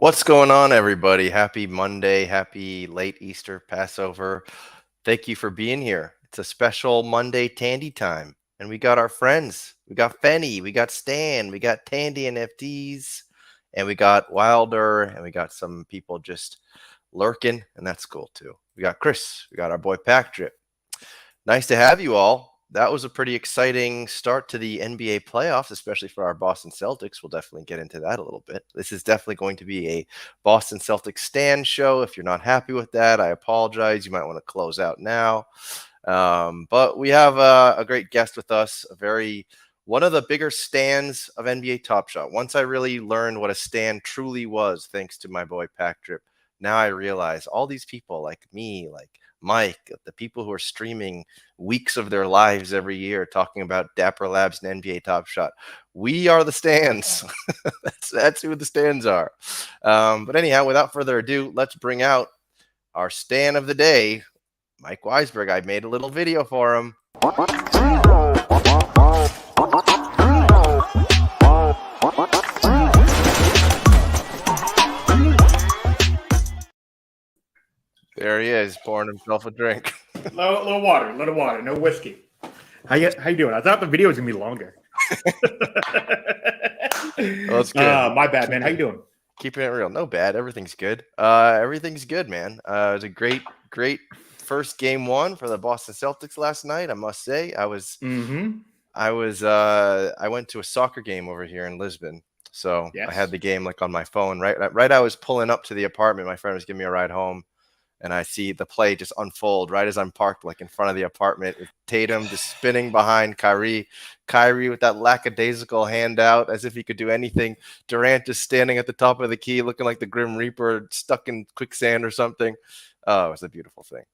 What's going on, everybody? Happy Monday, happy late Easter, Passover. Thank you for being here. It's a special Monday Tandy time. And we got our friends. We got Fenny, we got Stan, we got Tandy and FTs, and we got Wilder, and we got some people just lurking, and that's cool too. We got Chris, we got our boy Patrick. Nice to have you all. That was a pretty exciting start to the NBA playoffs, especially for our Boston Celtics. We'll definitely get into that a little bit. This is definitely going to be a Boston Celtics stand show. If you're not happy with that, I apologize. You might want to close out now. But we have a great guest with us, one of the bigger stands of NBA Top Shot. Once I really learned what a stand truly was, thanks to my boy Pack Drip, now I realize all these people like me, like Mike, the people who are streaming weeks of their lives every year talking about Dapper Labs and NBA Top Shot. We are the stands. that's who the stands are. But anyhow, without further ado, let's bring out our stand of the day, Mike Weisberg. I made a little video for him. There he is, pouring himself a drink. little water, no whiskey. How you doing? I thought the video was gonna be longer. Well, that's good. My bad, man. How you doing? Keeping it real. No bad. Everything's good. Everything's good, man. It was a great first game one for the Boston Celtics last night. I must say, I went to a soccer game over here in Lisbon. So yes. I had the game like on my phone, right. I was pulling up to the apartment. My friend was giving me a ride home. And I see the play just unfold right as I'm parked, like in front of the apartment. With Tatum just spinning behind Kyrie with that lackadaisical hand out as if he could do anything. Durant just standing at the top of the key, looking like the Grim Reaper, stuck in quicksand or something. Oh, it was a beautiful thing.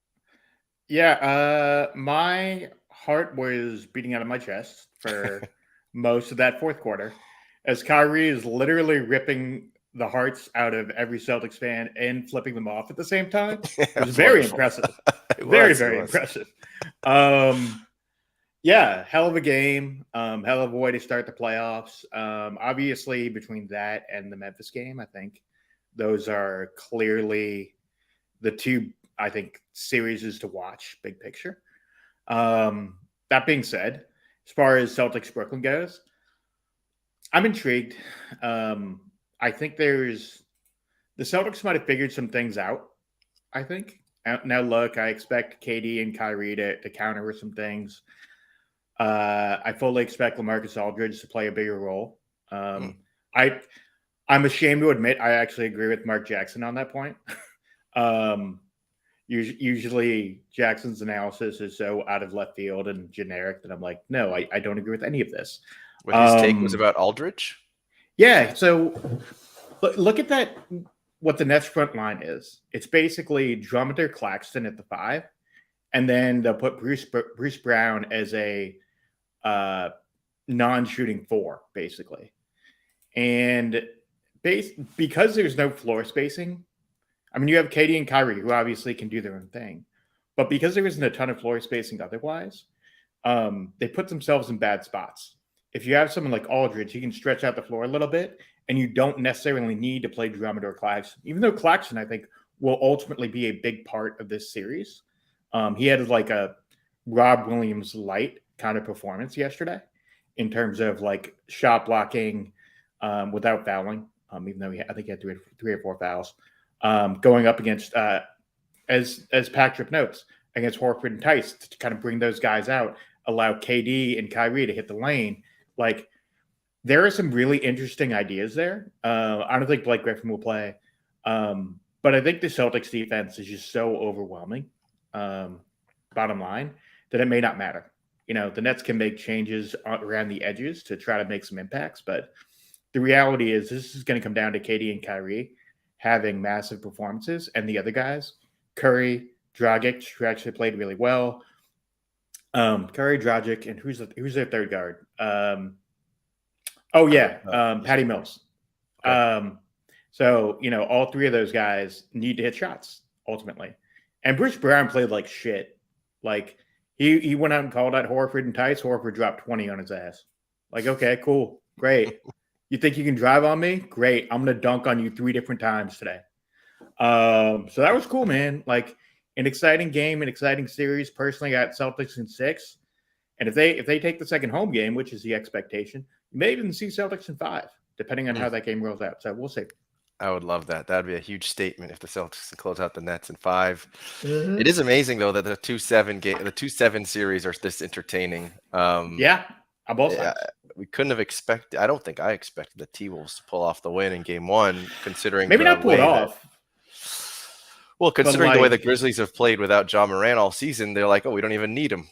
Yeah, my heart was beating out of my chest for most of that fourth quarter, as Kyrie is literally ripping the hearts out of every Celtics fan and flipping them off at the same time. It was very impressive. Very impressive. Yeah, hell of a game. Hell of a way to start the playoffs. Obviously, between that and the Memphis game, I think those are clearly the two, I think, series to watch, big picture. That being said, as far as Celtics Brooklyn goes, I'm intrigued. I think the Celtics might have figured some things out, I think. Now, look, I expect KD and Kyrie to counter with some things. I fully expect LaMarcus Aldridge to play a bigger role. I'm ashamed to admit I actually agree with Mark Jackson on that point. Usually Jackson's analysis is so out of left field and generic that I'm like, no, I don't agree with any of this. What his take was about Aldridge? Yeah, so look at that. What the Nets front line is. It's basically Drummond, Claxton at the 5, and then they'll put Bruce Brown as a non-shooting 4, basically. And because there's no floor spacing, I mean, you have KD and Kyrie, who obviously can do their own thing, but because there isn't a ton of floor spacing otherwise, they put themselves in bad spots. If you have someone like Aldridge, he can stretch out the floor a little bit, and you don't necessarily need to play Drummond or Claxton, even though Claxton, I think, will ultimately be a big part of this series. He had like a Rob Williams light kind of performance yesterday in terms of like shot blocking without fouling, even though I think he had three or four fouls, going up against, as Patrick notes, against Horford and Tice to kind of bring those guys out, allow KD and Kyrie to hit the lane. Like, there are some really interesting ideas there. I don't think Blake Griffin will play. But I think the Celtics defense is just so overwhelming, bottom line, that it may not matter. You know, the Nets can make changes around the edges to try to make some impacts. But the reality is this is going to come down to KD and Kyrie having massive performances. And the other guys, Curry, Dragic, who actually played really well. Curry, Dragic, and who's their third guard? Patty Mills. Okay. So, you know, all three of those guys need to hit shots ultimately. And Bruce Brown played like shit. Like he went out and called out Horford and Tice. Horford dropped 20 on his ass. Like, okay, cool, great. You think you can drive on me? Great. I'm gonna dunk on you 3 different times today. So that was cool, man. Like an exciting game, an exciting series. Personally, I got Celtics in 6. And if they take the second home game, which is the expectation, you may even see Celtics in 5, depending on Mm, how that game rolls out. So we'll see. I would love that. That'd be a huge statement if the Celtics can close out the Nets in 5. It Mm-hmm. is amazing though that the 2-7 series are this entertaining. Yeah, on both Yeah, sides. we couldn't have expected. I don't think I expected the T Wolves to pull off the win in Game 1, considering Maybe the not pull it way that. off, Well, but considering the way the like Grizzlies have played without Ja Morant all season, they're like, oh, we don't even need him.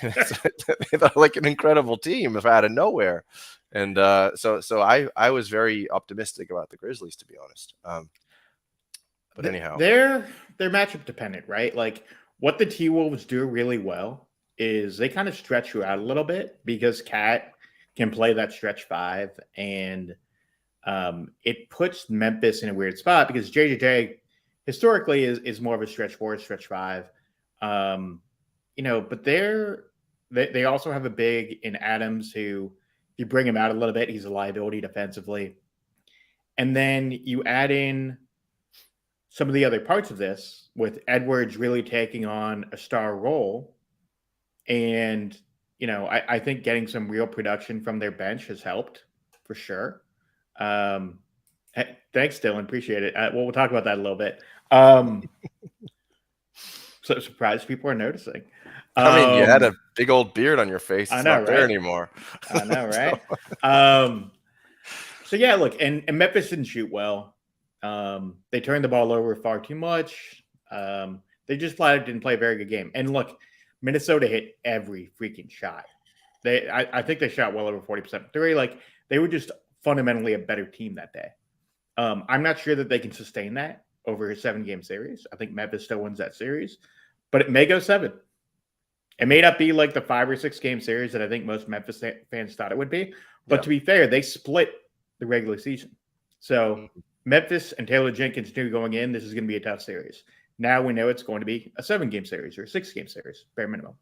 They're like an incredible team out of nowhere, and so I was very optimistic about the Grizzlies, to be honest. But anyhow, they're matchup dependent, right? Like what the T Wolves do really well is they kind of stretch you out a little bit because Cat can play that stretch 5, and it puts Memphis in a weird spot because JJJ historically is more of a stretch 4, stretch 5. Um, but they also have a big in Adams who, if you bring him out a little bit, he's a liability defensively. And then you add in some of the other parts of this with Edwards really taking on a star role. And, I think getting some real production from their bench has helped for sure. Um, Thanks, Dylan. Appreciate it. We'll talk about that a little bit. So surprised people are noticing. I mean, you had Um, a big old beard on your face. I It's know, not there right? anymore. I know, So, right? Um, so yeah, look, and Memphis didn't shoot well. They turned the ball over far too much. They just flat out didn't play a very good game. And look, Minnesota hit every freaking shot. I think they shot well over 40% from three. Like they were just fundamentally a better team that day. I'm not sure that they can sustain that over a 7-game series. I think Memphis still wins that series, but it may go 7. It may not be like the 5 or 6 game series that I think most Memphis fans thought it would be. But yeah. to be fair, they split the regular season. So Mm, Memphis and Taylor Jenkins knew going in, this is going to be a tough series. Now we know it's going to be a 7-game series or a 6-game series, bare minimum.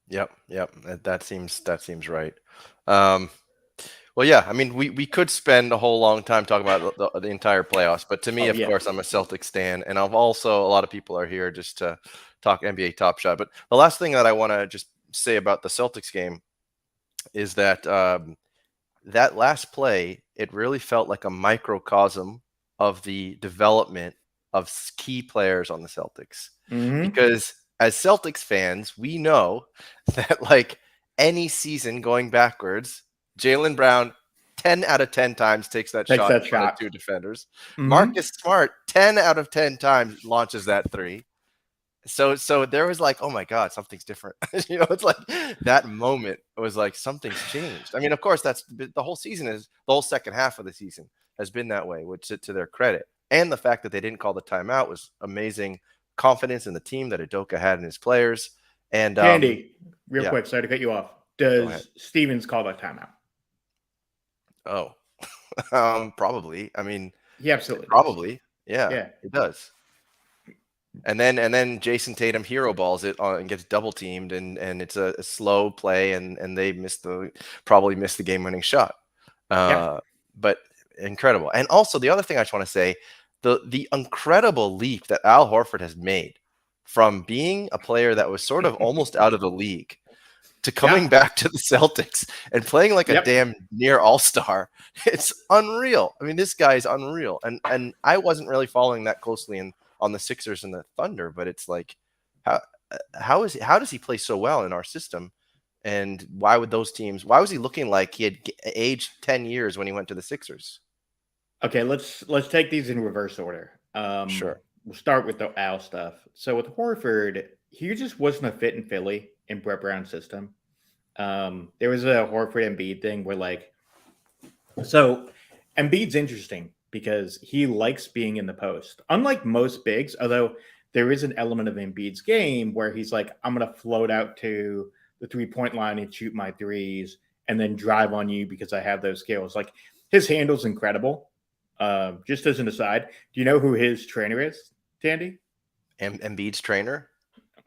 yep. Yep. That seems right. Um, Well, yeah, I mean, we could spend a whole long time talking about the entire playoffs, but to me, Oh, of yeah. course, I'm a Celtics stan, and I've also a lot of people are here just to talk NBA Top Shot. But the last thing that I want to just say about the Celtics game is that that last play, it really felt like a microcosm of the development of key players on the Celtics. Mm-hmm. Because as Celtics fans, we know that like any season going backwards, Jaylen Brown 10 out of 10 times takes that Takes shot that in front of shot. 2 defenders. Mm-hmm. Marcus Smart 10 out of 10 times launches that three. So there was like, oh my God, something's different. It's like that moment was like something's changed. I mean, of course, that's the whole season is the whole second half of the season has been that way, which to their credit. And the fact that they didn't call the timeout was amazing. Confidence in the team that Udoka had in his players. And Tandy, real yeah, quick, sorry to cut you off. go ahead. Does Stevens call that timeout? Oh, probably. I mean, He absolutely does. probably. Yeah, Yeah. it does. And then Jason Tatum hero balls it on and gets double teamed and it's a slow play and they probably missed the game winning shot. Yeah. Uh, but incredible. And also the other thing I just want to say, the incredible leap that Al Horford has made from being a player that was sort of almost out of the league to coming Yeah. back to the Celtics and playing like a Yep. damn near all-star. It's unreal. I mean, this guy is unreal. And I wasn't really following that closely on the Sixers and the Thunder, but it's like how does he play so well in our system? And why was he looking like he had aged 10 years when he went to the Sixers? Okay, let's take these in reverse order. Sure. We'll start with the Al stuff. So with Horford, he just wasn't a fit in Philly in Brett Brown's system. There was a Horford Embiid thing where so Embiid's interesting because he likes being in the post. Unlike most bigs, although there is an element of Embiid's game where he's like, I'm gonna float out to the 3-point line and shoot my threes and then drive on you because I have those skills. Like his handle's incredible. Just as an aside, do you know who his trainer is, Tandy? Embiid's trainer?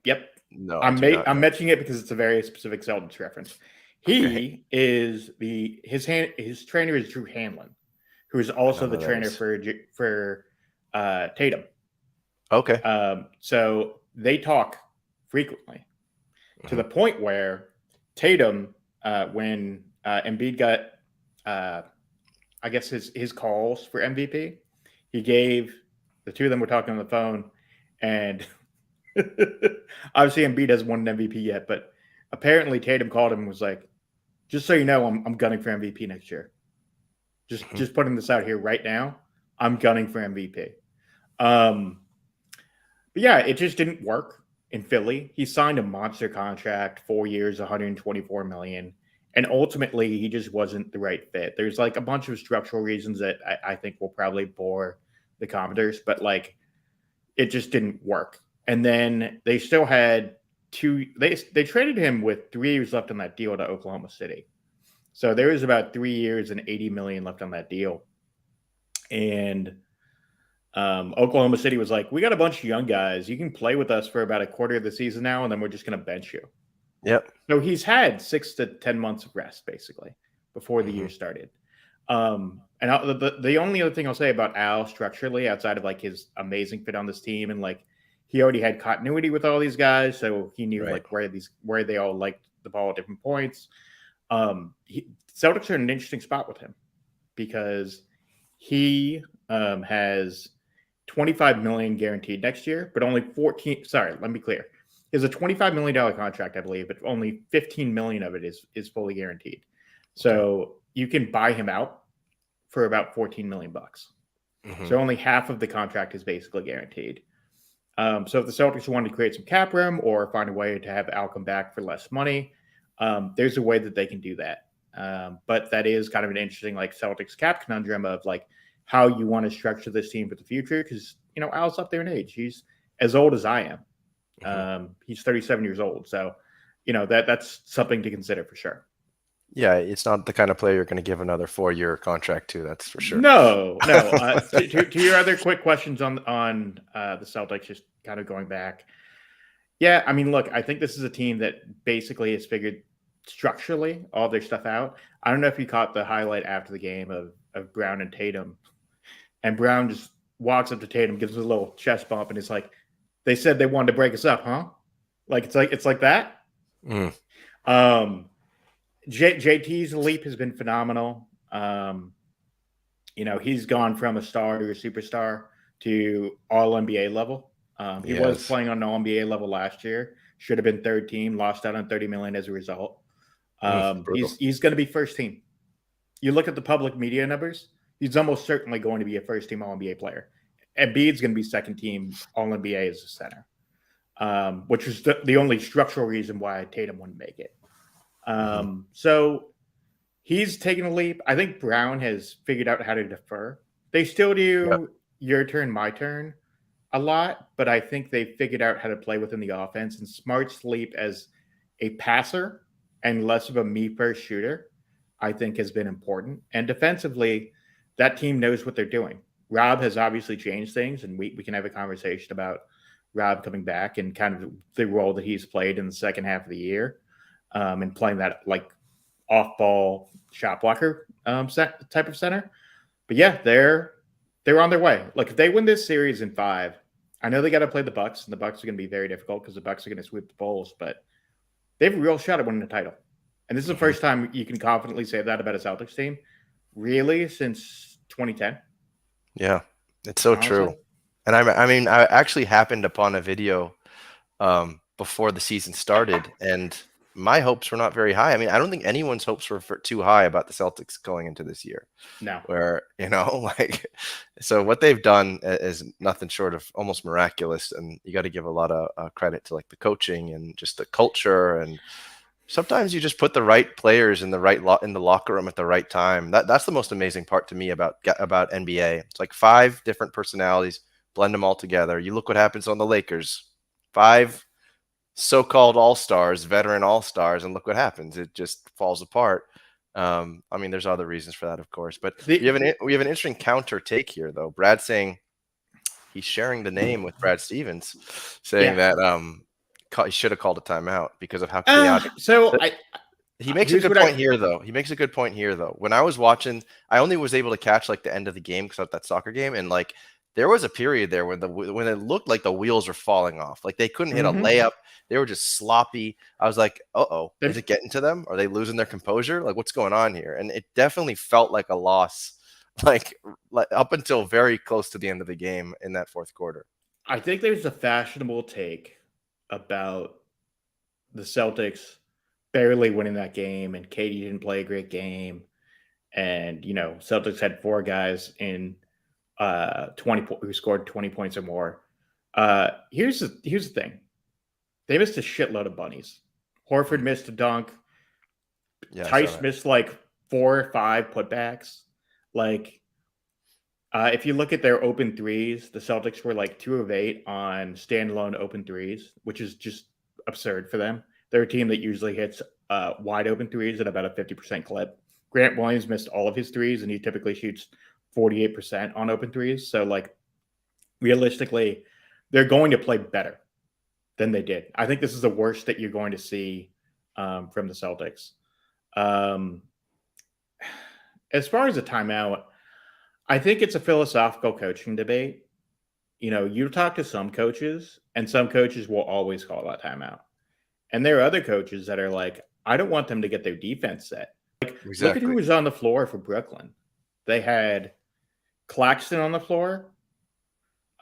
Yep. No, I do not I'm know. mentioning it because it's a very specific Celtics reference. Okay. He is his trainer is Drew Hanlon. who's I also don't the know who that trainer is. for Tatum. Okay. So they talk frequently to Hmm. the point where Tatum, when Embiid got, uh, I guess his calls for MVP, he gave the two of them were talking on the phone, and obviously Embiid hasn't won an MVP yet, but apparently Tatum called him and was like, "Just so you know, I'm gunning for MVP next year. Hmm. Just putting this out here right now. I'm gunning for MVP." Um, but yeah, it just didn't work in Philly. He signed a monster contract, 4 years, 124 million, and ultimately he just wasn't the right fit. There's like a bunch of structural reasons that I think will probably bore the commenters, but like it just didn't work. And then they still had two. They traded him with 3 years left on that deal to Oklahoma City. So there was about 3 years and 80 million left on that deal. And Oklahoma City was like, "We got a bunch of young guys. You can play with us for about a quarter of the season now, and then we're just going to bench you." Yep. So he's had 6 to 10 months of rest basically before the Hmm. year started. And the only other thing I'll say about Al structurally, outside of like his amazing fit on this team, and like he already had continuity with all these guys, so he knew Right. like where they all liked the ball at different points. Celtics are in an interesting spot with him because he has 25 million guaranteed next year, but only 14. Sorry, let me be clear. He has a $25 million contract, I believe, but only 15 million of it is fully guaranteed. Okay. So you can buy him out for about 14 million bucks. Hmm. So only half of the contract is basically guaranteed. So if the Celtics wanted to create some cap room or find a way to have Al come back for less money, there's a way that they can do that. But that is kind of an interesting like Celtics cap conundrum of like how you want to structure this team for the future because Al's up there in age. He's as old as I am. Hmm. He's 37 years old, so that's something to consider for sure. Yeah, it's not the kind of player you're going to give another 4-year contract to. That's for sure. No, no. To your other quick questions on the Celtics, just kind of going back. Yeah, I mean, look, I think this is a team that basically has figured structurally all their stuff out. I don't know if you caught the highlight after the game of Brown and Tatum, and Brown just walks up to Tatum, gives him a little chest bump, and he's like, "They said they wanted to break us up, huh?" Like that. Mm, Um, JT's leap has been phenomenal. He's gone from a star to a superstar to all NBA level. He was yes. playing on an all NBA level last year. Should have been third team. Lost out on 30 million as a result. Brutal. He's going to be first team. You look at the public media numbers. He's almost certainly going to be a first team All NBA player. Embiid's going to be second team All NBA as a center, which is the only structural reason why Tatum wouldn't make it. Hmm. So he's taken a leap. I think Brown has figured out how to defer. They still Yep. do your turn, my turn a lot, but I think they figured out how to play within the offense. And Smart's leap as a passer and less of a me first shooter, I think has been important. And defensively, that team knows what they're doing. Rob has obviously changed things, and we can have a conversation about Rob coming back and kind of the role that he's played in the second half of the year, and playing that like off ball shot blocker type of center. But yeah, they're on their way. Like if they win this series in 5, I know they got to play the Bucks, and the Bucks are going to be very difficult because the Bucks are going to sweep the Bulls, but they have a real shot at winning the title. And this is the Hmm. first time you can confidently say that about a Celtics team, really, since 2010. Yeah, it's so Honestly, true. And I mean, I actually happened upon a video before the season started, and my hopes were not very high. I mean, I don't think anyone's hopes were too high about the Celtics going into this year. no. Where like, so what they've done is nothing short of almost miraculous, and you got to give a lot of credit to like the coaching and just the culture. And sometimes you just put the right players in the in the locker room at the right time. That's the most amazing part to me about NBA. It's like 5 different personalities, blend them all together. You look what happens on the Lakers. 5 so-called all-stars, veteran all-stars, and look what happens. It just falls apart. I mean, there's other reasons for that, of course, but The we have an interesting counter take here, though. Brad saying he's sharing the name with Brad Stevens, saying yeah. that he should have called a timeout because of how chaotic. So He makes a Here's good what point here, though. He makes a good point here, though. When I was watching, I only was able to catch like the end of the game because of that soccer game, and like there was a period there when it looked like the wheels were falling off, like they couldn't hit a Mhm. layup. They were just sloppy. I was like, oh, is They- it getting to them? Are they losing their composure? Like, what's going on here? And it definitely felt like a loss, like, like up until very close to the end of the game in that fourth quarter. I think there's a fashionable take about the Celtics barely winning that game, and Katie didn't play a great game, and Celtics had four guys in 20 who scored 20 points or more. Here's the thing: they missed a shitload of bunnies. Horford missed a dunk. Yeah, I saw Tice that. missed like 4 or 5 putbacks. Like, if you look at their open threes, the Celtics were like 2 of 8 on standalone open threes, which is just absurd for them. They're a team that usually hits wide open threes at about a 50% clip. Grant Williams missed all of his threes, and he typically shoots 48% on open threes. So, like, realistically, they're going to play better than they did. I think this is the worst that you're going to see from the Celtics. As far as a timeout, I think it's a philosophical coaching debate. You talk to some coaches, and some coaches will always call that timeout. And there are other coaches that are like, I don't want them to get their defense set. Look at who Exactly. was on the floor for Brooklyn. They had Claxton on the floor.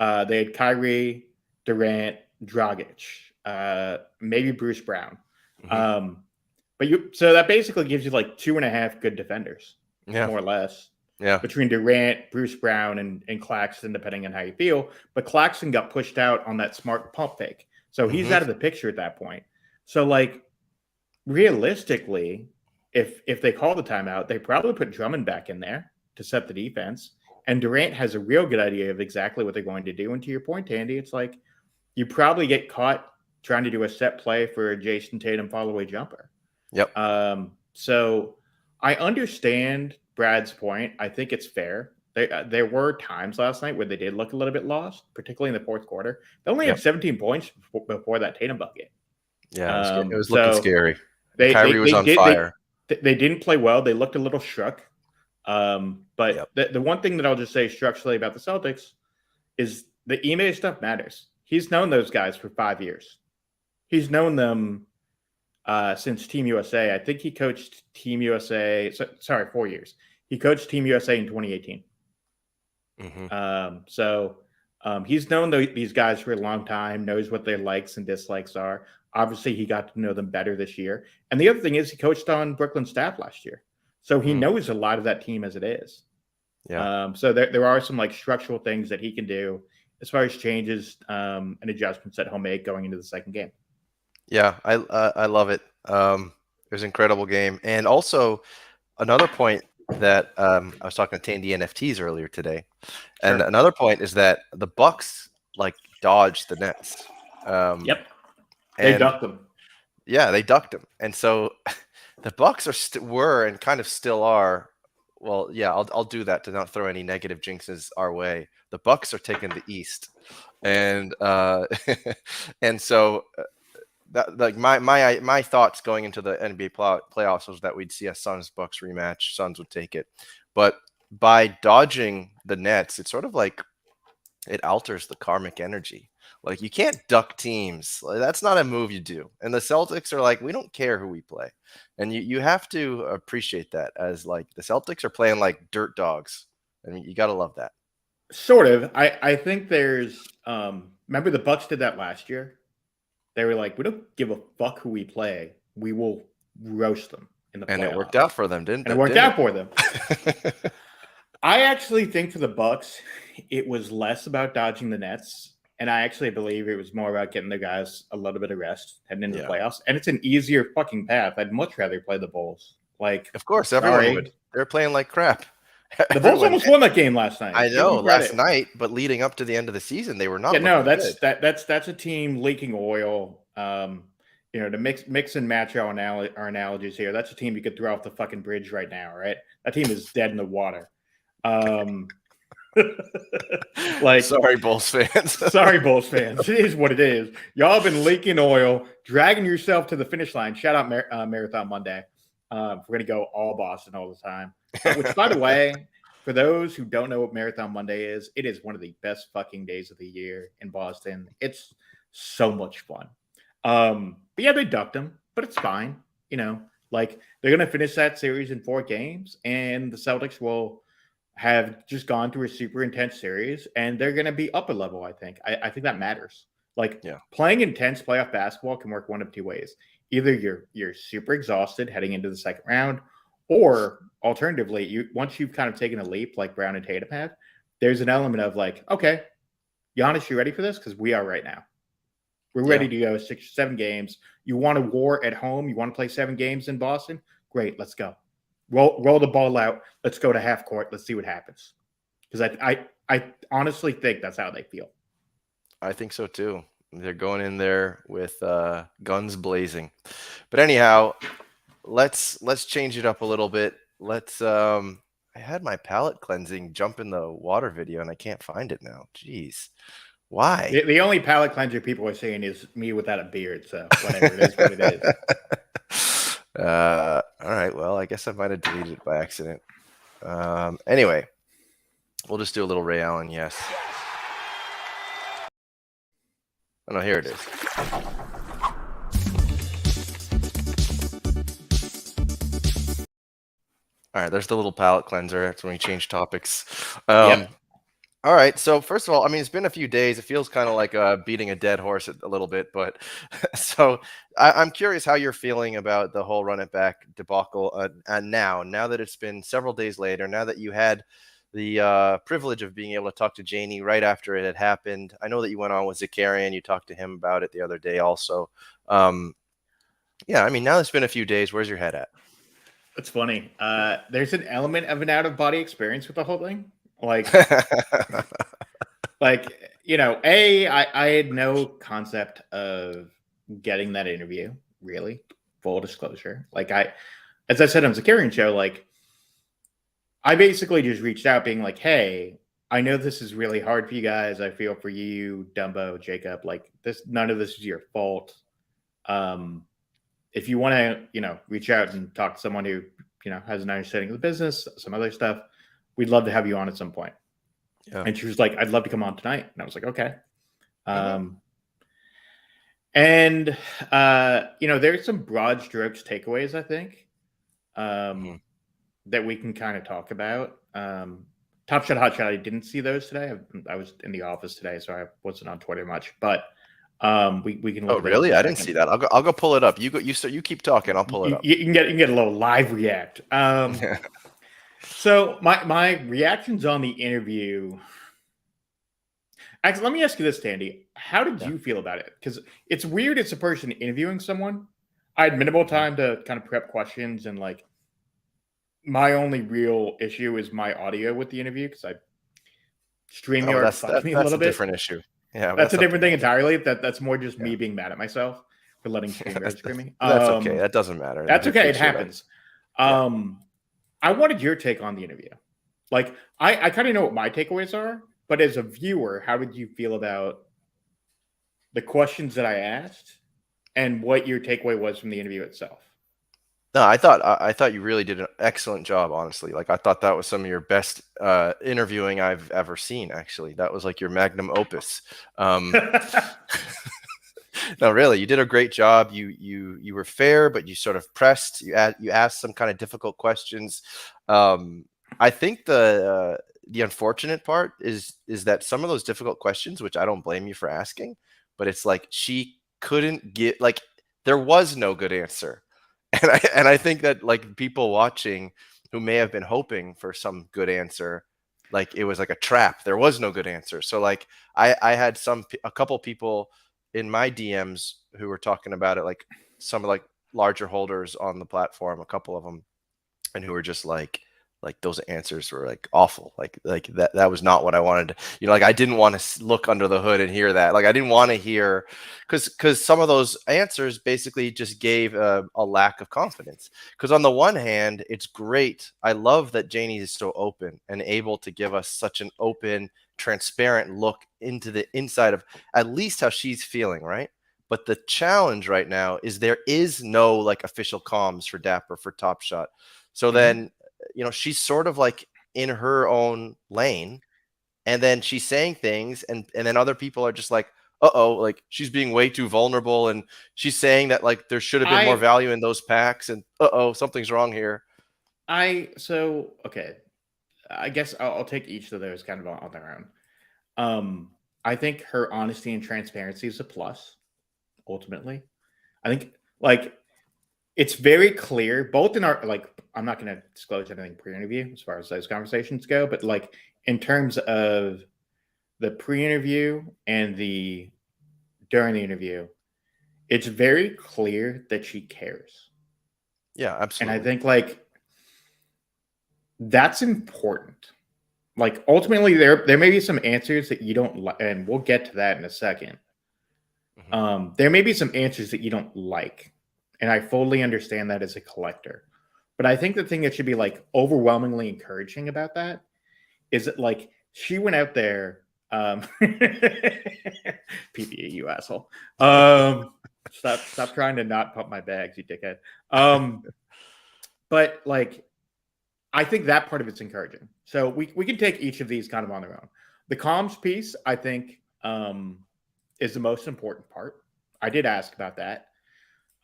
They had Kyrie, Durant, Dragic, maybe Bruce Brown. Hmm. So that basically gives you like 2.5 good defenders, Yeah, more or less, yeah. between Durant, Bruce Brown, and Claxton, depending on how you feel. But Claxton got pushed out on that smart pump fake. So he's Hmm. out of the picture at that point. So, like, realistically, if they call the timeout, they probably put Drummond back in there to set the defense. And Durant has a real good idea of exactly what they're going to do. And to your point, Andy, it's like you probably get caught trying to do a set play for a Jason Tatum follow away jumper. Yep. So I understand Brad's point. I think it's fair. There were times last night where they did look a little bit lost, particularly in the fourth quarter. They only Yep. had 17 points before that Tatum bucket. Yeah, it was looking So scary. And they they Kyrie was they on did fire. they didn't play well. They looked a little shook. But Yep. the one thing that I'll just say structurally about the Celtics is the Ime stuff matters. He's known those guys for 5 years. He's known them since Team USA. I think he coached Team USA. Sorry, 4 years. He coached Team USA in 2018. Hmm. He's known these guys for a long time, knows what their likes and dislikes are. Obviously, he got to know them better this year. And the other thing is he coached on Brooklyn staff last year. So he Mm. knows a lot of that team as it is. Yeah. So there are some like structural things that he can do as far as changes and adjustments that he'll make going into the second game. Yeah, I love it. It was an incredible game, and also another point that I was talking to Tandy NFTs earlier today, and Sure. another point is that the Bucks like dodged the Nets, Yep. They and ducked them. yeah, they ducked them, and so the Bucks were and kind of still are. Well, yeah, I'll do that to not throw any negative jinxes our way. The Bucks are taking the East, and and so that like my thoughts going into the NBA playoffs was that we'd see a Suns Bucks rematch. Suns would take it, but by dodging the Nets, it's sort of like it alters the karmic energy. Like you can't duck teams. Like, that's not a move you do. And the Celtics are like, we don't care who we play, and you have to appreciate that as like the Celtics are playing like dirt dogs. I mean, you got to love that. Sort of. I think there's remember the Bucks did that last year. They were like, we don't give a fuck who we play. We will roast them in the And it worked playoffs. out for them, didn't And it it? worked Didn't out for them. it? I actually think for the Bucks, it was less about dodging the Nets. And I actually believe it was more about getting the guys a little bit of rest heading into the Yeah. playoffs. And it's an easier fucking path. I'd much rather play the Bulls. Like, Of course, everyone would. sorry. They're playing like crap. The Bulls Everyone. almost won that game last night. I Give know them last credit. night, but leading up to the end of the season, they were Yeah, not no, looking good. that's a team leaking oil. To mix and match our analogies here, that's a team you could throw off the fucking bridge right now, right? That team is dead in the water. Like, Sorry, Bulls fans. sorry, Bulls fans. It is what it is. Y'all have been leaking oil, dragging yourself to the finish line. Shout out Marathon Monday. We're going to go all Boston all the time. Which, by the way, for those who don't know what Marathon Monday is, it is one of the best fucking days of the year in Boston. It's so much fun. But yeah, they ducked them, but it's fine. You know, like they're going to finish that series in 4 games, and the Celtics will have just gone through a super intense series, and they're going to be up a level. I think that matters. Like Yeah. playing intense playoff basketball can work one of two ways. Either you're super exhausted heading into the second round, or alternatively, you once you've kind of taken a leap like Brown and Tatum have, there's an element of like, okay, Giannis, you ready for this? Because we are right now. We're Yeah. ready to go 6 or 7 games. You want a war at home? You want to play 7 games in Boston? Great, let's go. Roll the ball out. Let's go to half court. Let's see what happens. Because I honestly think that's how they feel. I think so too. They're going in there with guns blazing. But anyhow, let's change it up a little bit. Let's I had my palate cleansing jump in the water video and I can't find it now. Jeez. Why? The only palate cleanser people are saying is me without a beard. So whatever, it is what it is. All right. Well, I guess I might have deleted it by accident. Anyway, we'll just do a little Ray Allen. Yes. Oh no, here it is. All right, there's the little palate cleanser. That's when we change topics. Yep. All right. So first of all, I mean, it's been a few days. It feels kind of like beating a dead horse a little bit, but so I'm curious how you're feeling about the whole run it back debacle. And now that it's been several days later, now that you had the privilege of being able to talk to Janie right after it had happened. I know that you went on with Zakarian. You talked to him about it the other day also. Yeah, I mean, now it's been a few days. Where's your head at? It's funny. There's an element of an out of body experience with the whole thing. Like, I had no concept of getting that interview. Really, full disclosure. As I said on Zakarian show, like, I basically just reached out, being like, "Hey, I know this is really hard for you guys. I feel for you, Dumbo, Jacob. Like, none of this is your fault. If you want to, reach out and talk to someone who, has an understanding of the business, some other stuff, we'd love to have you on at some point." Yeah. And she was like, "I'd love to come on tonight." And I was like, "Okay." Mhm. And there's some broad strokes takeaways, I think, Mhm. that we can kind of talk about. Top Shot, Hot Shot, I didn't see those today. I was in the office today, so I wasn't on Twitter much. But we can Oh, look at those in really? a I didn't see second. that. I'll go pull it up. You keep talking. I'll pull it up. You can get a little live react. So my reactions on the interview. Actually, let me ask you this, Tandy. How did Yeah. you feel about it? Because it's weird. It's a person interviewing someone. I had minimal Mhm. time to kind of prep questions, and like my only real issue is my audio with the interview because I Oh, StreamYard fucked me a that's little a bit. different issue. Yeah, but That's that's a different something thing else. entirely. That's more just Yeah. me being mad at myself for letting StreamYard screw me. That's okay. That doesn't matter. And That's he'll okay. It fix it up. happens. Yeah. I wanted your take on the interview. Like, I kind of know what my takeaways are, but as a viewer, how did you feel about the questions that I asked and what your takeaway was from the interview itself? No, I thought you really did an excellent job, honestly. Like I thought that was some of your best interviewing I've ever seen, actually. That was like your magnum opus. Um, no, really, you did a great job. You were fair, but you sort of pressed. You asked some kind of difficult questions. I think the unfortunate part is that some of those difficult questions, which I don't blame you for asking, but it's like she couldn't get like there was no good answer, and I think that like people watching who may have been hoping for some good answer, like it was like a trap. There was no good answer. So like I had a couple people in my DMs who were talking about it, like some of like larger holders on the platform, a couple of them, and who were just like those answers were like awful. Like that was not what I wanted to, like I didn't want to look under the hood and hear that. Like I didn't want to hear because some of those answers basically just gave a lack of confidence. Because on the one hand, it's great. I love that Janie is so open and able to give us such an open, transparent look into the inside of at least how she's feeling, right? But the challenge right now is there is no like official comms for Dapper for Top Shot. So Mm-hmm. then, she's sort of like in her own lane, and then she's saying things, and then other people are just like, uh-oh, like she's being way too vulnerable, and she's saying that like there should have been more I value in those packs, and uh-oh, something's wrong here. so okay. I guess I'll take each of those kind of on their own. Um, I think her honesty and transparency is a plus. Ultimately, I think like it's very clear, both in our like. I'm not going to disclose anything pre-interview as far as those conversations go, but like in terms of the pre-interview and the during the interview, it's very clear that she cares, Yeah, and I absolutely. think like that's important. Like ultimately, there may be some answers that you don't like, and we'll get to that in a second. Hmm. There may be some answers that you don't like, and I fully understand that as a collector. But I think the thing that should be like overwhelmingly encouraging about that is that like she went out there, PPE, you asshole. Stop trying to not pump my bags, you dickhead. But like I think that part of it's encouraging. So we can take each of these kind of on their own. The comms piece, I think, is the most important part. I did ask about that.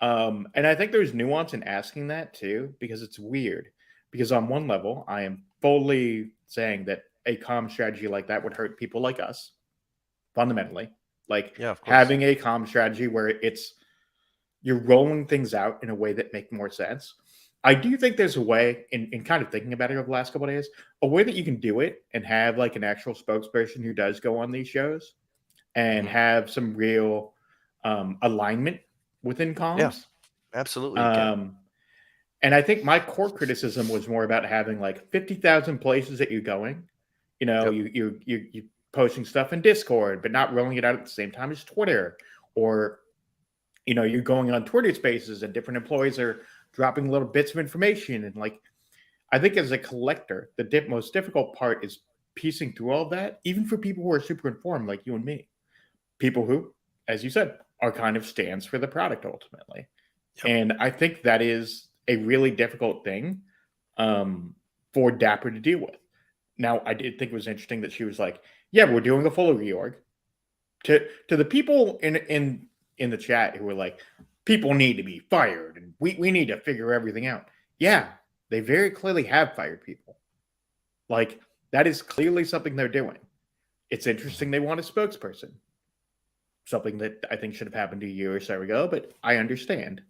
And I think there's nuance in asking that too, because it's weird. Because on one level, I am fully saying that a comm strategy like that would hurt people like us, fundamentally. Like Yeah, of course. having a comm strategy where it's you're rolling things out in a way that make more sense. I do think there's a way, in kind of thinking about it over the last couple of days, a way that you can do it and have like an actual spokesperson who does go on these shows and Hmm. have some real alignment within Yeah, comms. absolutely, you can. Um, and I think my core criticism was more about having like 50,000 places that you're going. You know, Yep. you posting stuff in Discord, but not rolling it out at the same time as Twitter, or you're going on Twitter Spaces and different employees are dropping little bits of information. And like, I think as a collector, the most difficult part is piecing through all of that, even for people who are super informed, like you and me. People who, as you said, are kind of stands for the product ultimately. Yep. And I think that is a really difficult thing um, for Dapper to deal with. Now, I did think it was interesting that she was like, "Yeah, we're doing a full reorg." To the people in the chat who were like, "People need to be fired, and we need to figure everything out." Yeah, they very clearly have fired people. Like that is clearly something they're doing. It's Hmm. interesting they want a spokesperson, something that I think should have happened a year or so ago, but I understand.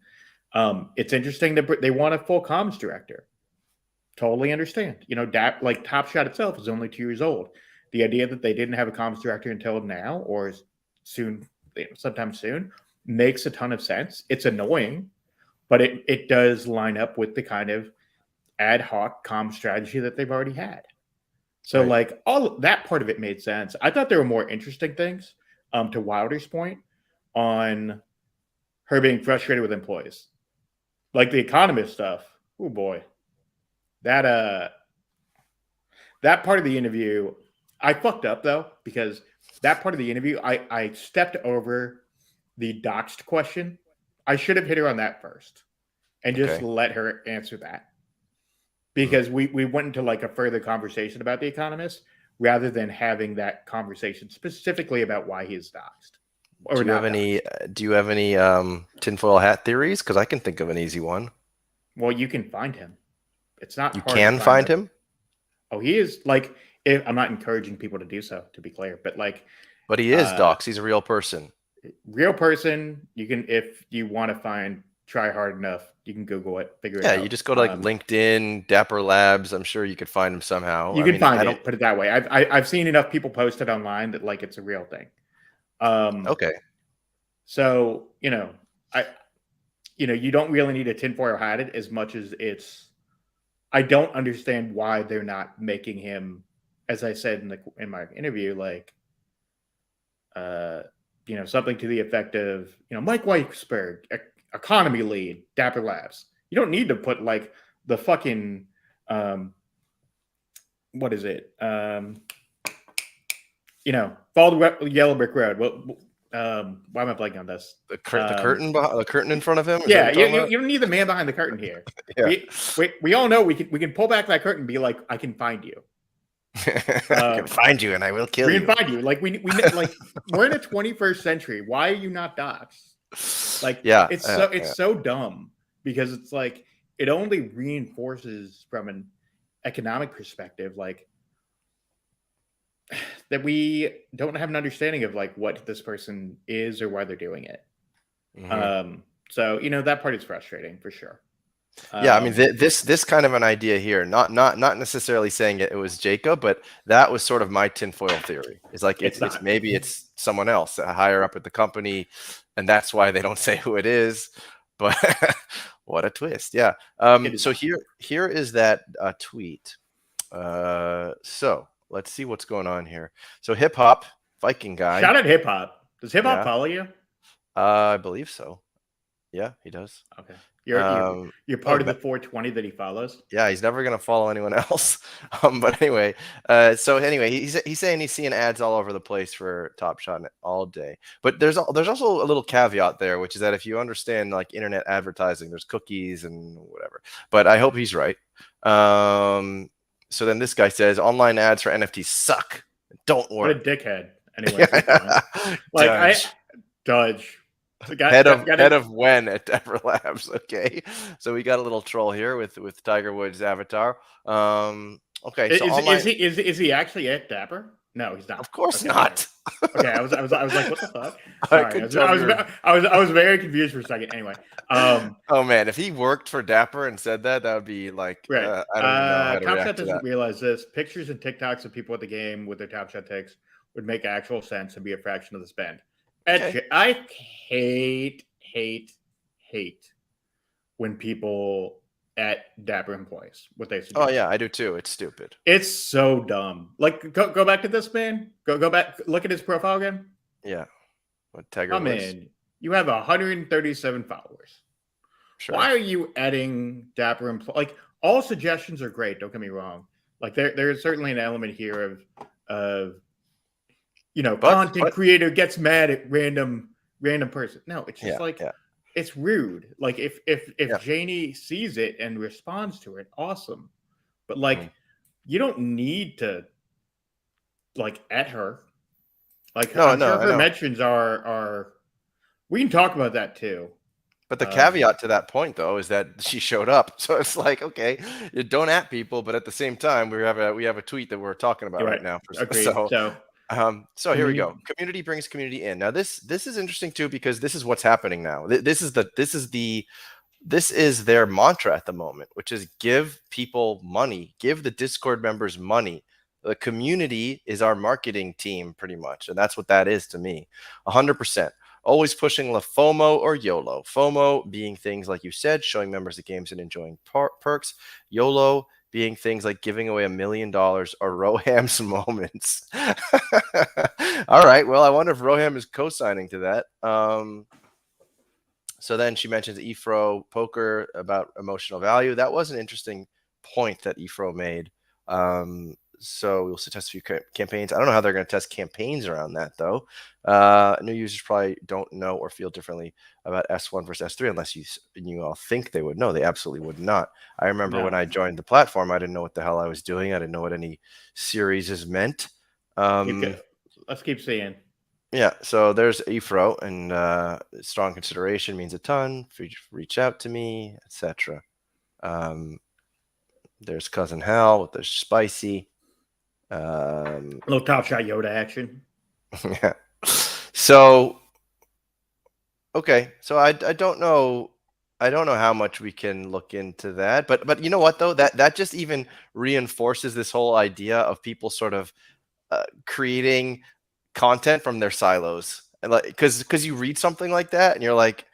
It's interesting that they want a full comms director. Totally understand. Like Top Shot itself is only 2 years old. The idea that they didn't have a comms director until now or soon, sometime soon, makes a ton of sense. It's annoying, but it does line up with the kind of ad hoc comm strategy that they've already had. So Right. like all that part of it made sense. I thought there were more interesting things. To Wilder's point on her being frustrated with employees, like the economist stuff. Oh boy, that that part of the interview, I fucked up though because that part of the interview, I stepped over the doxed question. I should have hit her on that first and just Okay. let her answer that Mm. because we went into like a further conversation about the economist rather than having that conversation specifically about why he is doxed or Do you have not any doxed. do you have any tinfoil hat theories? Because I can think of an easy one. Well, you can find him. It's not You hard to can find find them. him, Oh, he is like. If, I'm not encouraging people to do so, to be clear, but like but he is uh, docs. He's a real person. real person. You can, if you want to find, try hard enough, you can Google it, figure it Yeah, you out. just go to like LinkedIn, Dapper Labs. I'm sure you could find him somehow. You I can mean, find I don't. it. Put it that way. I've seen enough people post it online that like it's a real thing. Um, Okay. so I you don't really need a tinfoil hat it as much as it's. I don't understand why they're not making him, as I said in my interview, like uh, something to the effect of, Mike Weisberg, economy lead, Dapper Labs. You don't need to put like the fucking what is it? Follow the yellow brick road. Well, Why am I blanking on this? The curtain in front of him. Is that what Yeah, you're talking about? you don't need the man behind the curtain here. Yeah. We all know we can pull back that curtain and be like, I can find you. I can find you and I will kill We can you. find you. Like like we're in the 21st century. Why are you not doxxed? Like Yeah. it's so dumb because it's like it only reinforces from an economic perspective, like that we don't have an understanding of like what this person is or why they're doing it. Mhm. So that part is frustrating for sure. Yeah, I mean Um, this kind of an idea here, not necessarily saying it was Jacob, but that was sort of my tinfoil theory. It's like it's it's not. maybe it's someone else, higher up at the company, and that's why they don't say who it is. But what a twist! Yeah. It is So not. here is that tweet. So let's see what's going on here. So hip hop Viking guy. Shout out hip hop. Does hip hop Yeah, follow you? I believe so. Yeah, he does. Okay, you're you're Um, you're oh, part of the 420 that he follows. yeah, he's never gonna follow anyone else. But anyway, so anyway, he's saying he's seeing ads all over the place for Top Shot all day. But there's also a little caveat there, which is that if you understand like internet advertising, there's cookies and whatever. But I hope he's right. So then this guy says online ads for NFTs suck. Don't What a work. dickhead. Anyway, keep going. Like Judge. Dodge. So Head got of got head it. of when at Dapper Labs. Okay, so we got a little troll here with Tiger Woods' avatar. Okay, so Is online, he actually at Dapper? No, he's not. of course Okay, okay. not. Okay, I was like, what the fuck? I Sorry, could tell you. I was very confused for a second. Anyway, Oh man, if he worked for Dapper and said that, that would be like right. I don't even know how to Top Shot react to doesn't that. realize this. Pictures and TikToks of people at the game with their Top Shot takes would make actual sense and be a fraction of the spend. Okay. I hate when people at Dapper employees what they Oh suggest. yeah, I do too. It's stupid. It's so dumb. Like go back to this man. Go back. Look at his profile again. Yeah, what Tiger Come Woods? in. You have 137 followers. Sure. Why are you adding Dapper employees? Like all suggestions are great. Don't get me wrong. Like there is certainly an element here of content But creator gets mad at random person. No, it's just yeah, like yeah, it's rude. Like if yeah. Janie sees it and responds to it, awesome. But Mhm. like you don't need to like at her. Like No, I'm no, sure I her know. mentions are we can talk about that too. But the Um caveat to that point, though, is that she showed up. So it's like, okay, you don't at people, but at the same time, we have a tweet that we're talking about you're right right. now. Agreed. So So so here we community go. Community brings community in. Now this is interesting too because this is what's happening now. This is their mantra at the moment, which is give people money, give the Discord members money. The community is our marketing team, pretty much, and that's what that is to me. 100%. Always pushing the FOMO or YOLO. FOMO being things like you said, showing members the games and enjoying perks. YOLO being things like giving away $1 million or Roham's moments. All right. Well, I wonder if Roham is co-signing to that. So then she mentions Efro poker about emotional value. That was an interesting point that Efro made. So we'll test a few campaigns. I don't know how they're going to test campaigns around that though. New users probably don't know or feel differently about S1 versus S3 unless you all think they would know. They absolutely would not. I remember when no. I joined the platform, I didn't know what the hell I was doing. I didn't know what any series meant. Let's keep seeing. Yeah, so there's Efro, and strong consideration means a ton. Reach out to me, etc. There's cousin Hal with the spicy. A little Top Shot Yoda action. Yeah. So okay, so I don't know. I don't know how much we can look into that, but you know what though, that just even reinforces this whole idea of people sort of creating content from their silos, and like because you read something like that and you're like,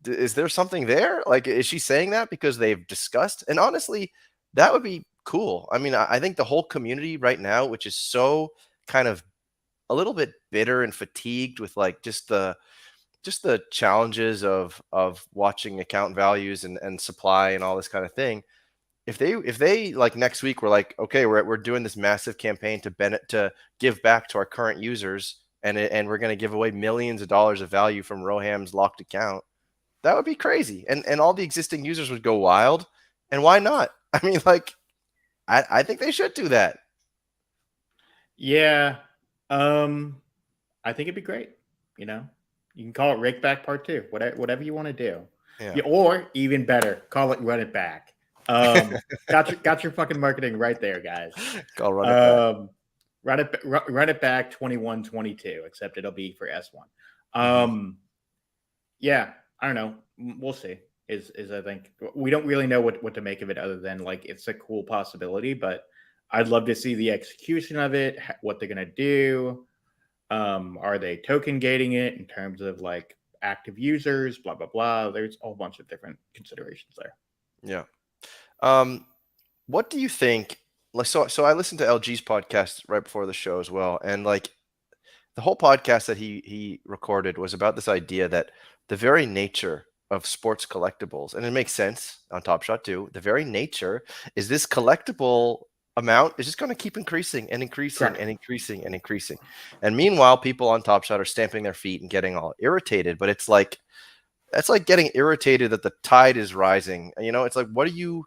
is there something there? Like, is she saying that because they've discussed? And honestly, that would be cool. I mean, I think the whole community right now, which is so kind of a little bit bitter and fatigued with like just the challenges of watching account values and supply and all this kind of thing. If they like next week we're like, okay, we're doing this massive campaign to give back to our current users and we're going to give away millions of dollars of value from Roham's locked account. That would be crazy. And all the existing users would go wild. And why not? I mean, like, I think they should do that. Yeah. I think it'd be great. You know, you can call it Rake Back Part 2, whatever you want to do. Yeah. Yeah, or even better, call it Run It Back. Got your fucking marketing right there, guys. I'll run it back. Run it back 21-22, except it'll be for S1. Mm-hmm. Yeah, I don't know. We'll see. Is I think we don't really know what to make of it other than like it's a cool possibility, but I'd love to see the execution of it, what they're gonna do. Are they token gating it in terms of like active users, blah blah blah. There's a whole bunch of different considerations there. Yeah. What do you think? Like, so I listened to LG's podcast right before the show as well, and like the whole podcast that he recorded was about this idea that the very nature of sports collectibles, and it makes sense on Top Shot too. The very nature is this collectible amount is just going to keep increasing and increasing Correct. and increasing and increasing. And meanwhile, people on Top Shot are stamping their feet and getting all irritated. But it's like that's like getting irritated that the tide is rising. You know, it's like what do you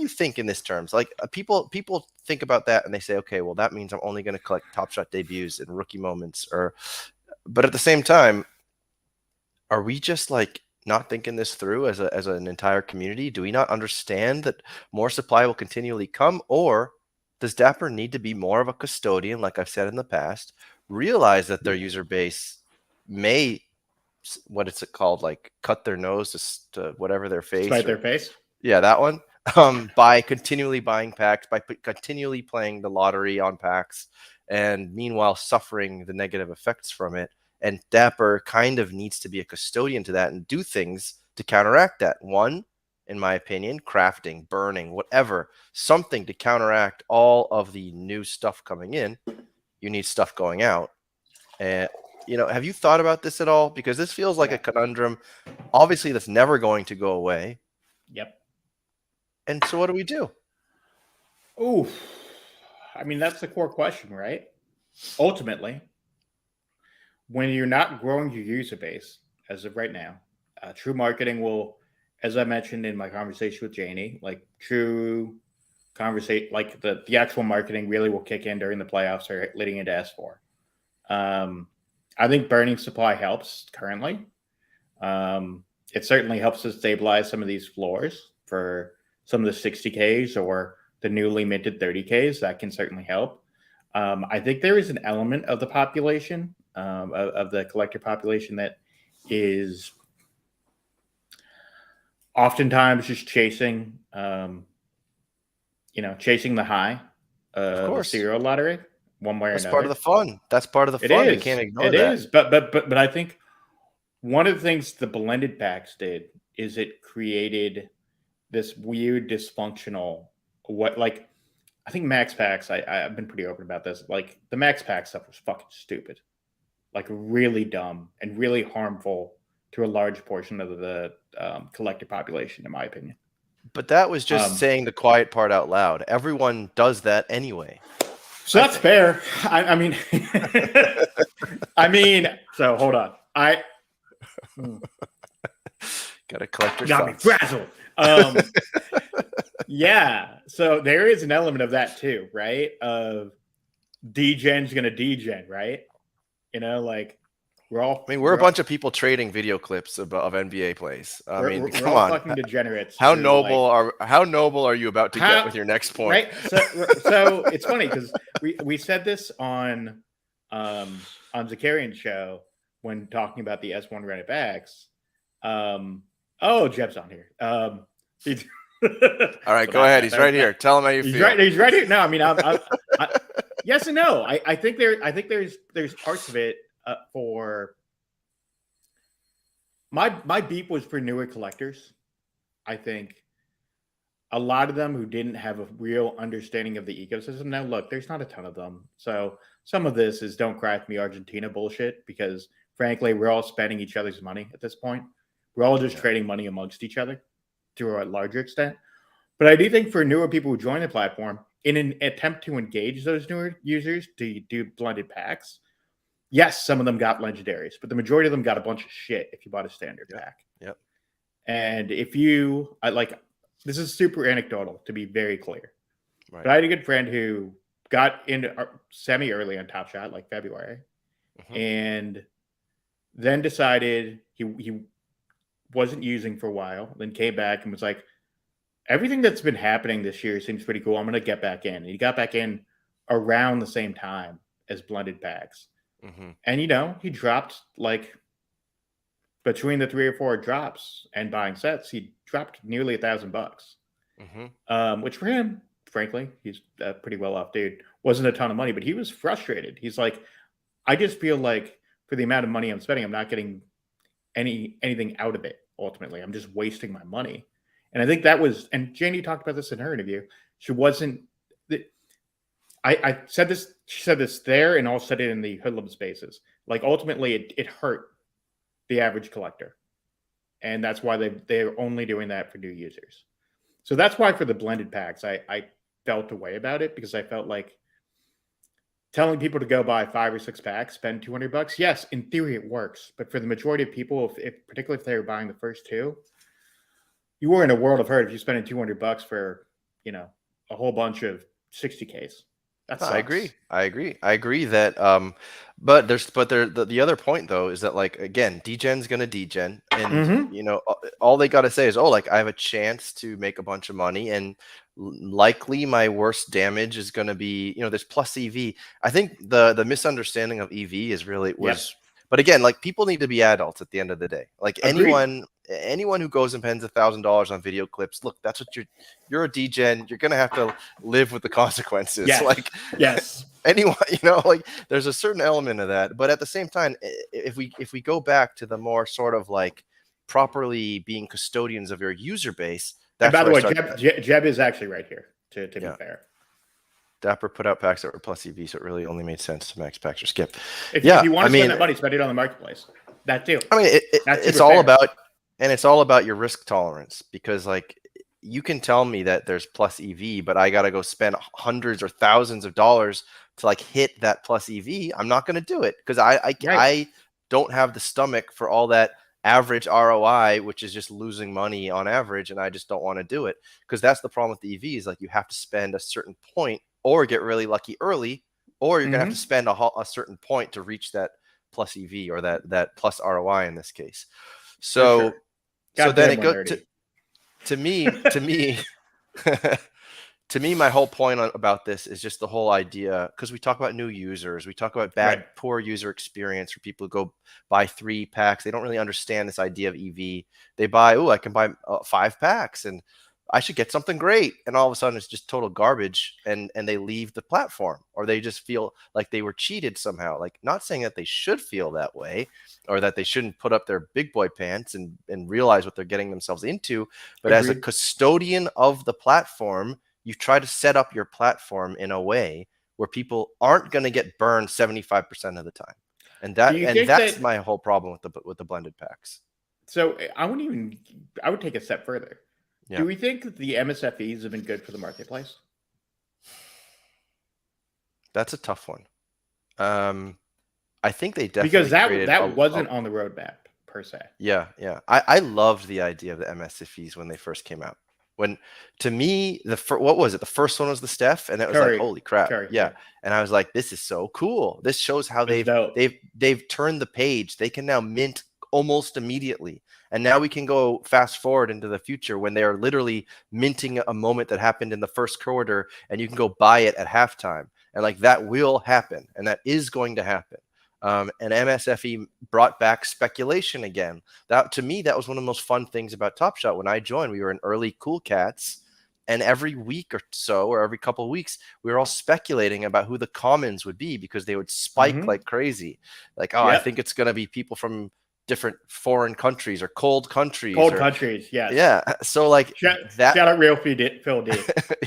think in this terms? Like people think about that and they say, okay, well that means I'm only going to collect Top Shot debuts and rookie moments, or but at the same time, are we just like not thinking this through as an entire community? Do we not understand that more supply will continually come, or does Dapper need to be more of a custodian, like I've said in the past, realize that their user base may what is it called, like cut their nose to whatever their face Spite or their face. yeah, that one. By continually buying packs, by continually playing the lottery on packs, and meanwhile suffering the negative effects from it. And Dapper kind of needs to be a custodian to that and do things to counteract that. One, in my opinion, crafting, burning, whatever, something to counteract all of the new stuff coming in. You need stuff going out. And have you thought about this at all? Because this feels like Yeah. a conundrum. Obviously, that's never going to go away. Yep. And so what do we do? Ooh, I mean that's the core question, right? Ultimately, when you're not growing your user base as of right now, true marketing will, as I mentioned in my conversation with Janie, like true conversation, like the actual marketing really will kick in during the playoffs or leading into S4. I think burning supply helps currently. It certainly helps to stabilize some of these floors for some of the 60Ks or the newly minted 30Ks. That can certainly help. I think there is an element of the population, of the collector population, that is oftentimes just chasing, chasing the high Of of a course. serial lottery, one way or That's part of another. the fun. That's part of the It fun. We is. can't ignore It that. is. But I think one of the things the blended packs did is it created this weird dysfunctional I think max packs. I've been pretty open about this. Like the max pack stuff was fucking stupid, like really dumb and really harmful to a large portion of the collective population, in my opinion. But that was just Um, saying the quiet part out loud. Everyone does that anyway. so I that's think. fair. I mean, so hold on. Gotta collect your Got me thoughts. frazzled. Yeah. So there is an element of that too, right? Of degen's gonna degen, right? Like we're all. I mean, we're a bunch of people trading video clips of NBA plays. I mean, We're come all on. fucking degenerates. How Who, noble are you about to get with your next point? Right. So it's funny because we said this on Zakarian's show when talking about the S1 Reddit backs. Jeb's on here. All right, go ahead. He's right here. Tell him how you feel. He's right here. No, I mean, yes and no. I think there's parts of it for my beep was for newer collectors. I think a lot of them who didn't have a real understanding of the ecosystem. Now, look, there's not a ton of them, so some of this is "don't cry for me, Argentina" bullshit. Because frankly, we're all spending each other's money at this point. We're all just trading money amongst each other to a larger extent. But I do think for newer people who join the platform, in an attempt to engage those newer users to do blended packs, Yes, some of them got legendaries, but the majority of them got a bunch of shit if you bought a standard Yep. pack. Yep. And if you, I like, this is super anecdotal to be very clear, Right. but I had a good friend who got in semi early on Top Shot, like February, Hmm. and then decided he wasn't using for a while, then came back and was like, everything that's been happening this year seems pretty cool. I'm going to get back in. And he got back in around the same time as blended packs. Hmm. And, he dropped like between the 3 or 4 drops and buying sets, he dropped nearly $1,000. Hmm. Which for him, frankly, he's a pretty well off dude. Wasn't a ton of money, but he was frustrated. He's like, I just feel like for the amount of money I'm spending, I'm not getting anything out of it. Ultimately, I'm just wasting my money. And I think that was, and Janie talked about this in her interview. She wasn't. I said this. She said this there, and also said it in the hoodlum spaces. Like ultimately, it hurt the average collector, and that's why they're only doing that for new users. So that's why for the blended packs, I felt a way about it because I felt like telling people to go buy 5 or 6 packs, spend $200. Yes, in theory it works, but for the majority of people, if particularly if they were buying the first two, you were in a world of hurt if you're spending $200 for a whole bunch of 60Ks. That I agree. sucks. I agree. I agree that but the other point though is that like again, degen's gonna degen and Mm-hmm. all they gotta say is, oh, like I have a chance to make a bunch of money and likely my worst damage is gonna be, there's plus EV. I think the misunderstanding of EV is really Yep. was but again, like people need to be adults at the end of the day. Like Agreed. anyone who goes and spends $1,000 on video clips, look, that's what you're a degen, you're gonna have to live with the consequences. Yes. Like Yes. anyone, like there's a certain element of that. But at the same time, if we go back to the more sort of like properly being custodians of your user base, And that's by where the I way, start. Jeb is actually right here. To be Yeah, fair, Dapper put out packs that were plus EV, so it really only made sense to max packs or skip. if Yeah, you want I to spend mean, that money, spend it on the marketplace. That too. I mean, That's it's super all fair. about, and it's all about your risk tolerance because, like, you can tell me that there's plus EV, but I got to go spend hundreds or thousands of dollars to like hit that plus EV. I'm not going to do it because Right. I don't have the stomach for all that average ROI, which is just losing money on average, and I just don't want to do it because that's the problem with the EV is like you have to spend a certain point or get really lucky early, or you're gonna have to Mm-hmm. spend a certain point to reach that plus EV or that plus ROI in this case. For sure. So then Goddamn, it we're goes nerdy. to me to me my whole point about this is just the whole idea because we talk about new users, we talk about Right. poor user experience for people who go buy 3 packs. They don't really understand this idea of EV. They buy, oh, I can buy 5 packs and I should get something great, and all of a sudden it's just total garbage, and they leave the platform or they just feel like they were cheated somehow. Like, not saying that they should feel that way or that they shouldn't put up their big boy pants and realize what they're getting themselves into, but as a Agreed. custodian of the platform, you try to set up your platform in a way where people aren't going to get burned 75% of the time. And Do that you and think that's that? my whole problem with the blended packs. So I wouldn't even. I would take a step further. Yeah. Do we think that the MSFEs have been good for the marketplace? That's a tough one. Um I think they Because definitely that created that a wasn't on the roadmap per se. yeah, yeah. I loved the idea of the MSFEs when they first came out. When to me what was it? The first one was the Steph, and it was like, Curry, holy crap, Curry, yeah. yeah, And I was like, this is so cool. This shows how it was they've dope. they've they've turned the page. They can now mint almost immediately, and now we can go fast forward into the future when they are literally minting a moment that happened in the first quarter, and you can go buy it at halftime, and like that will happen, and that is going to happen. And MSFE brought back speculation again. That to me, that was one of the most fun things about Top Shot. When I joined, we were in early Cool Cats, and every week or so, or every couple of weeks, we were all speculating about who the commons would be because they would spike Mm-hmm. like crazy. Like, oh, I Yep. think it's going to be people from different foreign countries or cold countries, Cold or countries, yes. yeah. So like that Shout out real Phil D.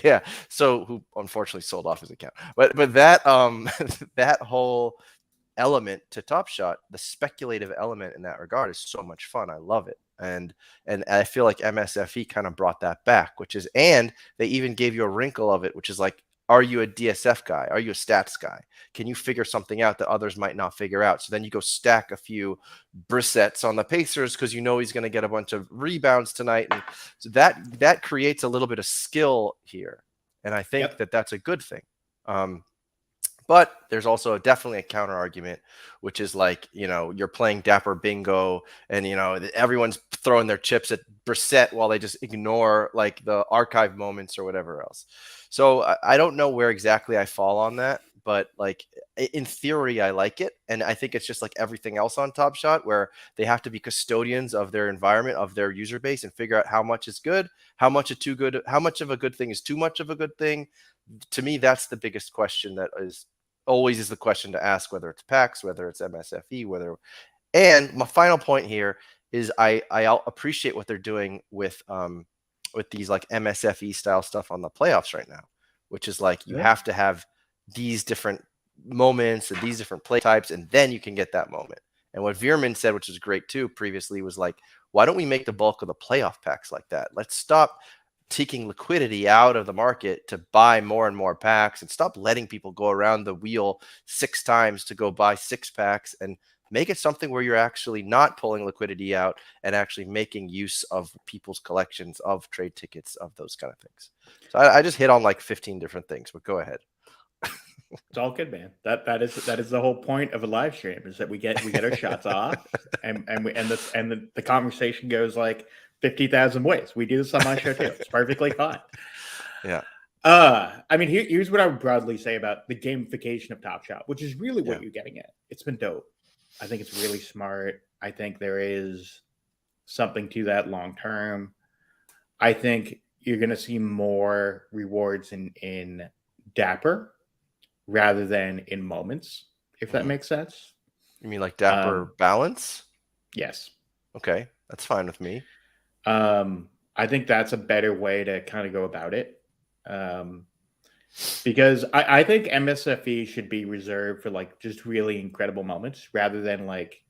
yeah, so who unfortunately sold off his account, but that that whole element to Top Shot, the speculative element in that regard is so much fun. I love it. And I feel like MSFE kind of brought that back, which is, and they even gave you a wrinkle of it, which is like Are you a DSF guy? Are you a stats guy? Can you figure something out that others might not figure out? So then you go stack a few Brissett's on the Pacers because you know he's going to get a bunch of rebounds tonight, and so that creates a little bit of skill here, and I think Yep. that that's a good thing. But there's also definitely a counter argument, which is like, you're playing Dapper Bingo and, everyone's throwing their chips at Brissett while they just ignore like the archive moments or whatever else. So I don't know where exactly I fall on that, but like in theory, I like it. And I think it's just like everything else on Top Shot, where they have to be custodians of their environment, of their user base, and figure out how much is good, how much is too good, how much of a good thing is too much of a good thing. To me, that's the biggest question that is the question to ask, whether it's PAX, whether it's MSFE, and my final point here is I appreciate what they're doing with these like MSFE style stuff on the playoffs right now, which is like you Yeah. have to have these different moments and these different play types, and then you can get that moment. And what Veerman said, which is great too, previously, was like, why don't we make the bulk of the playoff packs like that? Let's stop taking liquidity out of the market to buy more and more packs, and stop letting people go around the wheel 6 times to go buy 6 packs, and make it something where you're actually not pulling liquidity out and actually making use of people's collections of trade tickets, of those kind of things. So I just hit on like 15 different things, but go ahead. It's all good, man. That is the whole point of a live stream, is that we get our shots off, and the conversation goes like 50,000 ways. We do this on my show too. It's perfectly fine. Yeah. I mean, here's what I would broadly say about the gamification of Top Shot, which is really what Yeah. you're getting at. It's been dope. I think it's really smart. I think there is something to that long term. I think you're going to see more rewards in Dapper rather than in moments, if that Mhm. makes sense. You mean like Dapper balance? Yes. Okay, that's fine with me. I think that's a better way to kind of go about it. Because I think MSFE should be reserved for like just really incredible moments rather than like,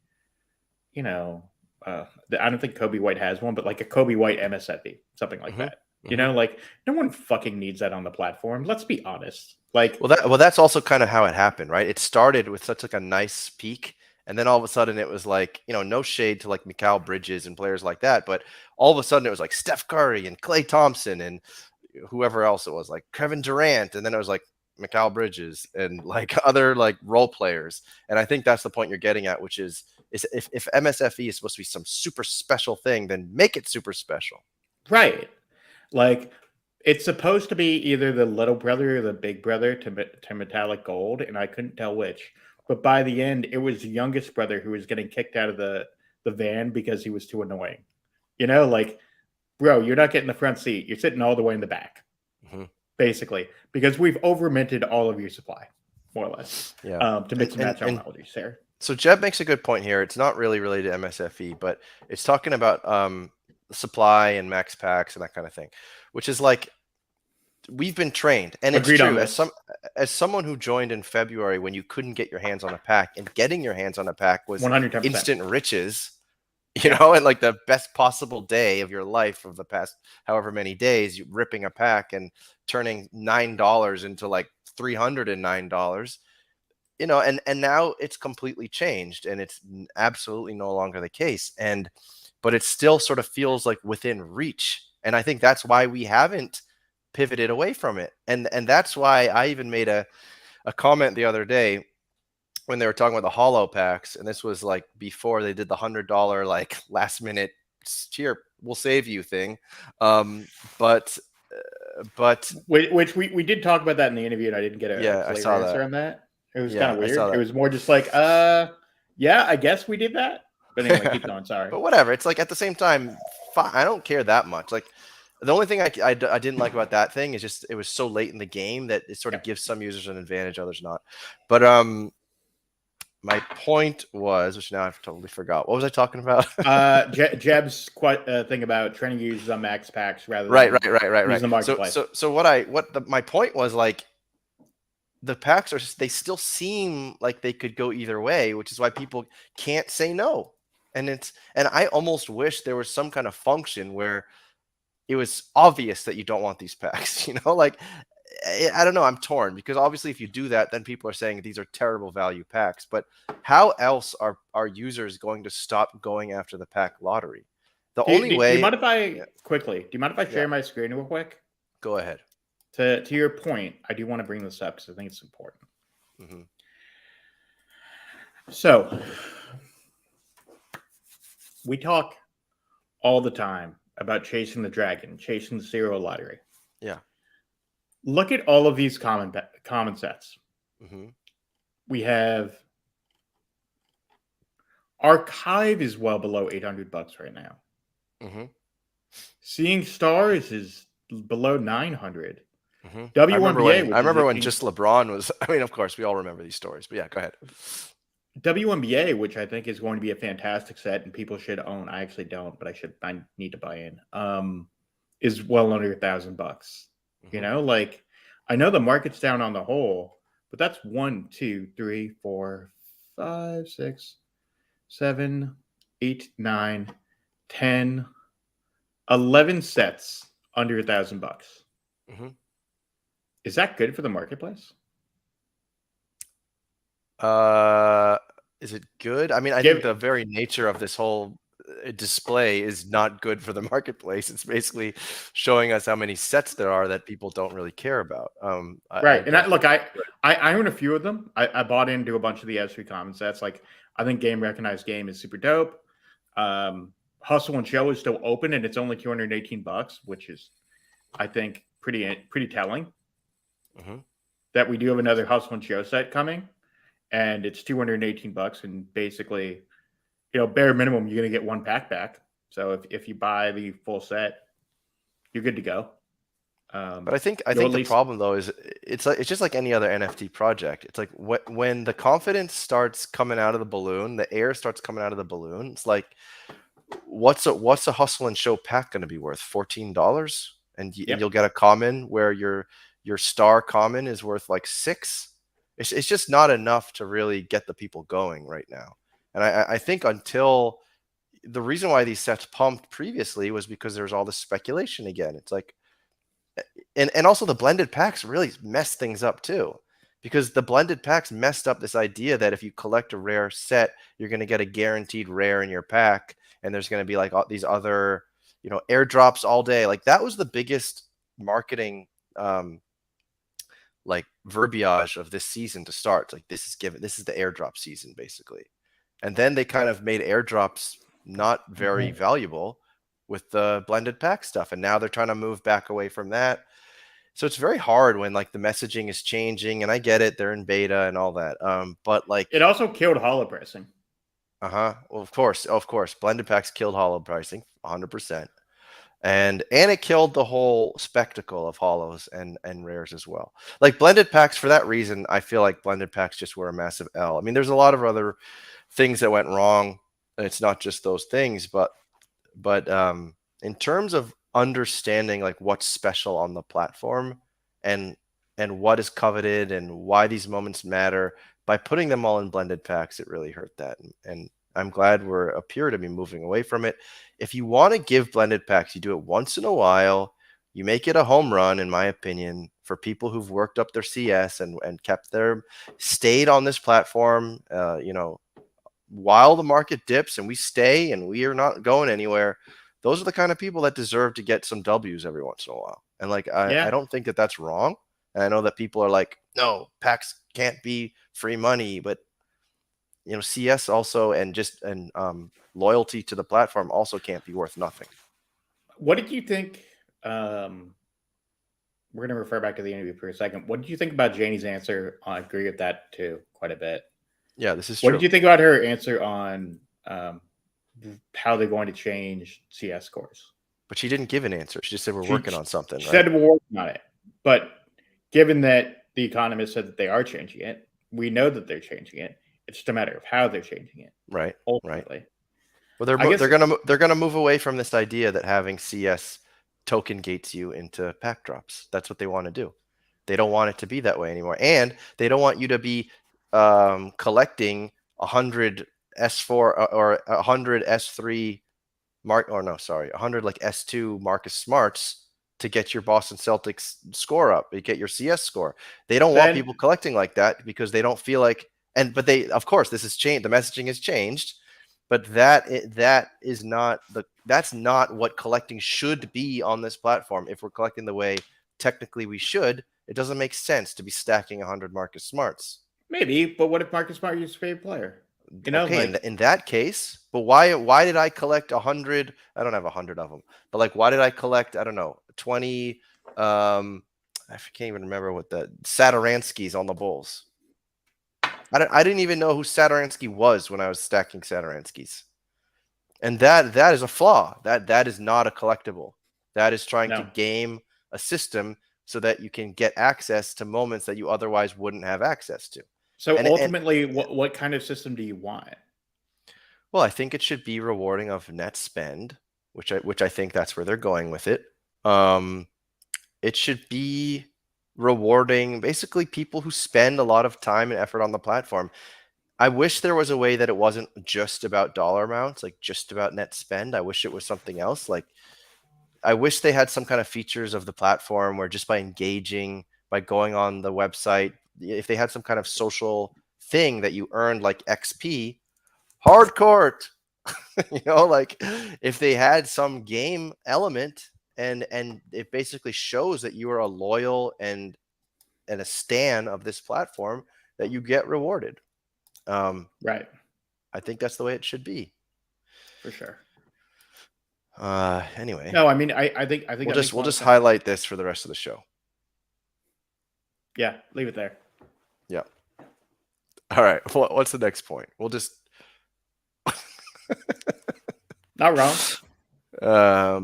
you know, I don't think Kobe White has one, but like a Kobe White MSFE, something like Hmm. that. Hmm. Like no one fucking needs that on the platform. Let's be honest. Like, That's also kind of how it happened, right? It started with such like a nice peak, and then all of a sudden it was like, no shade to like Mikal Bridges and players like that, but all of a sudden it was like Steph Curry and Klay Thompson and whoever else it was, like Kevin Durant, and then it was like Mikal Bridges and like other like role players. And I think that's the point you're getting at, which is if MSFE is supposed to be some super special thing, then make it super special. right. Like, it's supposed to be either the little brother or the big brother to Metallic Gold, and I couldn't tell which. But by the end, it was the youngest brother who was getting kicked out of the van because he was too annoying. Like, bro, you're not getting the front seat. You're sitting all the way in the back, Hmm. basically, because we've over minted all of your supply, more or less, Yeah. to mix and And, match our and melodies there. so Jeb makes a good point here. It's not really related to MSFE, but it's talking about supply and max packs and that kind of thing, which is like, we've been trained, and it's Agreed on true. this. As someone who joined in February when you couldn't get your hands on a pack, and getting your hands on a pack was 110%. instant riches, Yeah. and like the best possible day of your life of the past however many days, you ripping a pack and turning $9 into like $309. And now it's completely changed, and it's absolutely no longer the case. But it still sort of feels like within reach, and I think that's why we haven't pivoted away from it. And that's why I even made a comment the other day when they were talking about the hollow packs, and this was like before they did the $100 like last minute cheer, we'll save you thing. um but but Which we did talk about that in the interview, and I didn't get a yeah, I clear saw that. answer on that. It was kind Yeah, of I saw weird. It that. was more just like, yeah, I guess we did that. But anyway, keep going. Sorry. But whatever, it's like at the same time, I don't care that much. Like, the only thing I didn't like about that thing is just it was so late in the game that it sort of Yep. gives some users an advantage, others not. But my point was, which now I've totally forgot. What was I talking about? Jeb's thing about training users on max packs rather Right. than using the So marketplace. my point was like, the packs they still seem like they could go either way, which is why people can't say no. And I almost wish there was some kind of function where it was obvious that you don't want these packs, like I don't know. I'm torn because obviously, if you do that, then people are saying these are terrible value packs. But how else are users going to stop going after the pack lottery? The only Do you way, mind if I yeah, quickly? Do you mind if I yeah, share my screen real quick? go ahead. To your point, I do want to bring this up because I think it's important. Hmm. So we talk all the time about chasing the dragon, chasing the serial lottery. Yeah. Look at all of these common sets. Hmm. We have Archive is well below $800 right now. Hmm. Seeing Stars is below 900. Hmm. WNBA, I which is remember when just LeBron was. I mean, of course, we all remember these stories. But yeah, go ahead. WNBA, which I think is going to be a fantastic set and people should own. I actually don't, but I need to buy in. Is well under $1,000. You Hmm. know, like I know the market's down on the whole, but that's 1, 2, 3, 4, 5, 6, 7, 8, 9, 10, 11 sets under $1,000. Hmm. Is that good for the marketplace? Uh, is it good? I mean, I think Give the very nature of this whole display is not good for the marketplace. It's basically showing us how many sets there are that people don't really care about. I Right. And don't think it's good. I own a few of them. I bought into a bunch of the S3 common sets. Like I think Game Recognized Game is super dope. Hustle and Show is still open and it's only $218, which is I think pretty telling Hmm. that we do have another Hustle and Show set coming and it's $218 and basically, bare minimum you're gonna get one pack back. So if you buy the full set, you're good to go. But I You'll think at the least problem though is it's just like any other NFT project. It's like when the confidence starts coming out of the balloon, the air starts coming out of the balloon. It's like what's a hustle and show pack going to be worth? $14, and yep. you'll get a common where your star common is worth like 6. It's just not enough to really get the people going right now. And I think until the reason why these sets pumped previously was because there's all this speculation again. It's like and also the blended packs really messed things up too, because the blended packs messed up this idea that if you collect a rare set, you're going to get a guaranteed rare in your pack, and there's going to be like all these other, airdrops all day. Like that was the biggest marketing um like verbiage of this season to start. Like this is the airdrop season basically. And then they kind of made airdrops not very Mhm. valuable with the blended pack stuff, and now they're trying to move back away from that. So it's very hard when like the messaging is changing, and I get it, they're in beta and all that. But like, It also killed hollow pressing. well, of course, blended packs killed hollow pricing, 100%, and it killed the whole spectacle of hollows and rares as well. Like blended packs, for that reason, I feel like blended packs just were a massive L. I mean, there's a lot of other things that went wrong, and it's not just those things, but in terms of understanding like what's special on the platform and and what is coveted and why these moments matter, by putting them all in blended packs, it really hurt that. And I'm glad we're appear to be moving away from it. If you want to give blended packs, you do it once in a while. You make it a home run, in my opinion, for people who've worked up their CS and kept their stayed on this platform. While the market dips and we stay and we are not going anywhere, those are the kind of people that deserve to get some W's every once in a while. And like, I Yeah. don't think that that's wrong. And I know that people are like, no, packs can't be free money, but CS also and loyalty to the platform also can't be worth nothing. What did you think? Um, we're going to refer back to the interview for a second. What did you think about Janie's answer? I agree with that too, quite a bit. Yeah, this is What did true. you think about her answer on how they're going to change CS scores? But she didn't give an answer. She just said we're She, working on something, she right? said we're working on it. But given that The Economist said that they are changing it, we know that they're changing it. It's just a matter of how they're changing it, Right, right. ultimately. Well, I guess, they're gonna move away from this idea that having CS token gates you into pack drops. That's what they want to do. They don't want it to be that way anymore, and they don't want you to be collecting 100 S4 or 100 S3 Mark, or no, sorry, 100 like S2 Marcus Smarts to get your Boston Celtics score up, to get your CS score. They don't want Ben, people collecting like that because they don't feel like, but they, of course, this has changed. The messaging has changed, but that's not what collecting should be on this platform. If we're collecting the way technically we should, it doesn't make sense to be stacking 100 Marcus Smarts. maybe, but what if Marcus Smart is your favorite player? Okay, in that case, but why did I collect 100? I don't have 100 of them, but like, why did I collect, I don't know, 20? I can't even remember what the Satoranskis on the Bulls. I didn't even know who Satoransky was when I was stacking Satoranskis, and that is a flaw. That is not a collectible. That is trying to No. game a system so that you can get access to moments that you otherwise wouldn't have access to. So And ultimately, what kind of system do you want? well, I think it should be rewarding of net spend, which I think that's where they're going with it. It should be rewarding basically people who spend a lot of time and effort on the platform. I wish there was a way that it wasn't just about dollar amounts, like just about net spend. I wish it was something else. Like, I wish they had some kind of features of the platform where just by engaging, by going on the website, if they had some kind of social thing that you earned like XP, hard court, like if they had some game element and it basically shows that you are a loyal and a stan of this platform, that you get rewarded. Right. I think that's the way it should be. For sure. Anyway, No, I mean, I think that makes a we'll lot of just sense. highlight this for the rest of the show. Yeah, leave it there. Yeah. All right. What's the next point? We'll just Not wrong.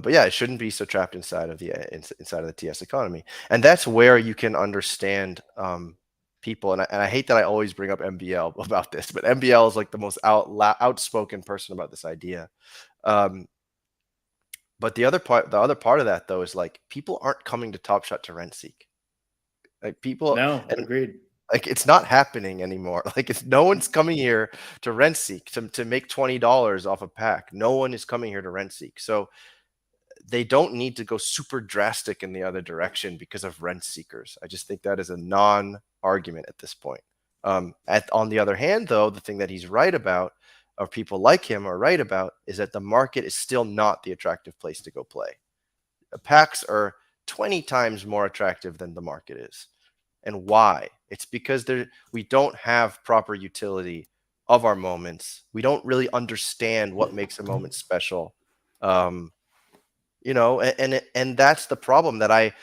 but yeah, it shouldn't be so trapped inside of the TS economy, and that's where you can understand people. And I hate that I always bring up MBL about this, but MBL is like the most outspoken person about this idea. But the other part of that though is like people aren't coming to Top Shot to rent seek. Like people, No, and agreed. like it's not happening anymore. Like if no one's coming here to rent seek to make $20 off a pack, no one is coming here to rent seek. So they don't need to go super drastic in the other direction because of rent seekers. I just think that is a non-argument at this point. On the other hand, though, the thing that he's right about, or people like him are right about, is that the market is still not the attractive place to go play. Packs are 20 times more attractive than the market is. And why? It's because we don't have proper utility of our moments. We don't really understand what makes a moment special. And that's the problem that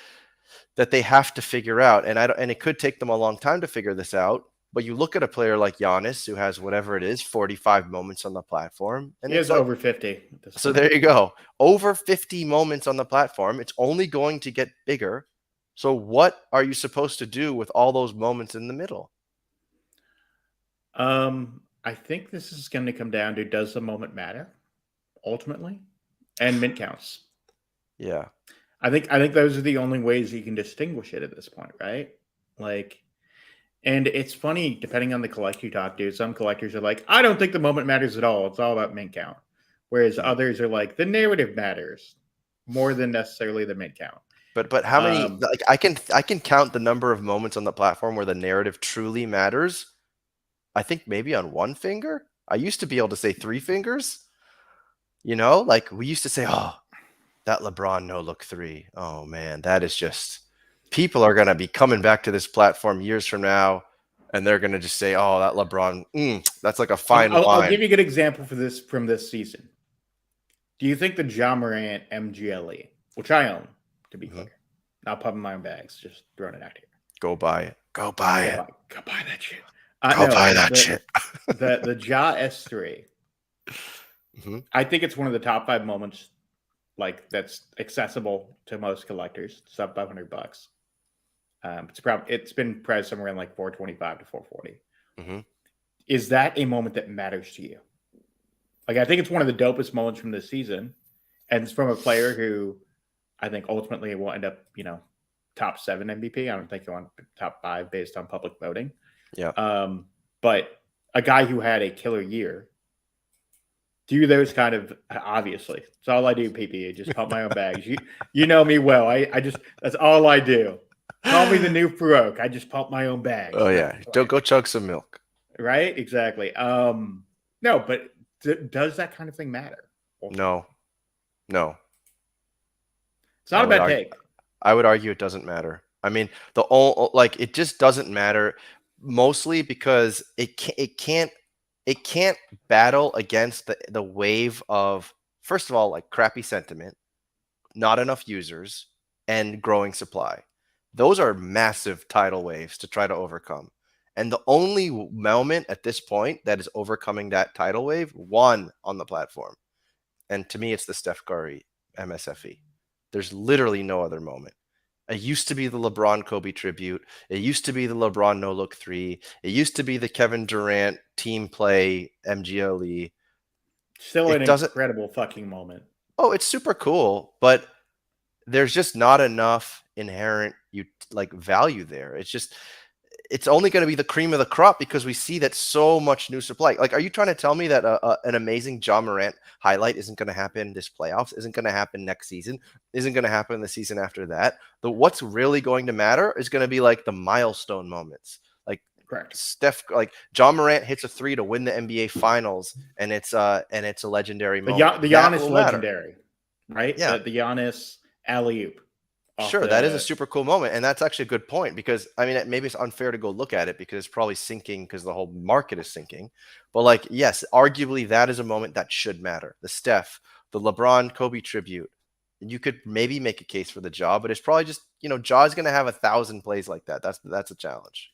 they have to figure out. And it could take them a long time to figure this out. But you look at a player like Giannis, who has whatever it is, 45 moments on the platform, and He it's has like, over 50 at this so point. there you go, over 50 moments on the platform. It's only going to get bigger. So what are you supposed to do with all those moments in the middle? I think this is going to come down to, does the moment matter ultimately, and mint counts. Yeah. I think those are the only ways you can distinguish it at this point, right? Like, and it's funny, depending on the collector you talk to, some collectors are like, I don't think the moment matters at all. It's all about mint count. Whereas others are like, the narrative matters more than necessarily the mint count. But how many, like I can count the number of moments on the platform where the narrative truly matters. I think maybe on one finger. I used to be able to say 3 fingers. Like we used to say, oh, that LeBron no look 3. Oh man, that is just, people are going to be coming back to this platform years from now, and they're going to just say, oh, that LeBron, that's like a fine I'll wine. give you a good example for this from this season. Do you think the Ja Morant MGLE, which I own, to be clear, not pumping my own bags, just throwing it out here. Go buy it. Go buy it. Go buy that shit. Go buy that shit. the Ja S3. I think it's one of the top 5 moments, like that's accessible to most collectors. Sub $500. It's been priced somewhere in like 425 to 440. Is that a moment that matters to you? Like, I think it's one of the dopest moments from this season, and it's from a player who I think ultimately will end up, top 7 MVP. I don't think he'll end top 5 based on public voting. Yeah. But a guy who had a killer year, do those kind of obviously. It's all I do, PPE. Just pump my own bags. You know me well. I just that's all I do. Call me the new Farouk. I just pump my own bags. Oh That's yeah, what I don't go do. chug some milk. Right? Exactly. No, but does that kind of thing matter ultimately? No, no. It's I not a would bad argue. take. I would argue it doesn't matter. I mean, the all like it just doesn't matter, mostly because it can't battle against the wave of, first of all, like crappy sentiment, not enough users, and growing supply. Those are massive tidal waves to try to overcome. And the only moment at this point that is overcoming that tidal wave, one on the platform. And to me, it's the Steph Curry MSFE. There's literally no other moment. It used to be the LeBron Kobe tribute. It used to be the LeBron no look three. It used to be the Kevin Durant team play MGLE. Still an It doesn't. incredible fucking moment. Oh, it's super cool, but there's just not enough inherent like value there. It's only going to be the cream of the crop because we see that so much new supply. Like, are you trying to tell me that an amazing John Morant highlight isn't going to happen this playoffs? Isn't going to happen next season? Isn't going to happen the season after that? What's really going to matter is going to be like the milestone moments, like Correct. like John Morant hits a three to win the NBA Finals, and it's a legendary The moment. the That Giannis will matter. legendary, right? Yeah, The Giannis alley oop off sure, that is a the. super cool moment, and that's actually a good point because I mean, maybe it's unfair to go look at it because it's probably sinking because the whole market is sinking. But like, yes, arguably that is a moment that should matter. The Steph, the LeBron Kobe tribute. You could maybe make a case for the Jaw, but it's probably just Jaw's going to have 1,000 plays like that. That's a challenge.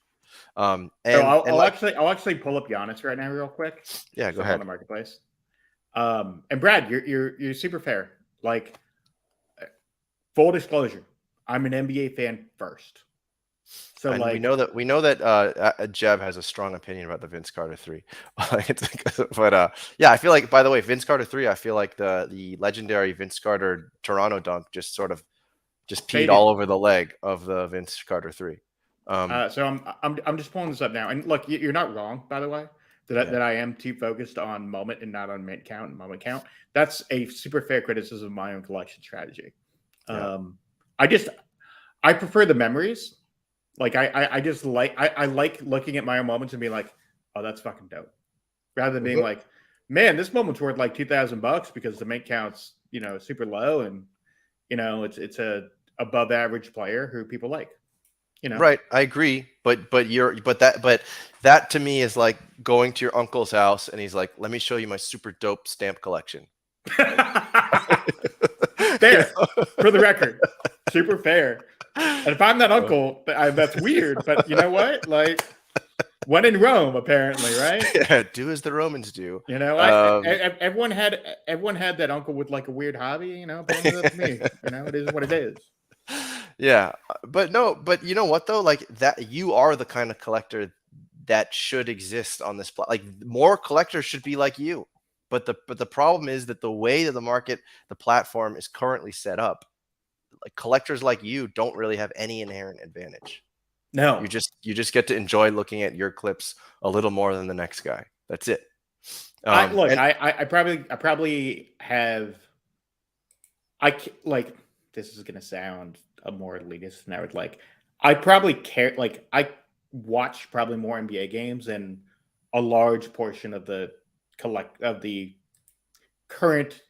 So And like, I'll actually pull up Giannis right now real quick yeah, because go I'm on ahead. the marketplace. And Brad, you're super fair. Like full disclosure, I'm an NBA fan first. So And like we know that Jeb has a strong opinion about the Vince Carter three, but yeah, I feel like, by the way, Vince Carter three, I feel like the legendary Vince Carter Toronto dunk just sort of just peed all faded. over the leg of the Vince Carter three. So I'm just pulling this up now, and look, you're not wrong, by the way. Yeah, That I am too focused on moment and not on mint count and moment count. That's a super fair criticism of my own collection strategy. yeah. Um, I prefer the memories. Like I just I like looking at my own moments and being like, oh, that's fucking dope. Rather than being Mhm. like, man, this moment's worth like $2,000 because the mint count's super low and it's a above average player who people like. You know. Right, I agree, but that to me is like going to your uncle's house and he's like, "Let me show you my super dope stamp collection." Like, you Fair, know? for the record, super fair. And if I'm that uncle, that's weird. But you know what? Like, when in Rome, apparently, right? Yeah, do as the Romans do. Everyone had that uncle with like a weird hobby. Apparently that's me. It is what it is. Yeah, but no, but you know what though? Like that, you are the kind of collector that should exist on this like more collectors should be like you. But the problem is that the way that the platform is currently set up, like collectors like you don't really have any inherent advantage. No, You just get to enjoy looking at your clips a little more than the next guy. That's it. I look. And I probably have. Like this is gonna sound a more elitist than I would like. I probably care. Like I watch probably more NBA games than a large portion of the current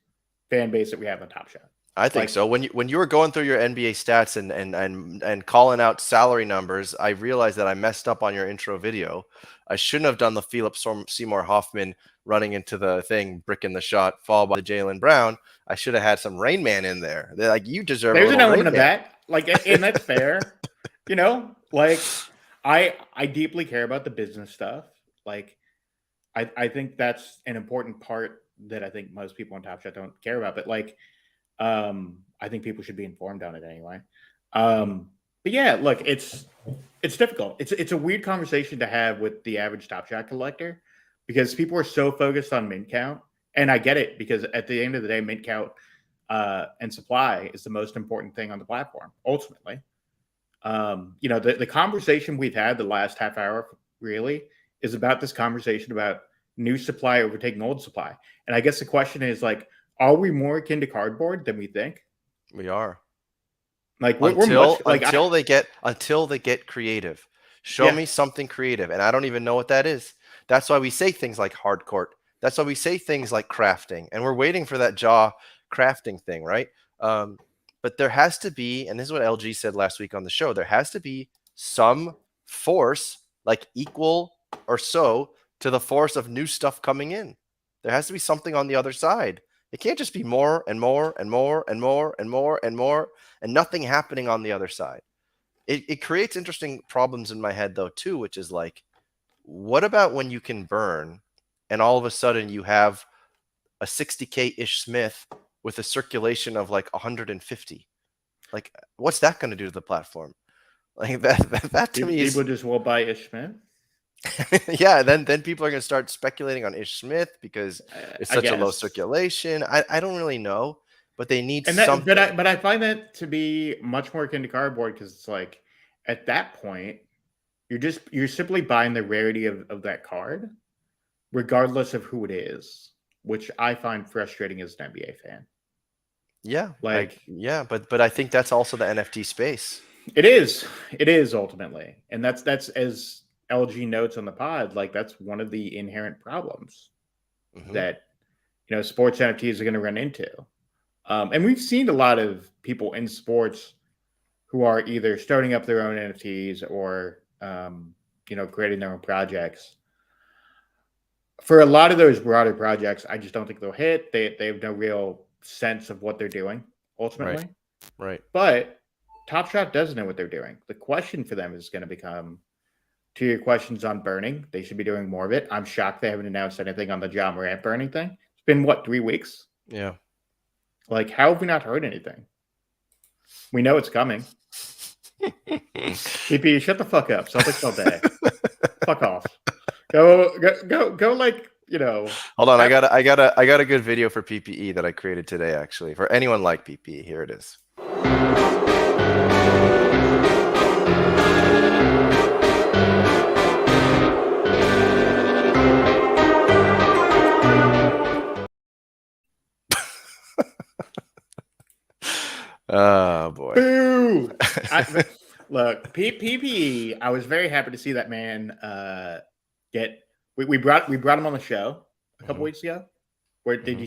fan base that we have on Top Shot. I think Like so. When you were going through your NBA stats and calling out salary numbers, I realized that I messed up on your intro video. I shouldn't have done the Philip Seymour Hoffman running into the thing, bricking the shot, followed by the Jalen Brown. I should have had some Rain Man in there. They're like, you deserve a there's an little element Rain of Man. that. Like, and that's fair. Like I deeply care about the business stuff. Like I think that's an important part that I think most people on Top Shot don't care about. But like, I think people should be informed on it anyway. Mhm. But yeah, look, it's difficult. It's a weird conversation to have with the average Top Shot collector because people are so focused on mint count, and I get it because at the end of the day, mint count and supply is the most important thing on the platform ultimately. The conversation we've had the last half hour really is about this conversation about new supply overtaking old supply. And I guess the question is like, are we more akin to cardboard than we think? We are. Like we're until much like until they get creative. Show yeah. me something creative, and I don't even know what that is. That's why we say things like hard court. That's why we say things like crafting, and we're waiting for that jaw crafting thing, right? um, but there has to be, and this is what LG said last week on the show, there has to be some force, like equal or so to the force of new stuff coming in. There has to be something on the other side. It can't just be more and more and more and more and more and more and nothing happening on the other side. It creates interesting problems in my head though too, which is like, what about when you can burn and all of a sudden you have a 60K ish Smith with a circulation of like 150? Like, what's that going to do to the platform? Like that to me People is just will buy Ish Smith. yeah. Then people are going to start speculating on Ish Smith because it's I such a low guess. circulation. I don't really know, but they need And that, but something. I find that to be much more akin to cardboard because it's like at that point you're simply buying the rarity of that card, regardless of who it is, which I find frustrating as an NBA fan. Yeah, Like but I think that's also the NFT space. it is ultimately, and that's as LG notes on the pod. Like that's one of the inherent problems Hmm. that sports NFTs are going to run into. And we've seen a lot of people in sports who are either starting up their own NFTs or creating their own projects. For a lot of those broader projects, I just don't think they'll hit. They have no real sense of what they're doing Right, ultimately. right. But Top Shot does know what they're doing. The question for them is going to become, to your questions on burning, they should be doing more of it. I'm shocked they haven't announced anything on the John Morant burning thing. It's been what, 3 weeks? Yeah. Like, how have we not heard anything? We know it's coming. PP, shut the fuck up. Celtics all day. Fuck off. Go like, Hold on, I got a good video for PPE that I created today, actually. For anyone like PPE, here it is. Oh boy. boo. Look, PPE, I was very happy to see that man get we brought him on the show a couple Mhm, weeks ago. Where mhm. did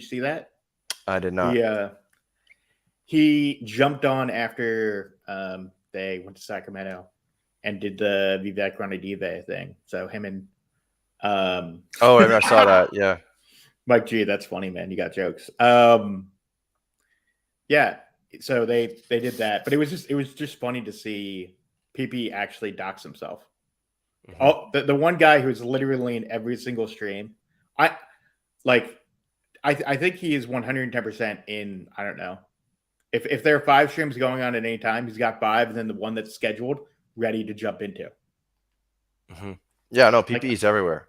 you see that? I did not. He he jumped on after they went to Sacramento and did the Vivek Ranadive thing. So him and Oh, I saw that. Yeah. Mike G, that's funny, man. You got jokes. Yeah. So they did that, but it was just funny to see PP actually dox himself. Mhm. Oh, the one guy who's literally in every single stream. I like. I think he is 110% in. I don't know if there are 5 streams going on at any time. He's got 5, and then the one that's scheduled, ready to jump into. Mhm. Yeah, no, Like PPE is everywhere.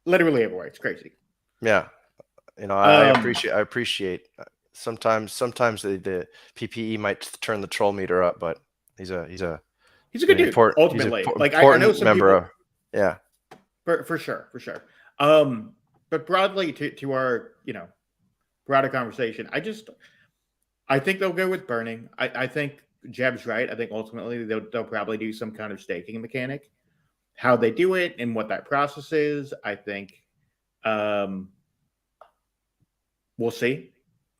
literally everywhere. It's crazy. Yeah. I Um, appreciate sometimes the PPE might turn the troll meter up, but he's a he's a he's a he's good an dude. Ultimately, like I know important some member people of, yeah. for sure, for sure. But broadly to our broader conversation, I think they'll go with burning. I think Jeb's right. I think ultimately they'll probably do some kind of staking mechanic. How they do it and what that process is, I think um, we'll see.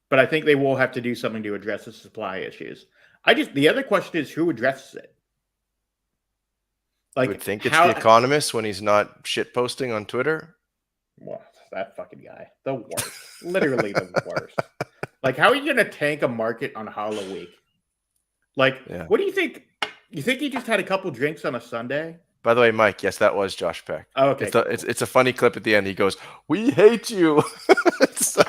But I think they will have to do something to address the supply issues. The other question is who addresses it. You would Like think it's the how? Economist when he's not shit posting on Twitter. Well, that fucking guy, the worst, literally the worst. Like, how are you gonna tank a market on Hollow Week? Like, Yeah. what do you think? You think he just had a couple drinks on a Sunday? By the way, Mike, yes, that was Josh Peck. Oh, It's okay, the cool, it's cool. it's a funny clip at the end. He goes, "We hate you." It's so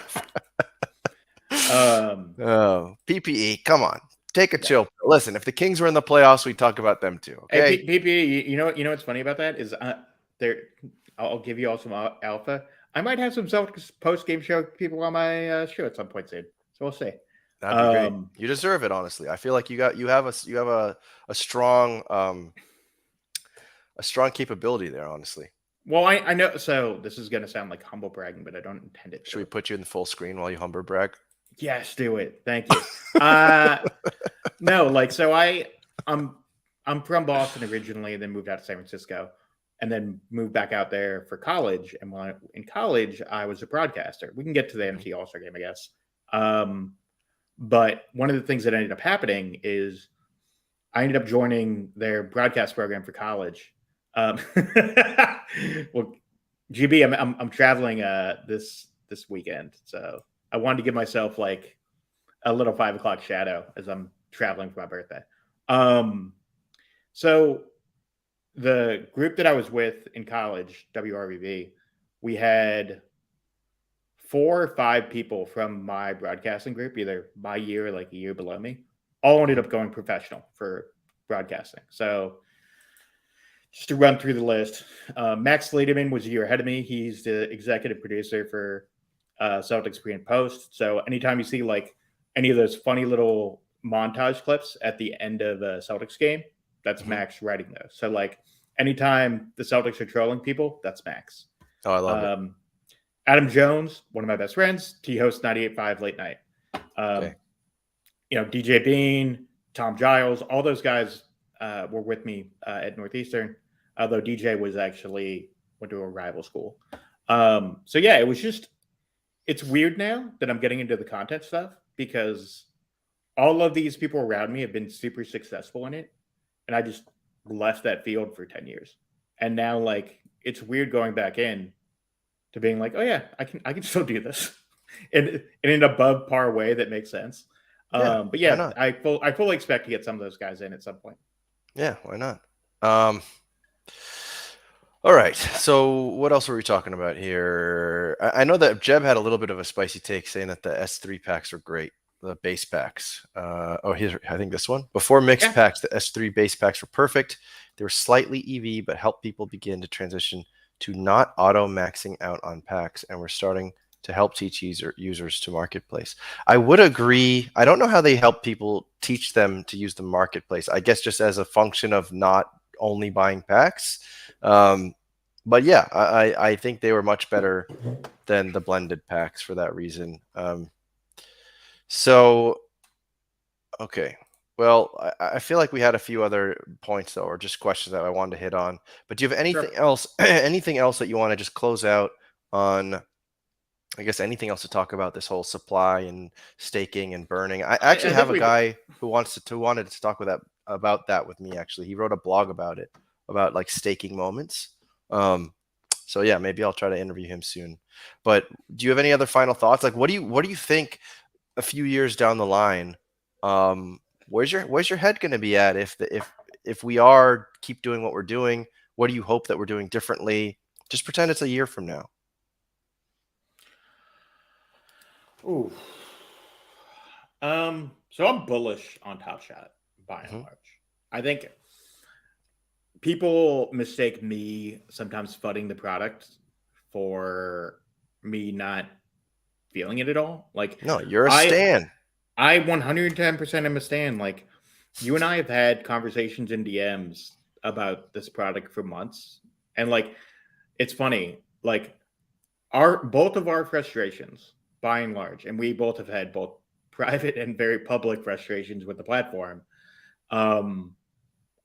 oh, PPE, come on, take a Yeah. chill. Listen, if the Kings were in the playoffs, we'd talk about them too. Hey, Okay. PP, you know what's funny about that is there. I'll give you all some alpha. I might have some post game show people on my show at some point soon, so we'll see. That'd be great. Um, You deserve it, honestly. I feel like you have a strong capability there, honestly. Well, I know. So this is going to sound like humble bragging, but I don't intend it Should we to. put you in the full screen while you humber brag? Yes, do it. Thank you. Uh no, like so I'm I'm from Boston originally, then moved out to San Francisco, and then moved back out there for college. And when in college, I was a broadcaster. We can get to the Mhm. MT All Star game, I guess. Um, but one of the things that ended up happening is I ended up joining their broadcast program for college. Well, GB, I'm traveling this weekend, so I wanted to give myself like a little 5 o'clock shadow as I'm traveling for my birthday. Um, so the group that I was with in college, WRVB, we had 4 or 5 people from my broadcasting group, either my year or like a year below me, all ended Mhm. up going professional for broadcasting. So just to run through the list, Max Lederman was a year ahead of me. He's the executive producer for Celtics pre and post. So anytime you see like any of those funny little montage clips at the end of a Celtics game, that's Mhm. Max writing those. So like anytime the Celtics are trolling people, that's Max. Oh, I love it. Um, Adam Jones, one of my best friends, he hosts 98.5 late night. Okay. Um, DJ Bean, Tom Giles, all those guys were with me at Northeastern, although DJ was actually went to a rival school. So yeah, it's weird now that I'm getting into the content stuff because all of these people around me have been super successful in it, and I just left that field for 10 years, and now like it's weird going back in to being like, oh yeah, I can still do this in an above par way that makes sense. Yeah. But Why yeah, not? I fully expect to get some of those guys in at some point. Yeah. Why not? Um, all right. So what else were we talking about here? I know that Jeb had a little bit of a spicy take saying that the S3 packs are great, the base packs. Oh, here's I think this one. Before mixed Yeah, packs, the S3 base packs were perfect. They were slightly EV, but helped people begin to transition to not auto maxing out on packs, and we're starting to help teach users to marketplace. I would agree. I don't know how they help people teach them to use the marketplace. I guess just as a function of not only buying packs. Um, but yeah, I think they were much better than the blended packs for that reason. So okay, well, I feel like we had a few other points though, or just questions that I wanted to hit on. But do you have anything sure. else? Anything else that you want to just close out on? I guess anything else to talk about this whole supply and staking and burning. I actually I think have a we've guy who wanted to talk with that about that with me. Actually, he wrote a blog about it, about like staking moments. Um, so yeah, maybe I'll try to interview him soon. But do you have any other final thoughts? Like, what do you think a few years down the line? Um, where's your head going to be at if we are keep doing what we're doing? What do you hope that we're doing differently? Just pretend it's a year from now. Ooh. So I'm bullish on Top Shot by and Hmm. large. I think people mistake me sometimes fudding the product for me not feeling it at all. Like No, you're a I stan. I 110% am a stan. Like you and I have had conversations in DMs about this product for months. And like it's funny, like our both of our frustrations by and large, and we both have had both private and very public frustrations with the platform, um,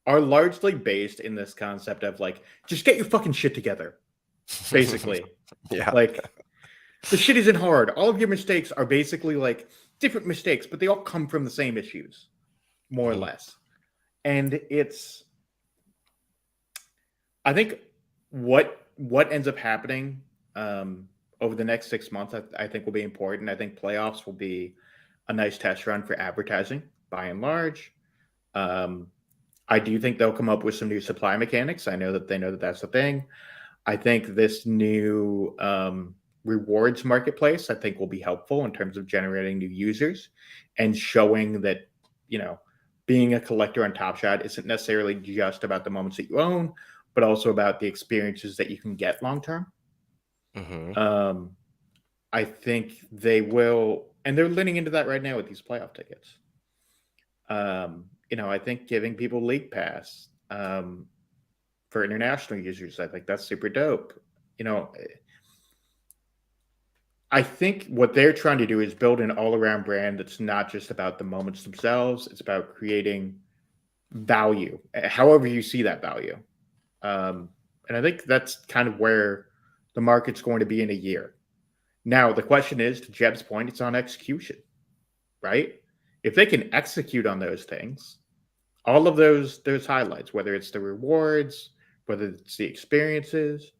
are largely based in this concept of like, just get your fucking shit together, basically. Yeah. Like the shit isn't hard. All of your mistakes are basically like different mistakes, but they all come from the same issues, more or Mhm. less. And it's I think what ends up happening over the next 6 months, I think will be important. I think playoffs will be a nice test run for advertising by and large. Um, I do think they'll come up with some new supply mechanics. I know that they know that that's the thing. I think this new rewards marketplace, I think, will be helpful in terms of generating new users and showing that, you know, being a collector on Top Shot isn't necessarily just about the moments that you own, but also about the experiences that you can get long term. Mhm. Um, I think they will, and they're leaning into that right now with these playoff tickets. I think giving people league pass, for international users. I think that's super dope. You know, I think what they're trying to do is build an all around brand that's not just about the moments themselves, it's about creating value, however you see that value. Um, and I think that's kind of where the market's going to be in a year. Now, the question is, to Jeb's point, it's on execution, right? If they can execute on those things, all of those highlights, whether it's the rewards, whether it's the experiences,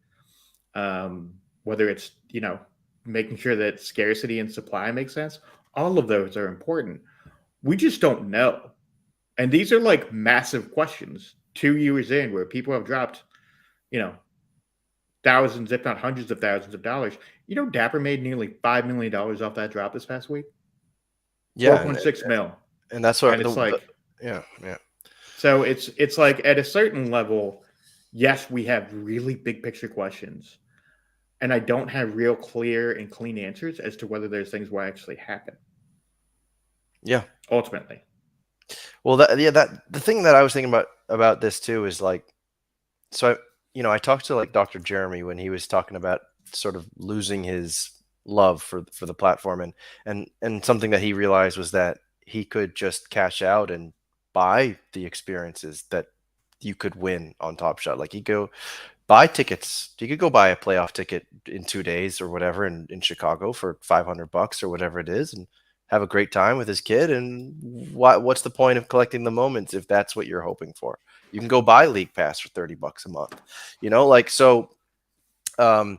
um, whether it's making sure that scarcity and supply makes sense, all of those are important. We just don't know, and these are like massive questions 2 years in, where people have dropped, you know, thousands, if not hundreds of thousands of dollars. Dapper made nearly $5 million off that drop this past week. Yeah, 4.6 mil. and that's what And it's the like, yeah, yeah. so it's like at a certain level, yes, we have really big picture questions. And I don't have real clear and clean answers as to whether those things will actually happen Yeah. ultimately. Well, that the thing that I was thinking about this too is like, so I talked to like Dr. Jeremy when he was talking about sort of losing his love for the platform, and something that he realized was that he could just cash out and buy the experiences that you could win on Top Shot. Like, he go buy tickets. You could go buy a playoff ticket in 2 days or whatever in Chicago for $500 or whatever it is, and have a great time with his kid. And what's the point of collecting the moments if that's what you're hoping for? You can go buy League Pass for $30 a month. Like, so. Um,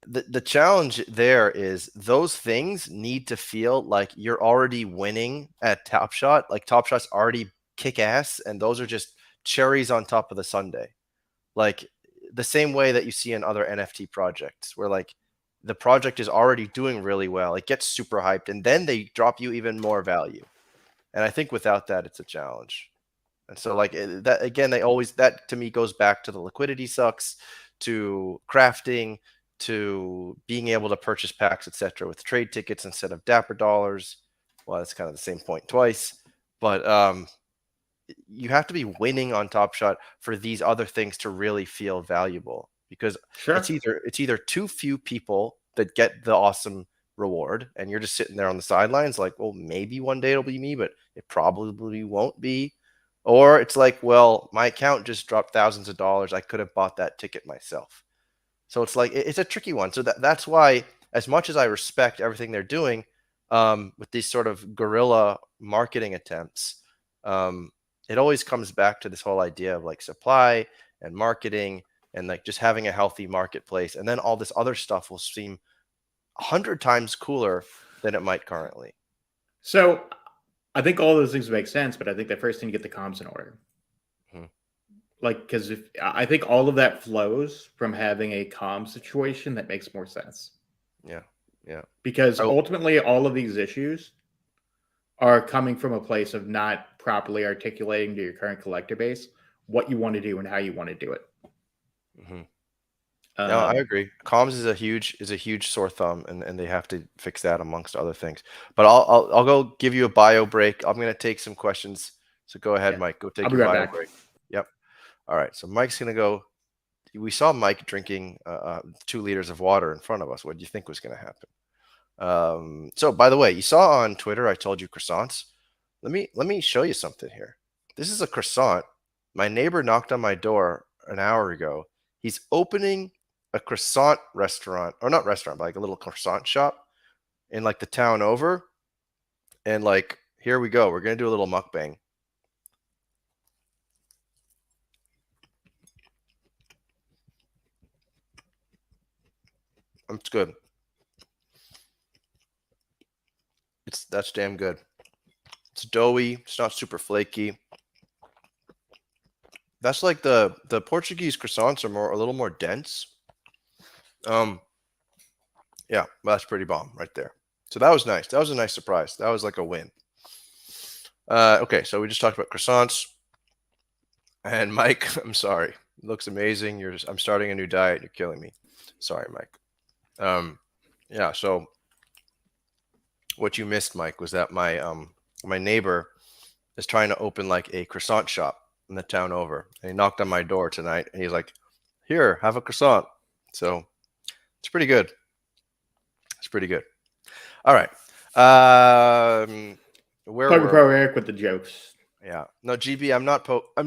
the challenge there is those things need to feel like you're already winning at Top Shot. Like, Top Shot's already kick ass, and those are just cherries on top of the sundae. Like, the same way that you see in other NFT projects, where like the project is already doing really well, it gets super hyped, and then they drop you even more value. And I think without that, it's a challenge. And so, like, that again, that to me goes back to the liquidity sucks, to crafting, to being able to purchase packs, etc., with trade tickets instead of Dapper dollars. Well, that's kind of the same point twice, but you have to be winning on Top Shot for these other things to really feel valuable, because Sure. it's either too few people that get the awesome reward and you're just sitting there on the sidelines like, well, maybe one day it'll be me, but it probably won't be. Or it's like, well, my account just dropped thousands of dollars, I could have bought that ticket myself. So it's like, it's a tricky one. So that's why, as much as I respect everything they're doing, with these sort of guerrilla marketing attempts, um, it always comes back to this whole idea of like supply and marketing, and like just having a healthy marketplace, and then all this other stuff will seem 100 times cooler than it might currently. So I think all those things make sense, but I think that first thing to get the comms in order. Hmm. Like, because if I think all of that flows from having a calm situation that makes more sense. Yeah, yeah. Because Oh, ultimately, all of these issues are coming from a place of not properly articulating to your current collector base what you want to do and how you want to do it. mhm. No, I Um, agree. Comms is a huge sore thumb, and they have to fix that amongst other things. But I'll go give you a bio break. I'm gonna take some questions. So go ahead, yeah, Mike. Go I'll take be your right bio back. break. Yep. All right. So Mike's gonna go. We saw Mike drinking 2 liters of water in front of us. What do you think was gonna happen? So by the way, you saw on Twitter I told you croissants. Let me show you something here. This is a croissant. My neighbor knocked on my door an hour ago. He's opening a croissant restaurant, or not restaurant, but like a little croissant shop in like the town over. And like, here we go. We're gonna do a little mukbang. It's good. That's damn good. It's doughy. It's not super flaky. That's like the Portuguese croissants are a little more dense. Um, yeah, that's pretty bomb right there. So that was nice. That was a nice surprise. That was like a win. Okay, so we just talked about croissants. And Mike, I'm sorry. It looks amazing. I'm starting a new diet. You're killing me. Sorry, Mike. Yeah. So what you missed, Mike, was that my neighbor is trying to open like a croissant shop. in the town over, and he knocked on my door tonight, and he's like, "Here, have a croissant." So it's pretty good. It's pretty good. All right. Where Poker were Pro we? Eric with the jokes. Yeah. No, GB. I'm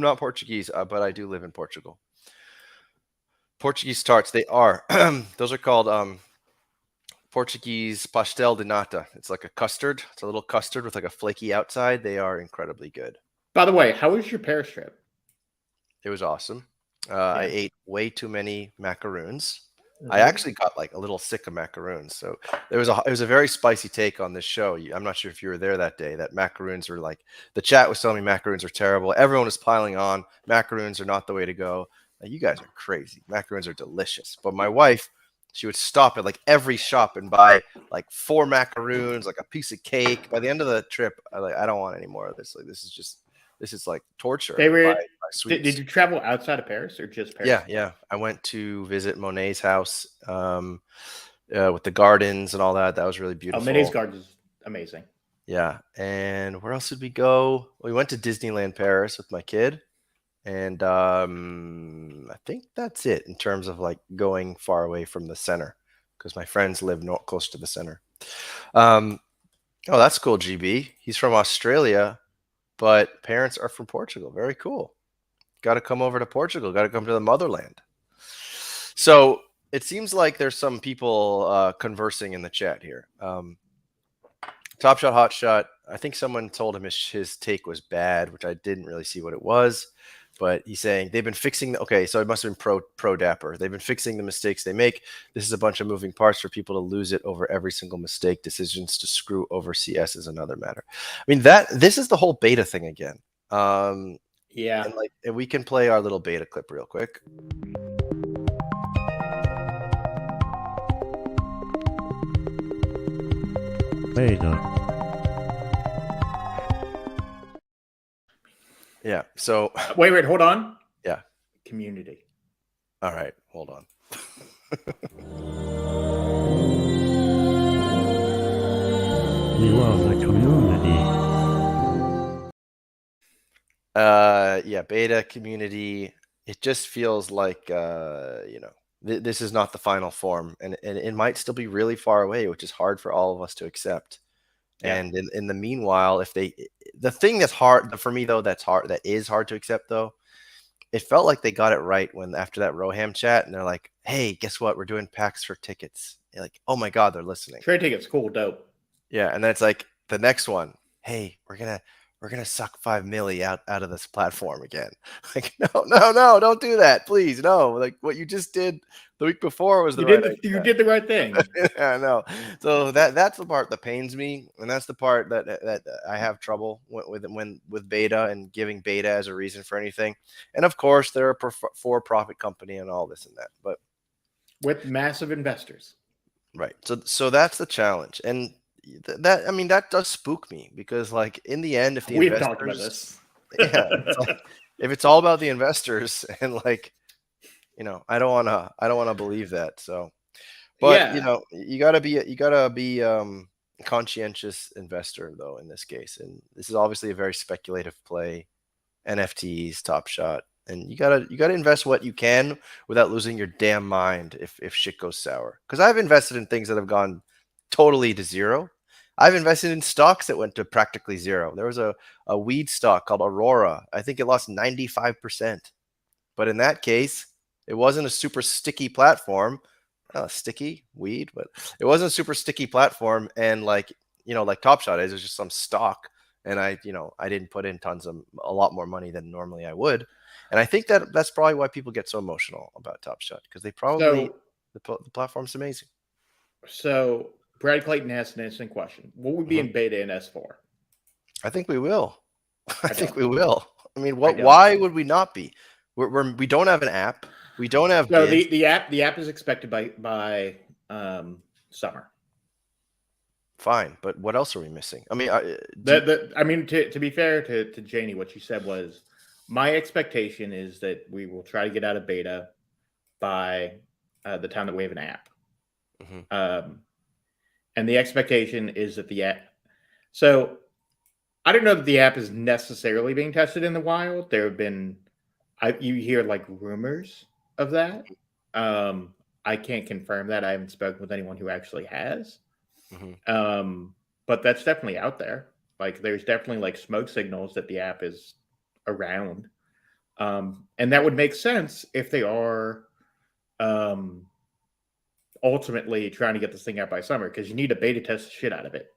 not Portuguese, but I do live in Portugal. Portuguese tarts. They are. Those are called Portuguese pastel de nata. It's like a custard. It's a little custard with like a flaky outside. They are incredibly good. By the way, how was your Paris trip? It was awesome. I Yeah. ate way too many macaroons. I Mhm. actually got like a little sick of macaroons. So it was a very spicy take on this show. I'm not sure if you were there that day. That macaroons were like the chat was telling me macaroons are terrible. Everyone was piling on. Macaroons are not the way to go. You guys are crazy. Macaroons are delicious. But my wife, she would stop at like every shop and buy like 4 macaroons, like a piece of cake. By the end of the trip, I don't want any more of this. Like this is like torture. Buy Favorite? Did sweets. you travel outside of Paris or just Paris Yeah, itself? yeah. I went to visit Monet's house with the gardens and all that. That was really Oh, Mayonnaise beautiful. Garden is amazing. Yeah. And where else did we go? We went to Disneyland Paris with my kid. And I think that's it in terms of like going far away from the center because my friends live close to the center. Um, oh, that's cool, GB. He's from Australia, but parents are from Portugal. Very cool. Got to come over to Portugal. Got to come to the motherland. So it seems like there's some people conversing in the chat here. Top Shot, Hot Shot. I think someone told him his take was bad, which I didn't really see what it was. But he's saying they've been fixing. Okay, so it must have been pro Dapper. They've been fixing the mistakes they make. This is a bunch of moving parts for people to lose it over every single mistake. Decisions to screw over CS is another matter. I mean this is the whole beta thing again. Yeah. And we can play our little beta clip real quick. Beta. Yeah. So Wait, hold on. yeah. Community. All right. Hold on. We love the community. Yeah, beta community. It just feels like this is not the final form, and it might still be really far away, which is hard for all of us to accept. Yeah. And in the meanwhile, the thing that's hard for me though, that is hard to accept though, it felt like they got it right when after that Roham chat, and they're like, "Hey, guess what? We're doing packs for tickets." You're like, "Oh my god, they're listening." Trade tickets, cool, dope. Yeah, and then it's like the next one. Hey, we're gonna suck 5 milli out of this platform again. Like, no, don't do that, please, no. Like what you just did the week before was the right You idea. did the right thing. Yeah, no. So that's the part that pains me, and that's the part that I have trouble with beta and giving beta as a reason for anything. And of course, they're a for-profit company and all this and that. But With massive investors. right, so that's the challenge, and that I mean that does spook me because like in the end, if the We've talked about investors, this. yeah, it's like if it's all about the investors and like I don't want to believe that. So. But Yeah. you gotta be a conscientious investor though in this case, and this is obviously a very speculative play. NFTs, Top Shot, and you gotta invest what you can without losing your damn mind if shit goes sour. Because I've invested in things that have gone totally to zero. I've invested in stocks that went to practically zero. There was a weed stock called Aurora. I think it lost 95%. But in that case, it wasn't a super sticky platform. Sticky weed, but it wasn't a super sticky platform. And like Top Shot is, it was just some stock. And I didn't put in a lot more money than normally I would. And I think that's probably why people get so emotional about Top Shot because the platform's amazing. So Brad Clayton asked an interesting question. Will we be Mhm. in beta in S4? I think we will. I I think don't. we will. I mean, I don't. why would we not be? We don't have an app. We don't have So bids. the app is expected by summer. Fine, but what else are we missing? I mean, I mean, to be fair to Janie, what she said was, my expectation is that we will try to get out of beta by the time that we have an app. Mhm. And the expectation is that the app. So I don't know that the app is necessarily being tested in the wild. There have been, you hear like rumors of that. I can't confirm that. I haven't spoken with anyone who actually has. Mhm. But that's definitely out there. Like, there's definitely like smoke signals that the app is around. And that would make sense if they are um, ultimately trying to get this thing out by summer, because you need to beta test the shit out of it.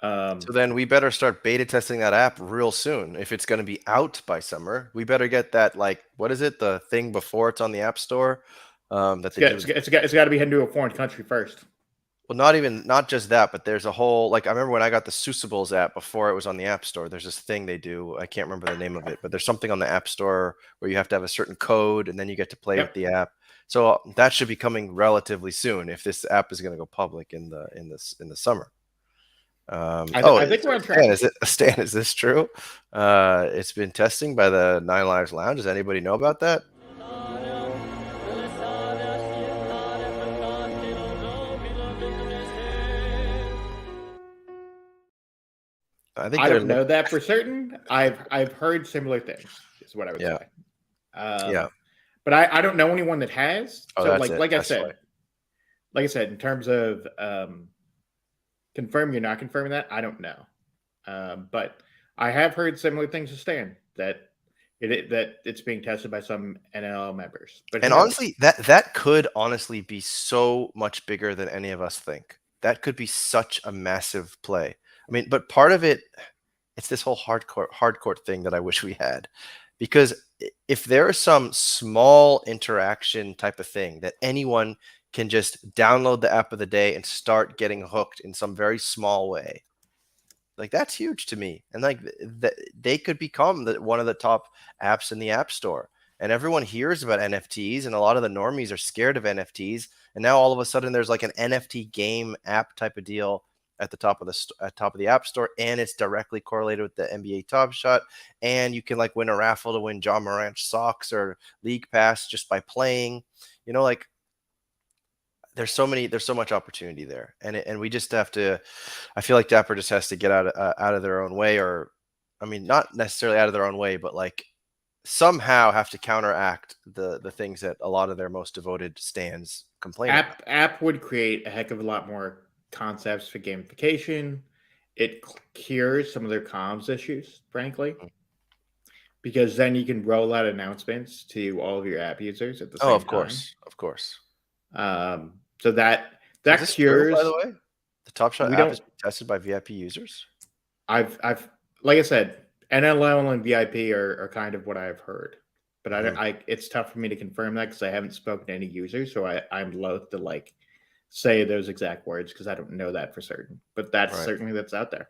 So then we better start beta testing that app real soon. If it's going to be out by summer, we better get that, like, what is it? The thing before it's on the App Store that they do. It's got to be heading to a foreign country first. Well, not just that, but there's a whole, like, I remember when I got the Susables app before it was on the App Store. There's this thing they do. I can't remember the name of it, but there's something on the App Store where you have to have a certain code and then you get to play with the app. So that should be coming relatively soon if this app is going to go public in the summer. I think we're on track. Stan, is this true? It's been testing by the Nine Lives Lounge. Does anybody know about that? I don't know that for certain. I've heard similar things, is what I would say. But I don't know anyone that has. So like I said, in terms of confirming or not confirming that, I don't know. But I have heard similar things to Stan, that it's being tested by some NLL members. But honestly, that could honestly be so much bigger than any of us think. That could be such a massive play. I mean, but part of it, it's this whole hardcore thing that I wish we had, because if there is some small interaction type of thing that anyone can just download the app of the day and start getting hooked in some very small way, like, that's huge to me. And like they could become one of the top apps in the App Store. And everyone hears about NFTs, and a lot of the normies are scared of NFTs. And now all of a sudden there's like an NFT game app type of deal at the top of the App Store, and it's directly correlated with the NBA Top Shot, and you can like win a raffle to win John Morant socks or League Pass just by playing. Like, there's so much opportunity there, and we just have to. I feel like Dapper just has to get out of their own way, or, I mean, not necessarily out of their own way, but like somehow have to counteract the things that a lot of their most devoted stans complain about. App would create a heck of a lot more concepts for gamification. It cures some of their comms issues, frankly, because then you can roll out announcements to all of your app users at the same time. Of course. So that cures. True, by the way, the Top Shot app is tested by VIP users. I've like I said, NLL and VIP are kind of what I've heard, but it's tough for me to confirm that because I haven't spoken to any users, so I'm loath to like say those exact words because I don't know that for certain. But that's certainly that's out there.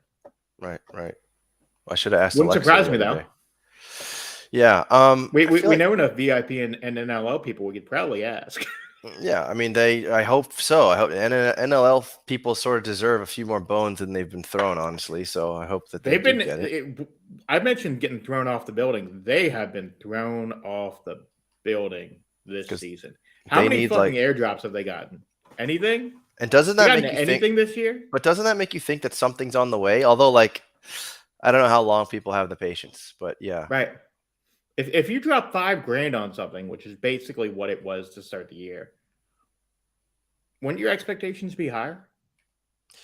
Right. I should have asked. Wouldn't surprise me though. Yeah. We know enough VIP and NLL people we could probably ask. Yeah, I mean, I hope so. I hope NLL people sort of deserve a few more bones than they've been thrown, honestly. So I hope that they've been. Get it. I mentioned getting thrown off the building. They have been thrown off the building this season. How many fucking airdrops have they gotten? Anything? And doesn't that make you anything this year? But doesn't that make you think that something's on the way? Although, like, I don't know how long people have the patience, but yeah, right. If you drop $5,000 on something, which is basically what it was to start the year, wouldn't your expectations be higher?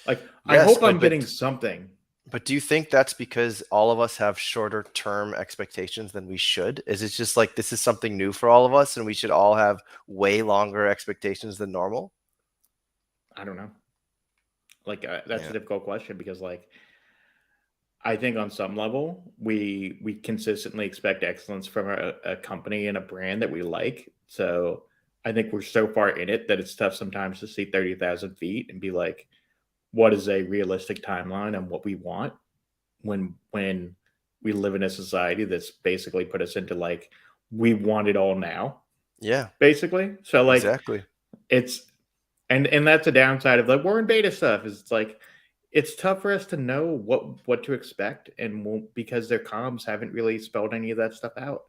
Like, yes, I hope I'm getting something. But do you think that's because all of us have shorter term expectations than we should? Is it just like this is something new for all of us and we should all have way longer expectations than normal? I don't know. Like, that's a difficult question because, like, I think on some level we consistently expect excellence from a company and a brand that we like. So I think we're so far in it that it's tough sometimes to see 30,000 feet and be like, what is a realistic timeline on what we want when we live in a society that's basically put us into like, we want it all now. Yeah. Basically. So like, exactly. It's, and that's a downside of like, we're in beta stuff is it's like, it's tough for us to know what to expect, and because their comms haven't really spelled any of that stuff out.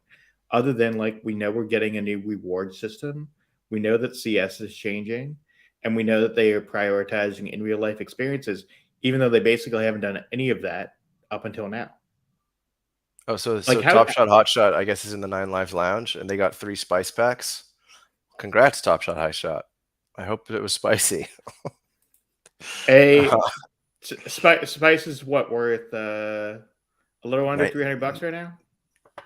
Other than like we know we're getting a new reward system, we know that CS is changing, and we know that they are prioritizing in real life experiences, even though they basically haven't done any of that up until now. Oh, so Like how Top Shot Hot Shot, I guess, is in the Nine Lives Lounge, and they got 3 spice packs. Congrats, Top Shot High Shot. I hope it was spicy. a spice is what worth a little under Right. $300 right now.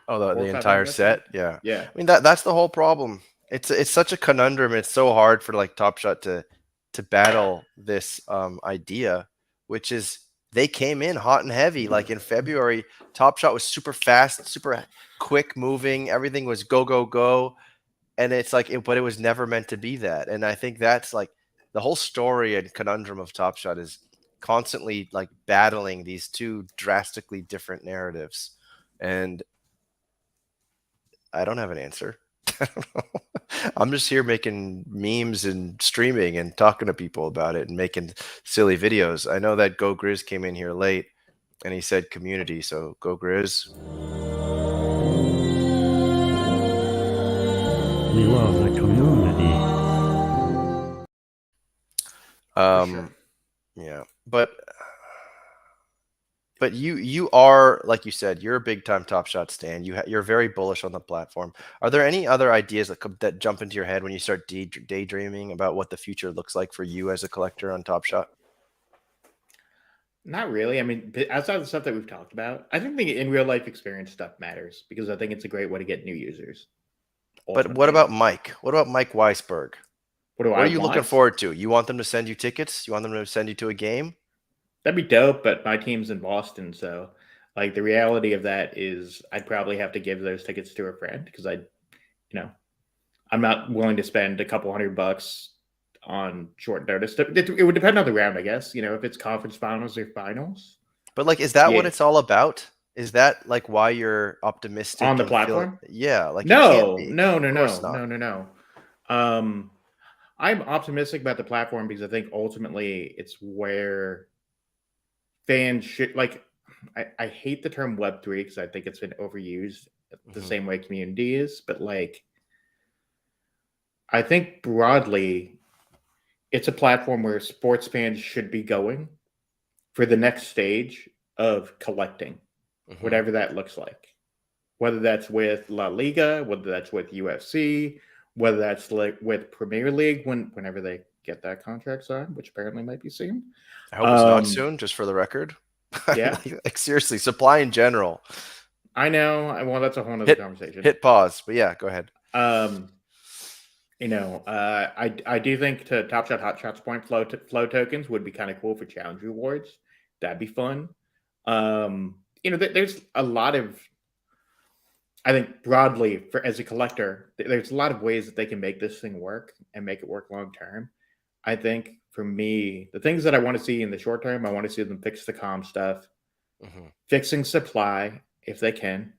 Oh, Four the or entire 500 bucks, set. Yeah. Yeah. I mean that's the whole problem. It's such a conundrum. It's so hard for like Top Shot to battle this idea, which is they came in hot and heavy. Like in February, Top Shot was super fast, super quick moving. Everything was go go go, and it's like, but it was never meant to be that. And I think that's like the whole story and conundrum of Top Shot is constantly like battling these two drastically different narratives, and I don't have an answer. I don't know. I'm just here making memes and streaming and talking to people about it and making silly videos. I know that Go Grizz came in here late and he said community, so Go Grizz. We love the community. For sure. Yeah, but you are, like you said, you're a big time Top Shot stan. You're very bullish on the platform. Are there any other ideas that jump into your head when you start daydreaming about what the future looks like for you as a collector on Top Shot? Not really. I mean, outside of the stuff that we've talked about, I think the in real life experience stuff matters because I think it's a great way to get new users. But what Ultimately, about Mike? What about Mike Weisberg? what do What I are you looking want? forward to? You want them to send you tickets? You want them to send you to a game? That'd be dope, but my team's in Boston, so like the reality of that is I'd probably have to give those tickets to a friend because I'm not willing to spend a couple $100 on short notice. It would depend on the round, I guess. If it's conference finals or finals. But like, is that what Yeah, it's all about? Is that like why you're on optimistic the and feeling? platform. Yeah, like it can't No, be. no, no, Of course no, not. no, no, no. Um, I'm optimistic about the platform because I think ultimately it's where fans should like. I hate the term Web3 because I think it's been overused the Mhm. same way community is, but like I think broadly it's a platform where sports fans should be going for the next stage of collecting, Mhm. whatever that looks like. Whether that's with La Liga, whether that's with UFC, whether that's like with Premier League whenever they get that contract signed, which apparently might be soon. I hope it's not Um, soon, just for the record. yeah, Like seriously, supply in general. I know. Well, that's a whole nother Hit conversation. hit pause. But yeah, go ahead. Um, I do think to Top Shot Hot Shots point flow tokens would be kind of cool for challenge rewards. That'd be fun. There's a lot of I think broadly for as a collector, there's a lot of ways that they can make this thing work and make it work long term. I think for me, the things that I want to see in the short term, I want to see them fix the calm stuff, Hmm. fixing supply if they can,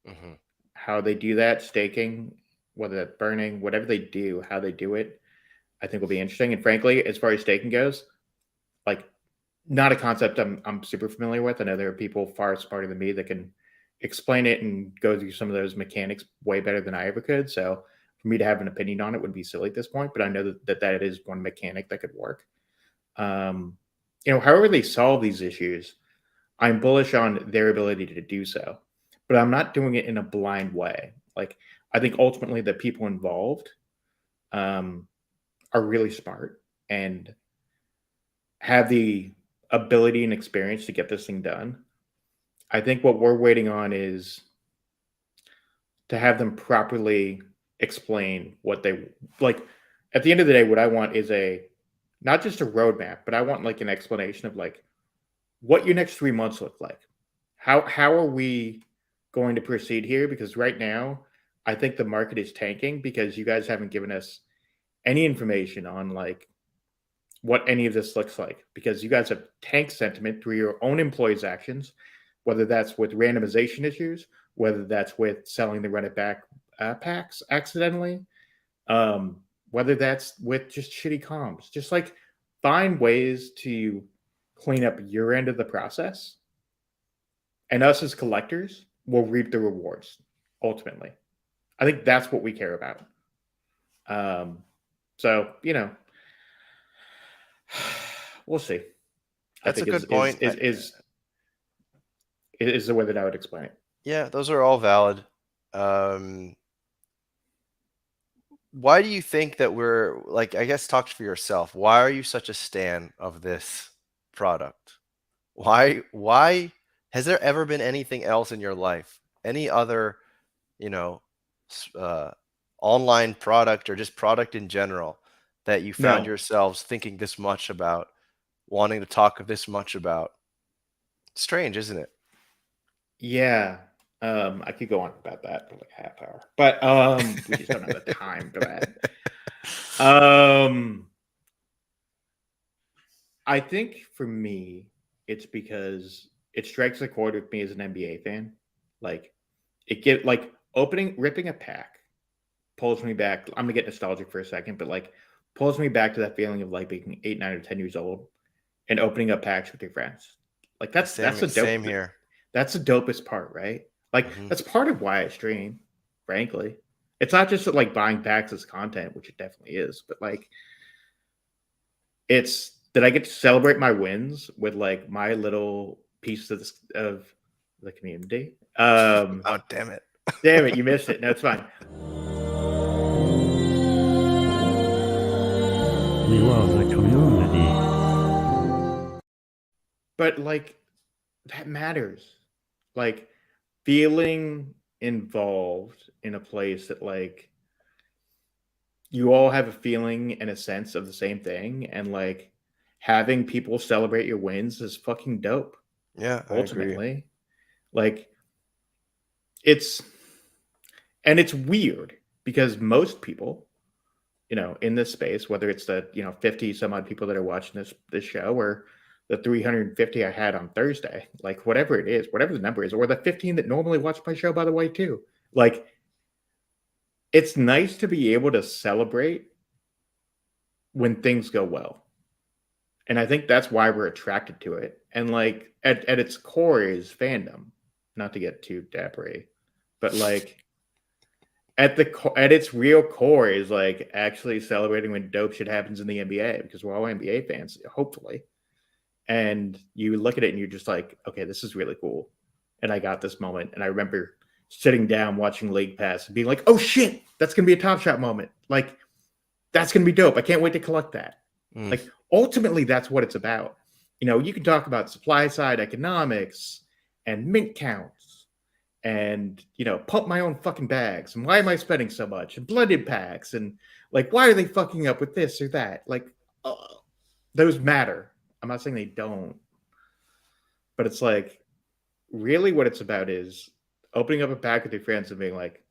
Hmm. how they do that, staking, whether that's burning, whatever they do, how they do it, I think will be interesting. And frankly, as far as staking goes, like not a concept I'm super familiar with. I know there are people far smarter than me that can explain it and go through some of those mechanics way better than I ever could. So for me to have an opinion on it would be silly at this point, but I know that is one mechanic that could work. However they solve these issues, I'm bullish on their ability to do so, but I'm not doing it in a blind way. Like I think ultimately the people involved um, are really smart and have the ability and experience to get this thing done. I think what we're waiting on is to have them properly explain what they like. At the end of the day, what I want is not just a roadmap, but I want like an explanation of like what your next 3 months look like. How are we going to proceed here? Because right now, I think the market is tanking because you guys haven't given us any information on like what any of this looks like because you guys have tanked sentiment through your own employees' actions, whether that's with randomization issues, whether that's with selling the run it back packs accidentally, whether that's with just shitty comms. Just like find ways to clean up your end of the process, and us as collectors will reap the rewards ultimately. I think that's what we care about. Um, so we'll see. I That's a think good point. Is the way that I would explain it. Yeah, those are all valid. Um, why do you think that we're like, I guess talk for yourself. Why are you such a stan of this product? Why has there ever been anything else in your life? Any other, you know, s- uh, online product or just product in general that you found No. yourselves thinking this much about, wanting to talk this much about? Strange, isn't it? Yeah. I could go on about that for like a half hour, but we just don't have the time for that. Um, I think for me, it's because it strikes a chord with me as an NBA fan. Like ripping a pack pulls me back. I'm gonna get nostalgic for a second, but like pulls me back to that feeling of like being 8, 9, or 10 years old and opening up packs with your friends. Like that's the dope. Same here. That's the dopest part, right? Like Hmm. that's part of why I stream. Frankly, it's not just like buying packs as content, which it definitely is, but like it's that I get to celebrate my wins with like my little piece of the community. Oh, damn it. Damn it, you missed it. No, it's fine. We love the community. But like that matters. Like feeling involved in a place that like you all have a feeling and a sense of the same thing, and like having people celebrate your wins is fucking dope. Yeah, I agree. Ultimately, like it's and it's weird because most people, in this space, whether it's the 50 some odd people that are watching this show, or the 350 I had on Thursday, like whatever it is, whatever the number is, or the 15 that normally watch my show, by the way, too. Like it's nice to be able to celebrate when things go well. And I think that's why we're attracted to it. And like at its core is fandom, not to get too dappery, but like at its real core is like actually celebrating when dope shit happens in the NBA, because we're all NBA fans, hopefully. And you look at it and you're just like, okay, this is really cool. And I got this moment. And I remember sitting down watching League Pass and being like, oh shit, that's gonna be a Top Shot moment. Like that's gonna be dope. I can't wait to collect that. Mm. Like ultimately, that's what it's about. You can talk about supply side economics and mint counts and pump my own fucking bags and why am I spending so much and blended packs and like why are they fucking up with this or that? Like those matter. I'm not saying they don't, but it's like really what it's about is opening up a pack with your friends and being like,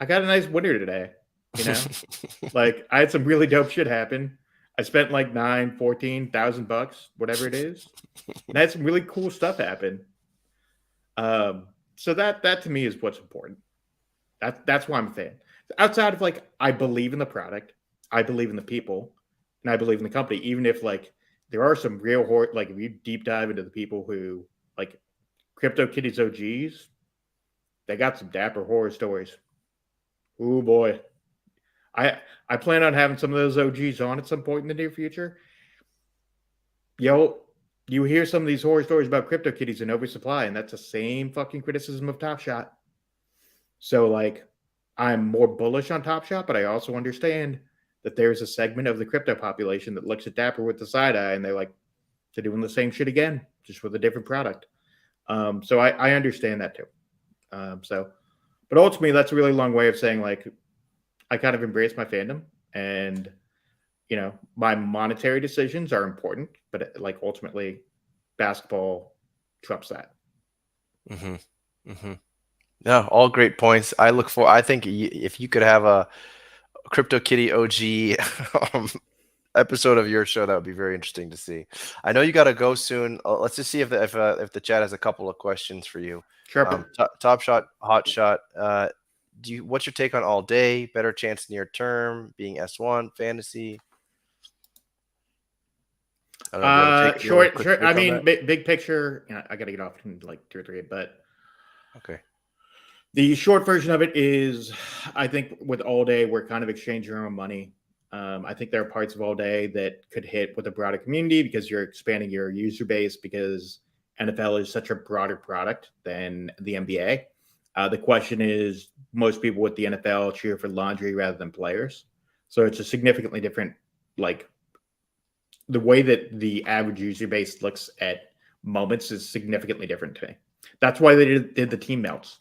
I got a nice winner today, you know? Like I had some really dope shit happen. I spent like $14,000, whatever it is. And I had some really cool stuff happen. So that to me is what's important. That's why I'm a fan. Outside of like, I believe in the product, I believe in the people, and I believe in the company. Even if like there are some real like if you deep dive into the people who like Crypto Kitties OGs, they got some dapper horror stories. Oh boy, I I plan on having some of those OGs on at some point in the near future. Yo, you hear some of these horror stories about crypto kitties in oversupply, and that's the same fucking criticism of Top Shot. So like I'm more bullish on Top Shot, but I also understand that there's a segment of the crypto population that looks at Dapper with the side eye and they're like, they're doing the same shit again, just with a different product. So I understand that too. But ultimately, that's a really long way of saying like I kind of embrace my fandom, and my monetary decisions are important, but like ultimately, basketball trumps that. Hmm. Hmm. No, all great points. I think if you could have a Crypto Kitty OG um, episode of your show, that would be very interesting to see. I know you got to go soon. Let's just see if the chat has a couple of questions for you. Sure. Top Shot, Hot Shot. What's your take on all day? Better chance near term, being S1 fantasy? I don't know. Do you have a take? Do you have a quick Short. I take on mean, that? big picture. I got to get off in like 2 or 3, but Okay. the short version of it is, I think with all day, we're kind of exchanging our own money. I think there are parts of all day that could hit with a broader community because you're expanding your user base, because NFL is such a broader product than the NBA. The question is, most people with the NFL cheer for laundry rather than players. So it's a significantly different, like, the way that the average user base looks at moments is significantly different to me. That's why they did the team melts.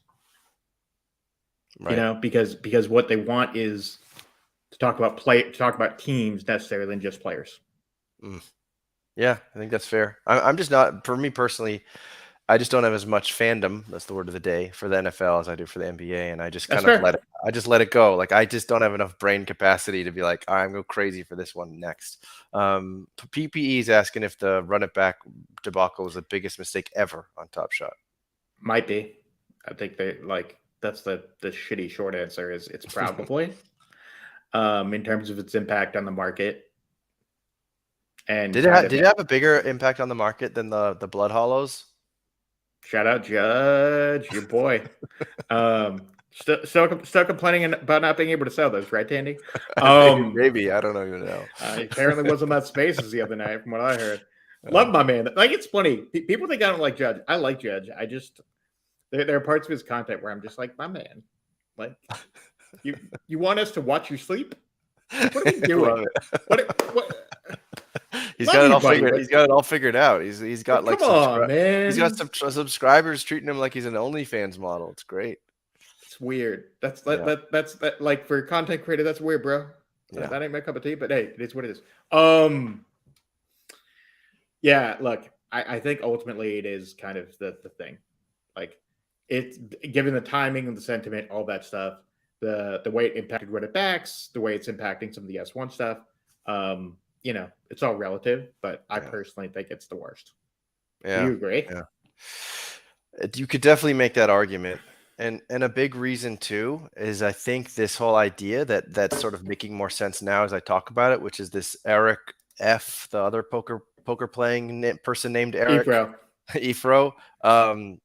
Right. Because what they want is to talk about teams necessarily than just players. Yeah, I think that's fair. I'm just not, for me personally, I just don't have as much fandom, that's the word of the day, for the NFL as I do for the NBA, and I just That's kind of fair. let it go. Like I just don't have enough brain capacity to be like, "All right, I'm go crazy for this one next." PPE is asking if the run it back debacle was the biggest mistake ever on Top Shot. Might be. I think that's the shitty short answer is it's probably in terms of its impact on the market and kind of Did it have a bigger impact on the market than the Blood Hollows? shout out Judge, your boy. Still complaining about not being able to sell those, right, Tandy? Maybe I don't even know. Apparently wasn't that Spaces the other night, from what I heard. Uh, Love my man. Like, it's funny. People think I don't like Judge. I like Judge. I just there are parts of his content where I'm just like, my man, like you want us to watch you sleep? What are we doing? Love it. What? He's Love got it you, all buddy, figured. but He's got it all figured out. He's got like come on, he's got man. some subscribers treating him like he's an OnlyFans model. It's great. It's weird. That's Yeah. that's like, for a content creator, that's weird, bro. Yeah. That ain't my cup of tea, but hey, it is what it is. Yeah, look, I think ultimately it is kind of the thing. Like, it's given the timing and the sentiment, all that stuff, the way it impacted Reddit backs, the way it's impacting some of the S1 stuff. It's all relative, but I personally think it's the worst. Do Yeah. you agree? Yeah. You could definitely make that argument. And a big reason too is I think this whole idea that's sort of making more sense now as I talk about it, which is this Eric F, the other poker playing person named Eric Ebro. Efro,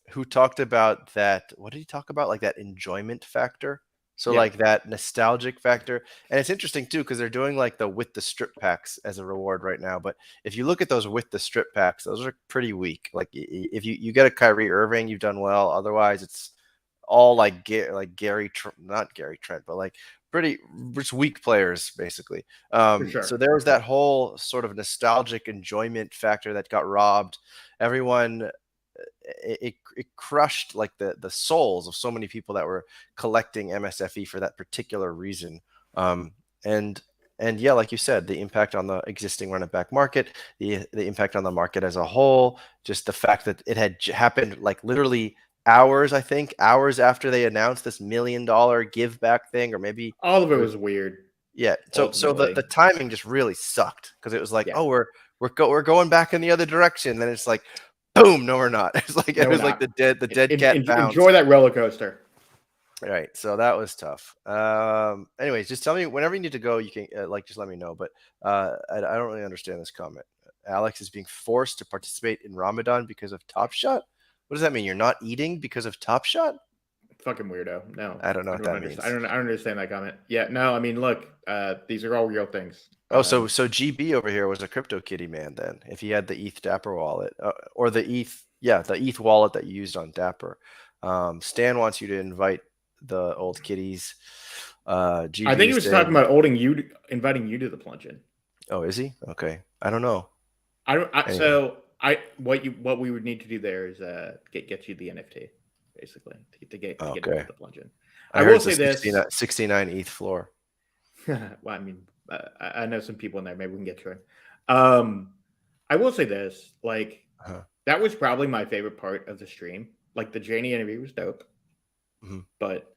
who talked about that. What did he talk about? Like that enjoyment factor. So Yeah. like that nostalgic factor. And it's interesting too, because they're doing like the with the strip packs as a reward right now. But if you look at those with the strip packs, those are pretty weak. Like if you get a Kyrie Irving, you've done well. Otherwise, it's all like not Gary Trent, but like pretty just weak players basically. For sure. So there was that whole sort of nostalgic enjoyment factor that got robbed. Everyone, it crushed like the souls of so many people that were collecting MSFE for that particular reason. And yeah, like you said, the impact on the existing run it back market, the impact on the market as a whole, just the fact that it had happened like literally hours after they announced this $1 million give back thing, or maybe All of it was weird. yeah. So ultimately. the timing just really sucked because it was like, Yeah. oh, we're going back in the other direction. Then it's like, boom, no, we're not. It's like No, it we're was like not. the dead cat bounced. Enjoy that roller coaster. Right. So that was tough. Anyways, just tell me whenever you need to go. You can just let me know. But I don't really understand this comment. Alex is being forced to participate in Ramadan because of Top Shot. What does that mean? You're not eating because of Top Shot? Fucking weirdo. No, I don't know what that means. I don't understand that comment. Yeah, no, I mean, look, these are all real things. Oh, so GB over here was a crypto kitty man then. If he had the ETH Dapper wallet or the ETH wallet that you used on Dapper. Stan wants you to invite the old kitties. GB I think he was saying, talking about inviting you to the plunge-in. oh, is he? Okay, I don't know. Anyway. So what we would need to do there is get you the NFT, basically, to get the plunge-in. I will say this: 69 ETH floor. well, I mean, I know some people in there. Maybe we can get to it. I will say this: like, that was probably my favorite part of the stream. Like, the Janie interview was dope, but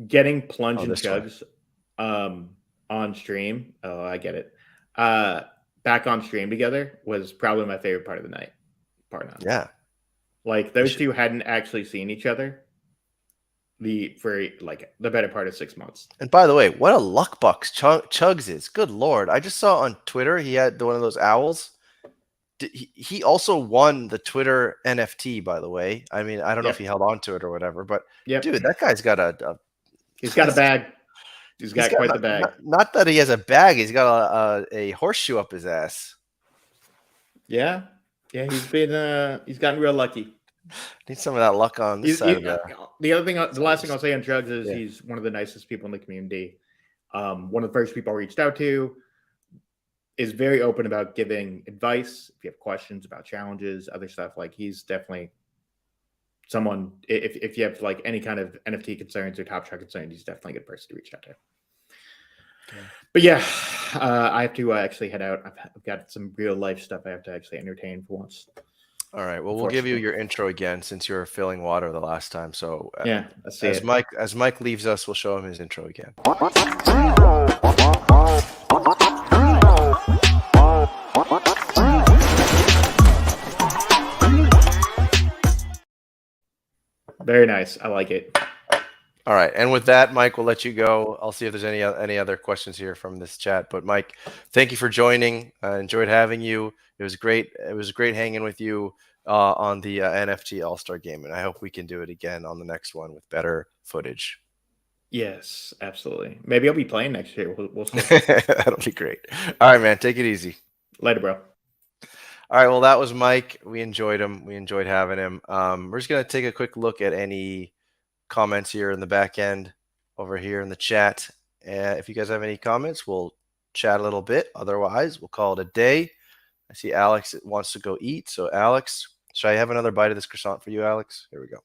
getting plunge and chugs on stream. Oh, I get it. Back on stream together was probably my favorite part of the night. Yeah, like those two hadn't actually seen each other for the better part of 6 months. And by the way, what a luck box Chugs is. Good Lord. I just saw on Twitter he had one of those owls. He also won the Twitter NFT, by the way. I mean, I don't know if he held on to it or whatever, but dude, that guy's got he's got a bag. He's got quite the bag. Not that he has a bag. He's got a horseshoe up his ass. Yeah. Yeah, he's gotten real lucky. Need some of that luck on this side of the The last thing I'll say on Chugs is yeah. he's one of the nicest people in the community. One of the first people I reached out to, is very open about giving advice. If you have questions about challenges, other stuff, like he's definitely someone. If you have like any kind of NFT concerns or Top Shot concerns, he's definitely a good person to reach out to. Okay. But yeah, I have to actually head out. I've got some real life stuff I have to actually entertain for once. All right. Well, we'll give you your intro again since you were filling water the last time. So Yeah, let's see as it. Mike leaves us, we'll show him his intro again. Very nice. I like it. All right, and with that, Mike, we'll let you go. I'll see if there's any other questions here from this chat. But Mike, thank you for joining. I enjoyed having you. It was great. It was great hanging with you on the NFT All Star Game, and I hope we can do it again on the next one with better footage. Yes, absolutely. Maybe I'll be playing next year. We'll see. That'll be great. All right, man. Take it easy. Later, bro. All right. Well, that was Mike. We enjoyed him. We enjoyed having him. We're just gonna take a quick look at any comments here in the back end over here in the chat. If you guys have any comments, we'll chat a little bit. Otherwise, we'll call it a day. I see Alex wants to go eat. So, Alex, should I have another bite of this croissant for you, Alex? Here we go.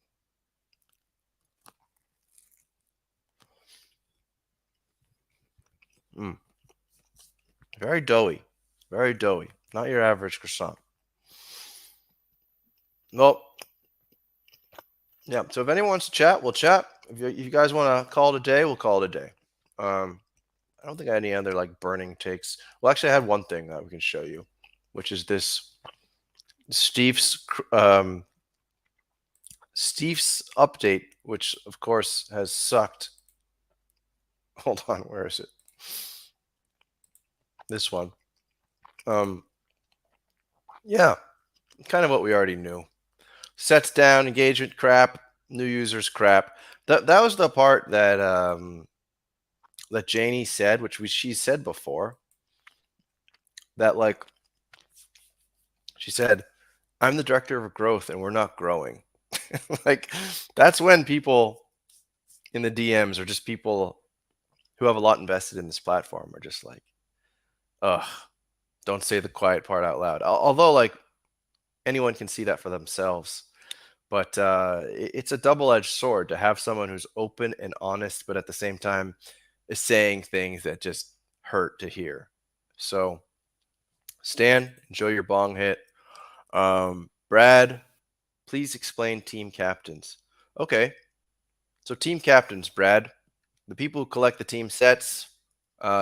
Very doughy. Very doughy. Not your average croissant. Nope. Yeah. So if anyone wants to chat, we'll chat. If you guys want to call it a day, we'll call it a day. I don't think I had any other like burning takes. Well, actually, I had one thing that we can show you, which is this Steve's Steve's update, which of course has sucked. Hold on, where is it? This one. Yeah, kind of what we already knew. Sets down, engagement crap, new users crap. That was the part that that Janie said, which she said before. That like she said, I'm the director of growth and we're not growing. Like that's when people in the DMs or just people who have a lot invested in this platform are just like, ugh, don't say the quiet part out loud. Although like anyone can see that for themselves. But it's a double-edged sword to have someone who's open and honest, but at the same time is saying things that just hurt to hear. So, Stan, enjoy your bong hit. Brad, please explain team captains. Okay, so team captains, Brad, the people who collect the team sets,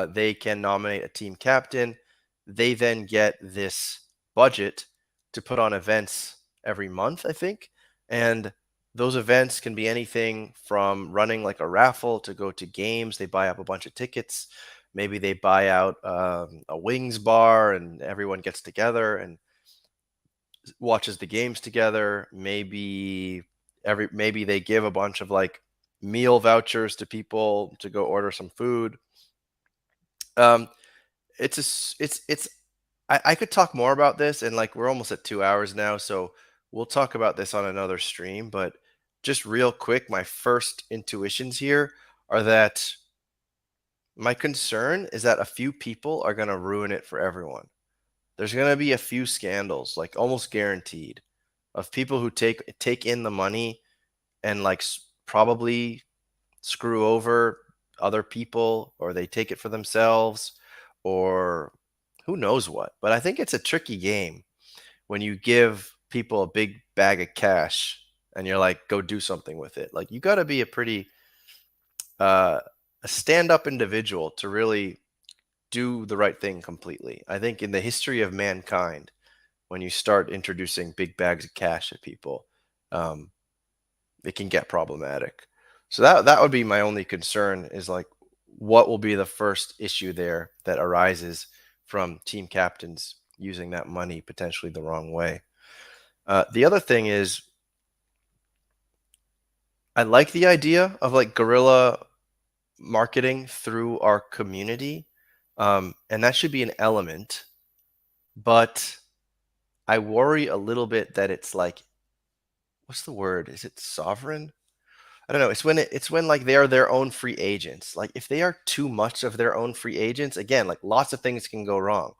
they can nominate a team captain. They then get this budget to put on events every month, I think. And those events can be anything from running like a raffle to go to games. They buy up a bunch of tickets. Maybe they buy out a wings bar and everyone gets together and watches the games together. Maybe they give a bunch of like meal vouchers to people to go order some food. I could talk more about this, and like we're almost at 2 hours now, so we'll talk about this on another stream. But just real quick, my first intuitions here are that my concern is that a few people are going to ruin it for everyone. There's going to be a few scandals, like almost guaranteed, of people who take in the money and like probably screw over other people, or they take it for themselves, or who knows what. But I think it's a tricky game when you give people a big bag of cash and you're like, go do something with it. Like you got to be a pretty a stand-up individual to really do the right thing completely. I think in the history of mankind, when you start introducing big bags of cash at people, it can get problematic. So that would be my only concern is like what will be the first issue there that arises from team captains using that money potentially the wrong way. The other thing is I like the idea of like guerrilla marketing through our community. And that should be an element, but I worry a little bit that it's like, what's the word? Is it sovereign? I don't know. It's when like they are their own free agents. Like if they are too much of their own free agents, again, like lots of things can go wrong.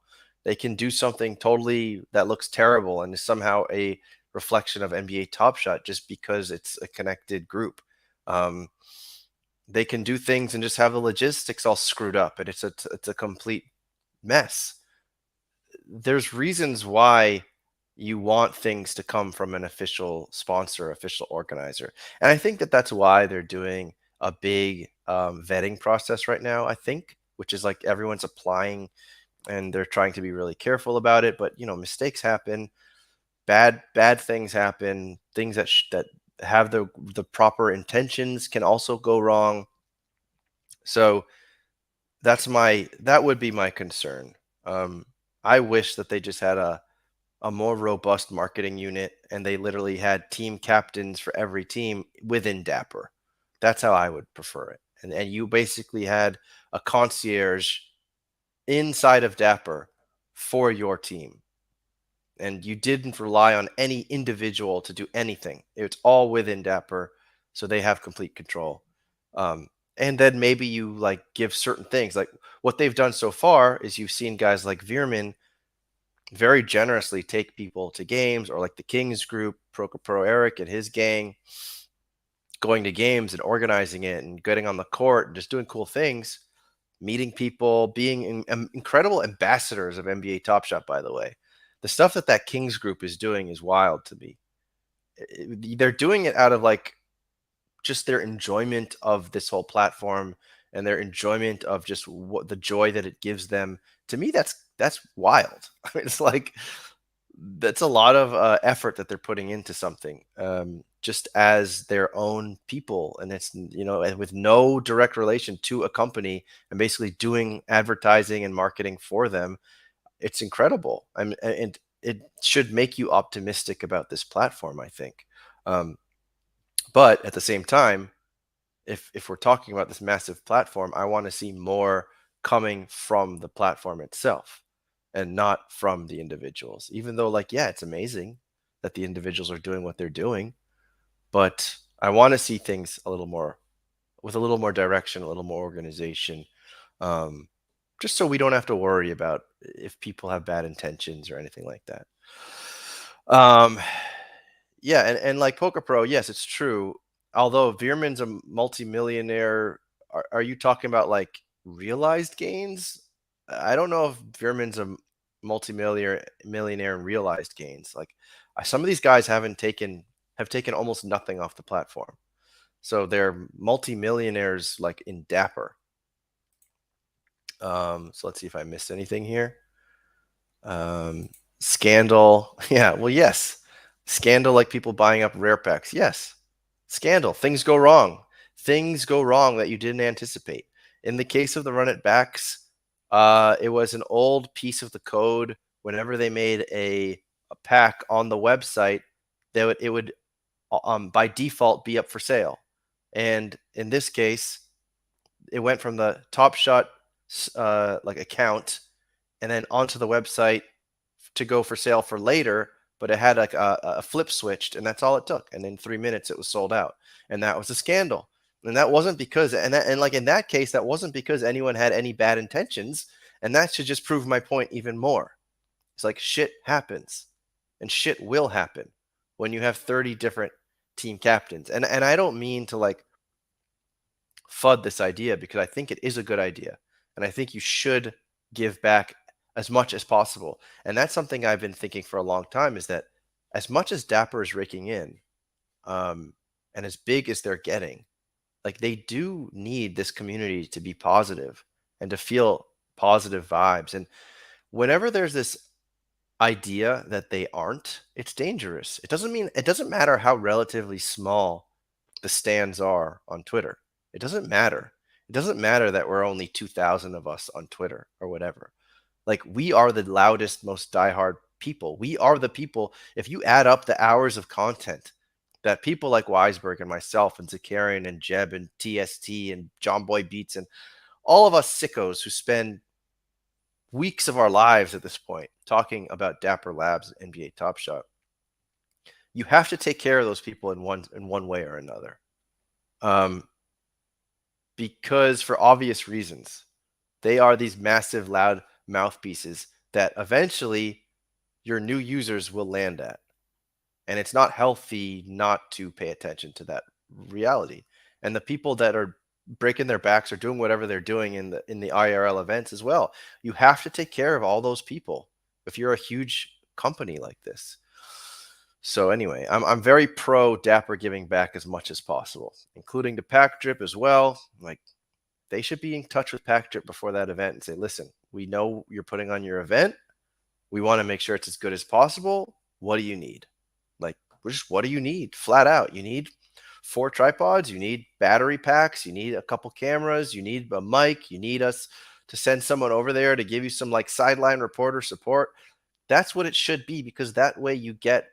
They can do something totally that looks terrible and is somehow a reflection of NBA Top Shot just because it's a connected group. Um, they can do things and just have the logistics all screwed up, and it's a complete mess. There's reasons why you want things to come from an official sponsor, official organizer. And I think that that's why they're doing a big vetting process right now, I think, which is like everyone's applying and they're trying to be really careful about it. But, mistakes happen, bad things happen, things that have the proper intentions can also go wrong. So that would be my concern. Um, I wish that they just had a more robust marketing unit and they literally had team captains for every team within Dapper. That's how I would prefer it. And you basically had a concierge inside of Dapper for your team. And you didn't rely on any individual to do anything. It's all within Dapper, so they have complete control. Um, and then maybe you like give certain things. Like what they've done so far is you've seen guys like Veerman very generously take people to games, or like the Kings group, Pro Eric and his gang, going to games and organizing it and getting on the court and just doing cool things, meeting people, being incredible ambassadors of NBA Top Shot, by the way. The stuff that Kings group is doing is wild to me. They're doing it out of like just their enjoyment of this whole platform and their enjoyment of just what the joy that it gives them. To me, that's wild. I mean, it's like that's a lot of effort that they're putting into something, just as their own people, and it's and with no direct relation to a company, and basically doing advertising and marketing for them. It's incredible. And it should make you optimistic about this platform, I think. Um, but at the same time, if we're talking about this massive platform, I want to see more coming from the platform itself and not from the individuals. Even though, like, yeah, it's amazing that the individuals are doing what they're doing, but I want to see things a little more with a little more direction, a little more organization, um, just so we don't have to worry about if people have bad intentions or anything like that. Um, yeah, and like Poker Pro, yes, it's true. Although Veerman's a multimillionaire, are you talking about like realized gains? I don't know if Veerman's a multimillionaire in realized gains. Like some of these guys have taken almost nothing off the platform, so they're multimillionaires like in Dapper. So let's see if I missed anything here. Scandal. Yeah, well, yes. Scandal, like people buying up rare packs. Yes. Scandal. Things go wrong. Things go wrong that you didn't anticipate. In the case of the run it backs, it was an old piece of the code. Whenever they made a pack on the website, it would by default be up for sale. And in this case, it went from the Top Shot like account and then onto the website to go for sale for later, but it had like a flip switched, and that's all it took. And in 3 minutes, it was sold out, and that was a scandal. And that wasn't because, and like in that case, that wasn't because anyone had any bad intentions, and that should just prove my point even more. It's like shit happens, and shit will happen when you have 30 different team captains. And I don't mean to like FUD this idea because I think it is a good idea, and I think you should give back as much as possible. And that's something I've been thinking for a long time, is that as much as Dapper is raking in, and as big as they're getting, like they do need this community to be positive and to feel positive vibes. And whenever there's this idea that they aren't, it's dangerous. It doesn't matter how relatively small the stands are on Twitter. It doesn't matter. It doesn't matter that we're only 2,000 of us on Twitter or whatever. Like we are the loudest, most diehard people. We are the people. If you add up the hours of content that people like Weisberg and myself and Zakarian and Jeb and TST and John Boy Beats and all of us sickos who spend weeks of our lives at this point talking about Dapper Labs and NBA Top Shot. You have to take care of those people in one way or another, um, because for obvious reasons, they are these massive, loud mouthpieces that eventually your new users will land at, and it's not healthy not to pay attention to that reality. And the people that are breaking their backs or doing whatever they're doing in the IRL events as well, you have to take care of all those people if you're a huge company like this. So anyway, I'm very pro Dapper giving back as much as possible, including the Pack Drip as well. Like, they should be in touch with Pack Drip before that event and say, listen, we know you're putting on your event. We want to make sure it's as good as possible. What do you need? Like, what do you need? Flat out. You need 4 tripods. You need battery packs. You need a couple cameras. You need a mic. You need us to send someone over there to give you some like sideline reporter support. That's what it should be, because that way you get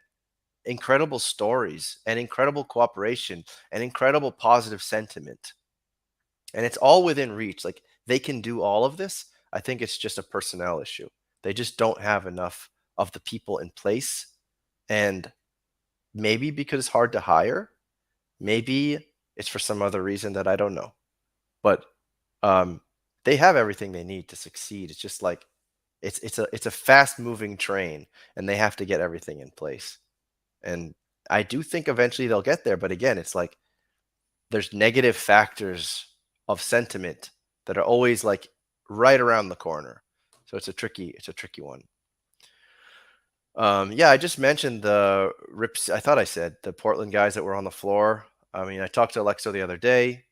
incredible stories and incredible cooperation and incredible positive sentiment. And it's all within reach. Like, they can do all of this. I think it's just a personnel issue. They just don't have enough of the people in place. And maybe because it's hard to hire, maybe it's for some other reason that I don't know. But they have everything they need to succeed. It's just like it's a fast moving train, and they have to get everything in place. And I do think eventually they'll get there. But again, it's like there's negative factors of sentiment that are always like right around the corner. So it's a tricky one. Yeah, I just mentioned the rips. I thought I said the Portland guys that were on the floor. I mean, I talked to Alexo the other day.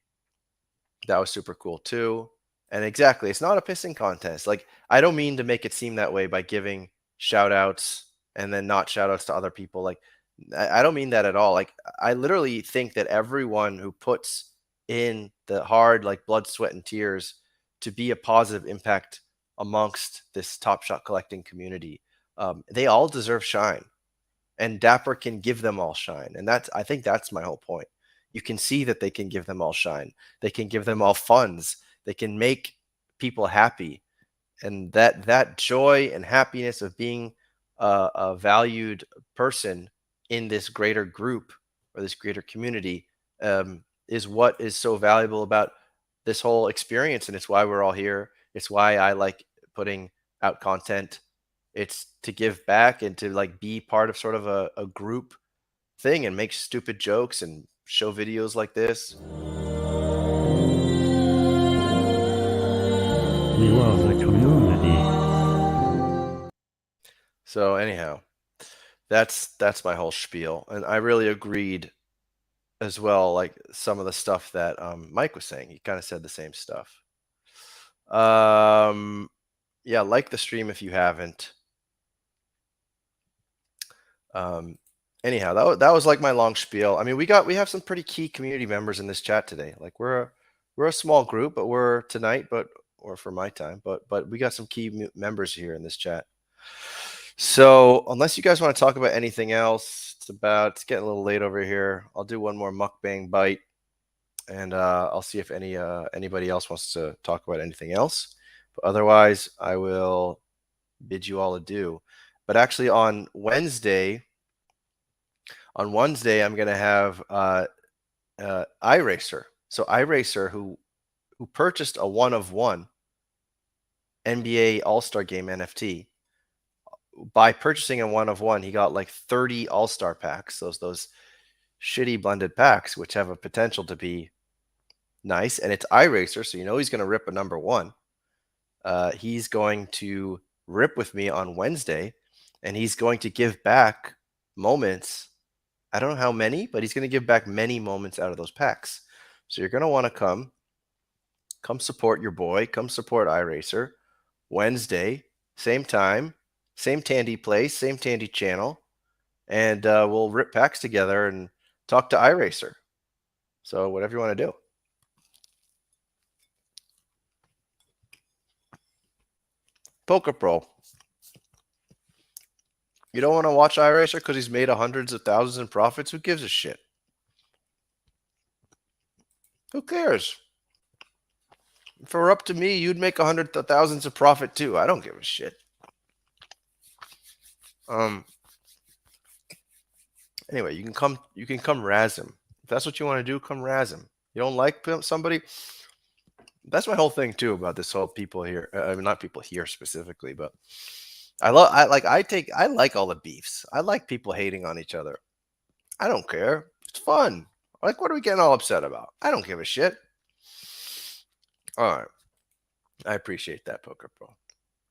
That was super cool too. And exactly, it's not a pissing contest. Like, I don't mean to make it seem that way by giving shout outs and then not shout outs to other people. Like, I don't mean that at all. Like, I literally think that everyone who puts in the hard, like, blood, sweat, and tears to be a positive impact amongst this Top Shot collecting community, they all deserve shine, and Dapper can give them all shine. And I think that's my whole point. You can see that they can give them all shine. They can give them all funds. They can make people happy, and that joy and happiness of being a valued person in this greater group or this greater community, is what is so valuable about this whole experience. And it's why we're all here. It's why I like putting out content. It's to give back and to like be part of sort of a group thing and make stupid jokes and show videos like this. We love the community. So anyhow, that's my whole spiel, and I really agreed as well. Like, some of the stuff that Mike was saying, he kind of said the same stuff. Yeah, like the stream if you haven't. Anyhow, that was like my long spiel. I mean, we have some pretty key community members in this chat today. Like, we're a small group, but we're tonight, or for my time, but we got some key members here in this chat. So unless you guys want to talk about anything else, it's getting a little late over here. I'll do one more mukbang bite, and I'll see if anybody else wants to talk about anything else. But otherwise, I will bid you all adieu. But actually, on Wednesday, I'm going to have iRacer. So iRacer, who purchased a 1-of-1 NBA All-Star Game NFT. By purchasing a 1-of-1, he got like 30 All-Star packs, those shitty blended packs, which have a potential to be nice. And it's iRacer, so he's going to rip a number 1. He's going to rip with me on Wednesday, and he's going to give back moments. I don't know how many, but he's going to give back many moments out of those packs. So you're going to want to come support your boy. Come support iRacer. Wednesday, same time, same Tandy place, same Tandy channel, and we'll rip packs together and talk to iRacer. So whatever you want to do. Poker Pro. You don't want to watch iRacer because he's made hundreds of thousands in profits? Who gives a shit? Who cares? If it were up to me, you'd make thousands of profit too. I don't give a shit. Anyway, you can come razz him. If that's what you want to do, come razz him. You don't like somebody? That's my whole thing too about this whole people here. I mean, not people here specifically, but I like all the beefs. I like people hating on each other. I don't care. It's fun. Like, what are we getting all upset about? I don't give a shit. All right. I appreciate that, Poker Pro.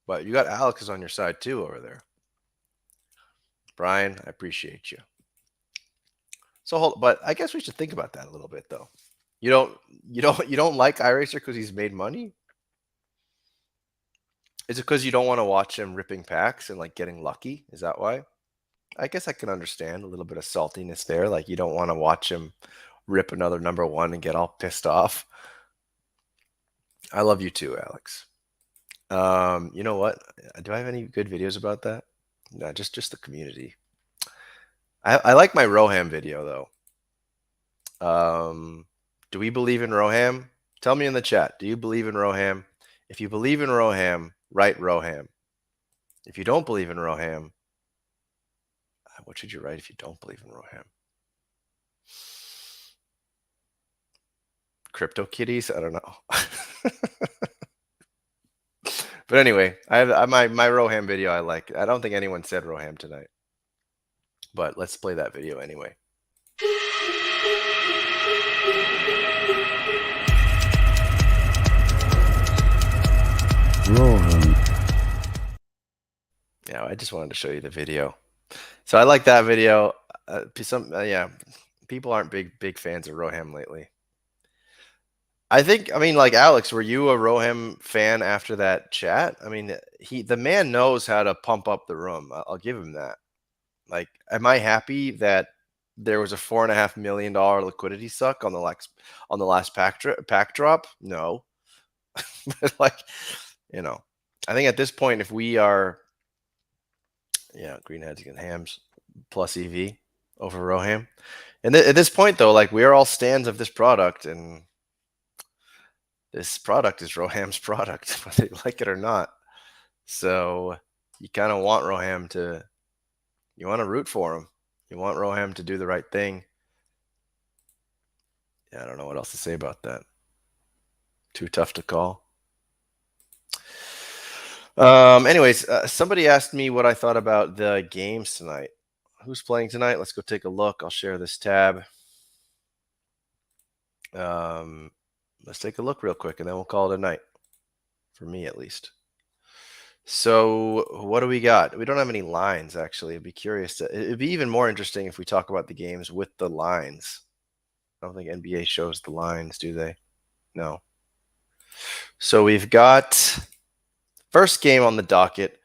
But you got Alex on your side too over there. Brian, I appreciate you. So but I guess we should think about that a little bit though. You don't like iRacer because he's made money? Is it because you don't want to watch him ripping packs and like getting lucky? Is that why? I guess I can understand a little bit of saltiness there. Like you don't want to watch him rip another number one and get all pissed off. I love you too, Alex. You know what? Do I have any good videos about that? No, just the community. I like my Roham video though. Do we believe in Roham? Tell me in the chat. Do you believe in Roham? If you believe in Roham, write Roham. If you don't believe in Roham, what should you write if you don't believe in Roham? Crypto kitties? I don't know. But anyway, I have my Roham video I like. I don't think anyone said Roham tonight. But let's play that video anyway. Rohan. Yeah, I just wanted to show you the video. So I like that video. Yeah, people aren't big fans of Roham lately. I mean, like Alex, were you a Roham fan after that chat? I mean, the man knows how to pump up the room. I'll give him that. Like, am I happy that there was a $4.5 million liquidity suck on the last pack drop? No, but like, I think at this point, if we are, greenheads against hams plus EV over Roham, and at this point though, like we are all stands of this product, and this product is Roham's product, whether you like it or not. So you kind of want Roham to. You want to root for him. You want Roham to do the right thing. Yeah, I don't know what else to say about that. Too tough to call. Anyways, somebody asked me what I thought about the games tonight. Who's playing tonight? Let's go take a look. I'll share this tab. Let's take a look real quick, and then we'll call it a night. For me, at least. So what do we got? We don't have any lines, actually. It'd be even more interesting if we talk about the games with the lines. I don't think NBA shows the lines, do they? No. So we've got first game on the docket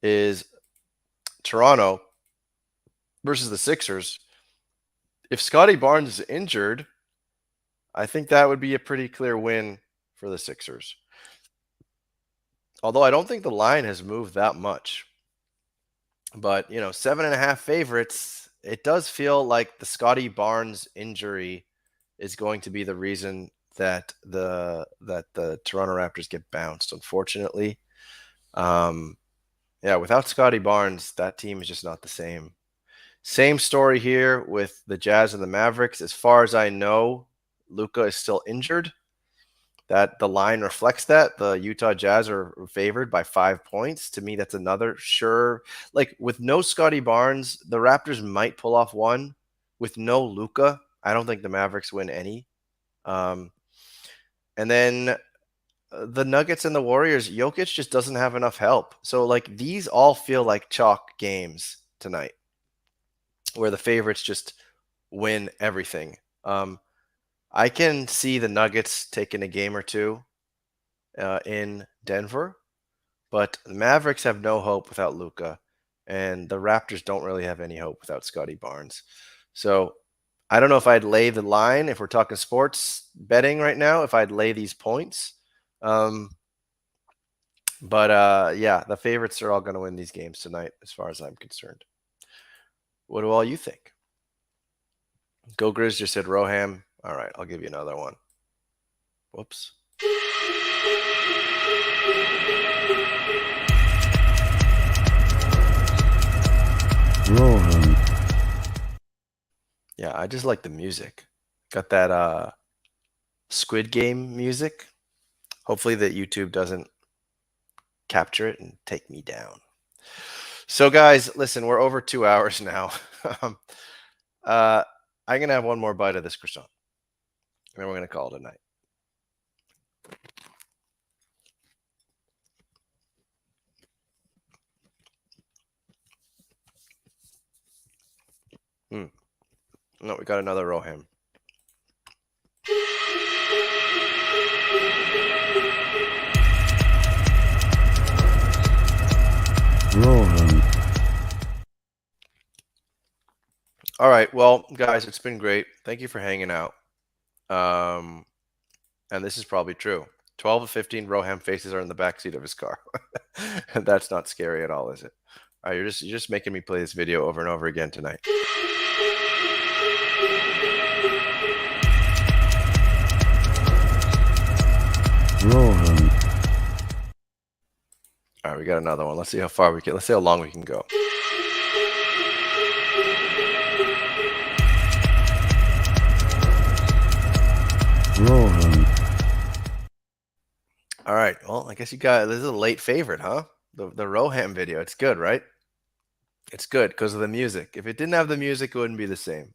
is Toronto versus the Sixers. If Scotty Barnes is injured, I think that would be a pretty clear win for the Sixers. Although I don't think the line has moved that much. But, 7.5 favorites, it does feel like the Scotty Barnes injury is going to be the reason that the Toronto Raptors get bounced, unfortunately. Without Scotty Barnes, that team is just not the same. Same story here with the Jazz and the Mavericks. As far as I know, Luka is still injured. That the line reflects that. The Utah Jazz are favored by 5 points. To me, that's another sure. Like with no Scotty Barnes, the Raptors might pull off one. With no Luka, I don't think the Mavericks win any. And then the Nuggets and the Warriors, Jokic just doesn't have enough help. So like these all feel like chalk games tonight, where the favorites just win everything. I can see the Nuggets taking a game or two in Denver, but the Mavericks have no hope without Luka, and the Raptors don't really have any hope without Scotty Barnes. So I don't know if I'd lay the line if we're talking sports betting right now, if I'd lay these points. The favorites are all going to win these games tonight as far as I'm concerned. What do all you think? Go Grizz just said Roham. All right, I'll give you another one. Whoops. Rohan, Yeah, I just like the music. Got that Squid Game music. Hopefully that YouTube doesn't capture it and take me down. So guys, listen, we're over 2 hours now. um, I'm gonna have one more bite of this croissant, and then we're gonna call it a night. No, we got another Roham. Rohan, All right, well, guys, it's been great. Thank you for hanging out. And this is probably true. 12 to 15 Roham faces are in the backseat of his car. And that's not scary at all, is it? All right, you're just making me play this video over and over again tonight. Rohan, All right, we got another one. Let's see how far we can. Let's see how long we can go. Rohan, All right. Well, I guess you got this is a late favorite, huh? The Roham video. It's good, right? It's good because of the music. If it didn't have the music, it wouldn't be the same.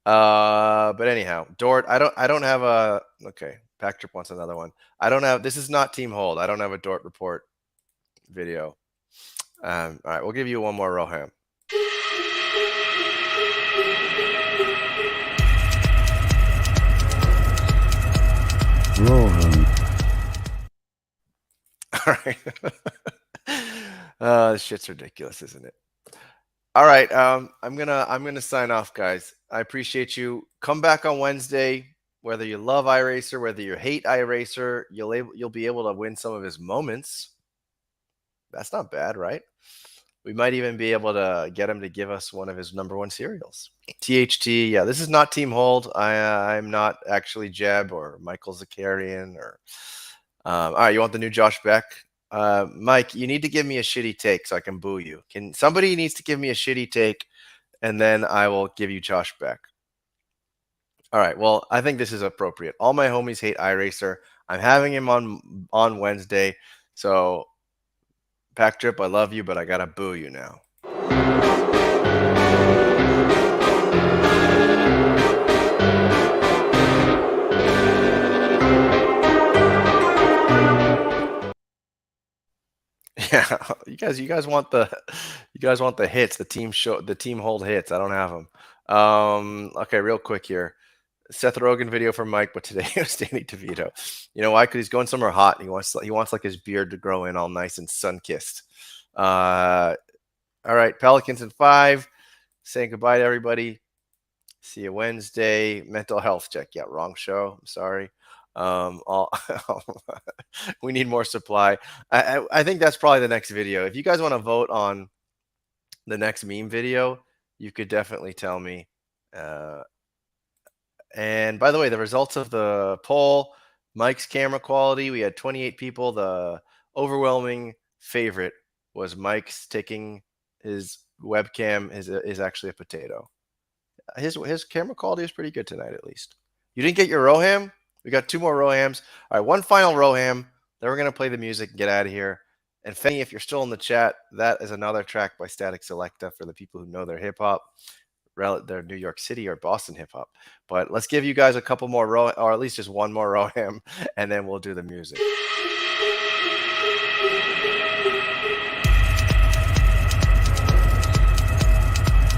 But anyhow, Dort, I don't have a okay. Packtrip wants another one. I don't have this is not Team Hold. I don't have a Dort report video. All right, we'll give you one more Roham. Rohan, All right. This shit's ridiculous, isn't it? All right. I'm gonna sign off, guys. I appreciate you. Come back on Wednesday. Whether you love iRacer, whether you hate iRacer, you'll be able to win some of his moments. That's not bad, right? We might even be able to get him to give us one of his #1 cereals. THT, yeah, this is not Team Hold. I'm not actually Jeb or Michael Zakarian or. All right, you want the new Josh Beck? Mike, you need to give me a shitty take so I can boo you. Somebody needs to give me a shitty take, and then I will give you Josh Beck. All right. Well, I think this is appropriate. All my homies hate iRacer. I'm having him on Wednesday. So, Pack Trip, I love you, but I gotta boo you now. Yeah, you guys want the hits, the team hold hits. I don't have them. Okay, real quick here. Seth Rogen video for Mike, but today it was Danny DeVito. You know why? Because he's going somewhere hot. And he wants like his beard to grow in all nice and sun kissed. All right, Pelicans in 5. Saying goodbye to everybody. See you Wednesday. Mental health check. Yeah, wrong show. I'm sorry. We need more supply. I think that's probably the next video. If you guys want to vote on the next meme video, you could definitely tell me. And by the way, the results of the poll, Mike's camera quality, we had 28 people. The overwhelming favorite was Mike's taking his webcam is actually a potato. His camera quality is pretty good tonight, at least. You didn't get your Roham? We got 2 more Rohams. All right, one final Roham. Then we're going to play the music and get out of here. And Fenny, if you're still in the chat, that is another track by Static Selecta for the people who know their hip hop, their New York City or Boston hip hop. But let's give you guys a couple more or at least just one more Roham, and then we'll do the music.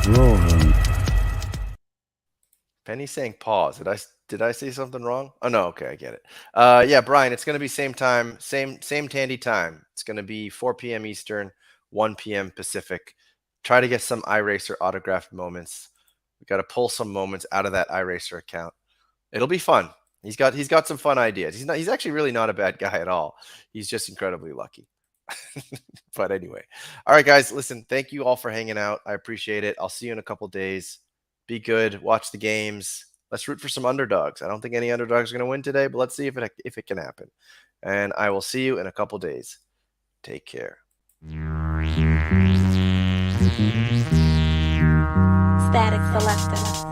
Rohan, Penny's saying pause. Did I say something wrong? Oh no, okay, I get it. Yeah, Brian, it's gonna be same time, same Tandy time. It's gonna be 4 p.m. Eastern, 1 p.m. Pacific. Try to get some iRacer autographed moments. We got to pull some moments out of that iRacer account. It'll be fun. He's got some fun ideas. He's actually really not a bad guy at all. He's just incredibly lucky. But anyway, all right, guys, listen, thank you all for hanging out. I appreciate it. I'll see you in a couple days. Be good. Watch the games. Let's root for some underdogs. I don't think any underdogs are going to win today, but let's see if it can happen. And I will see you in a couple days. Take care. Static Selector.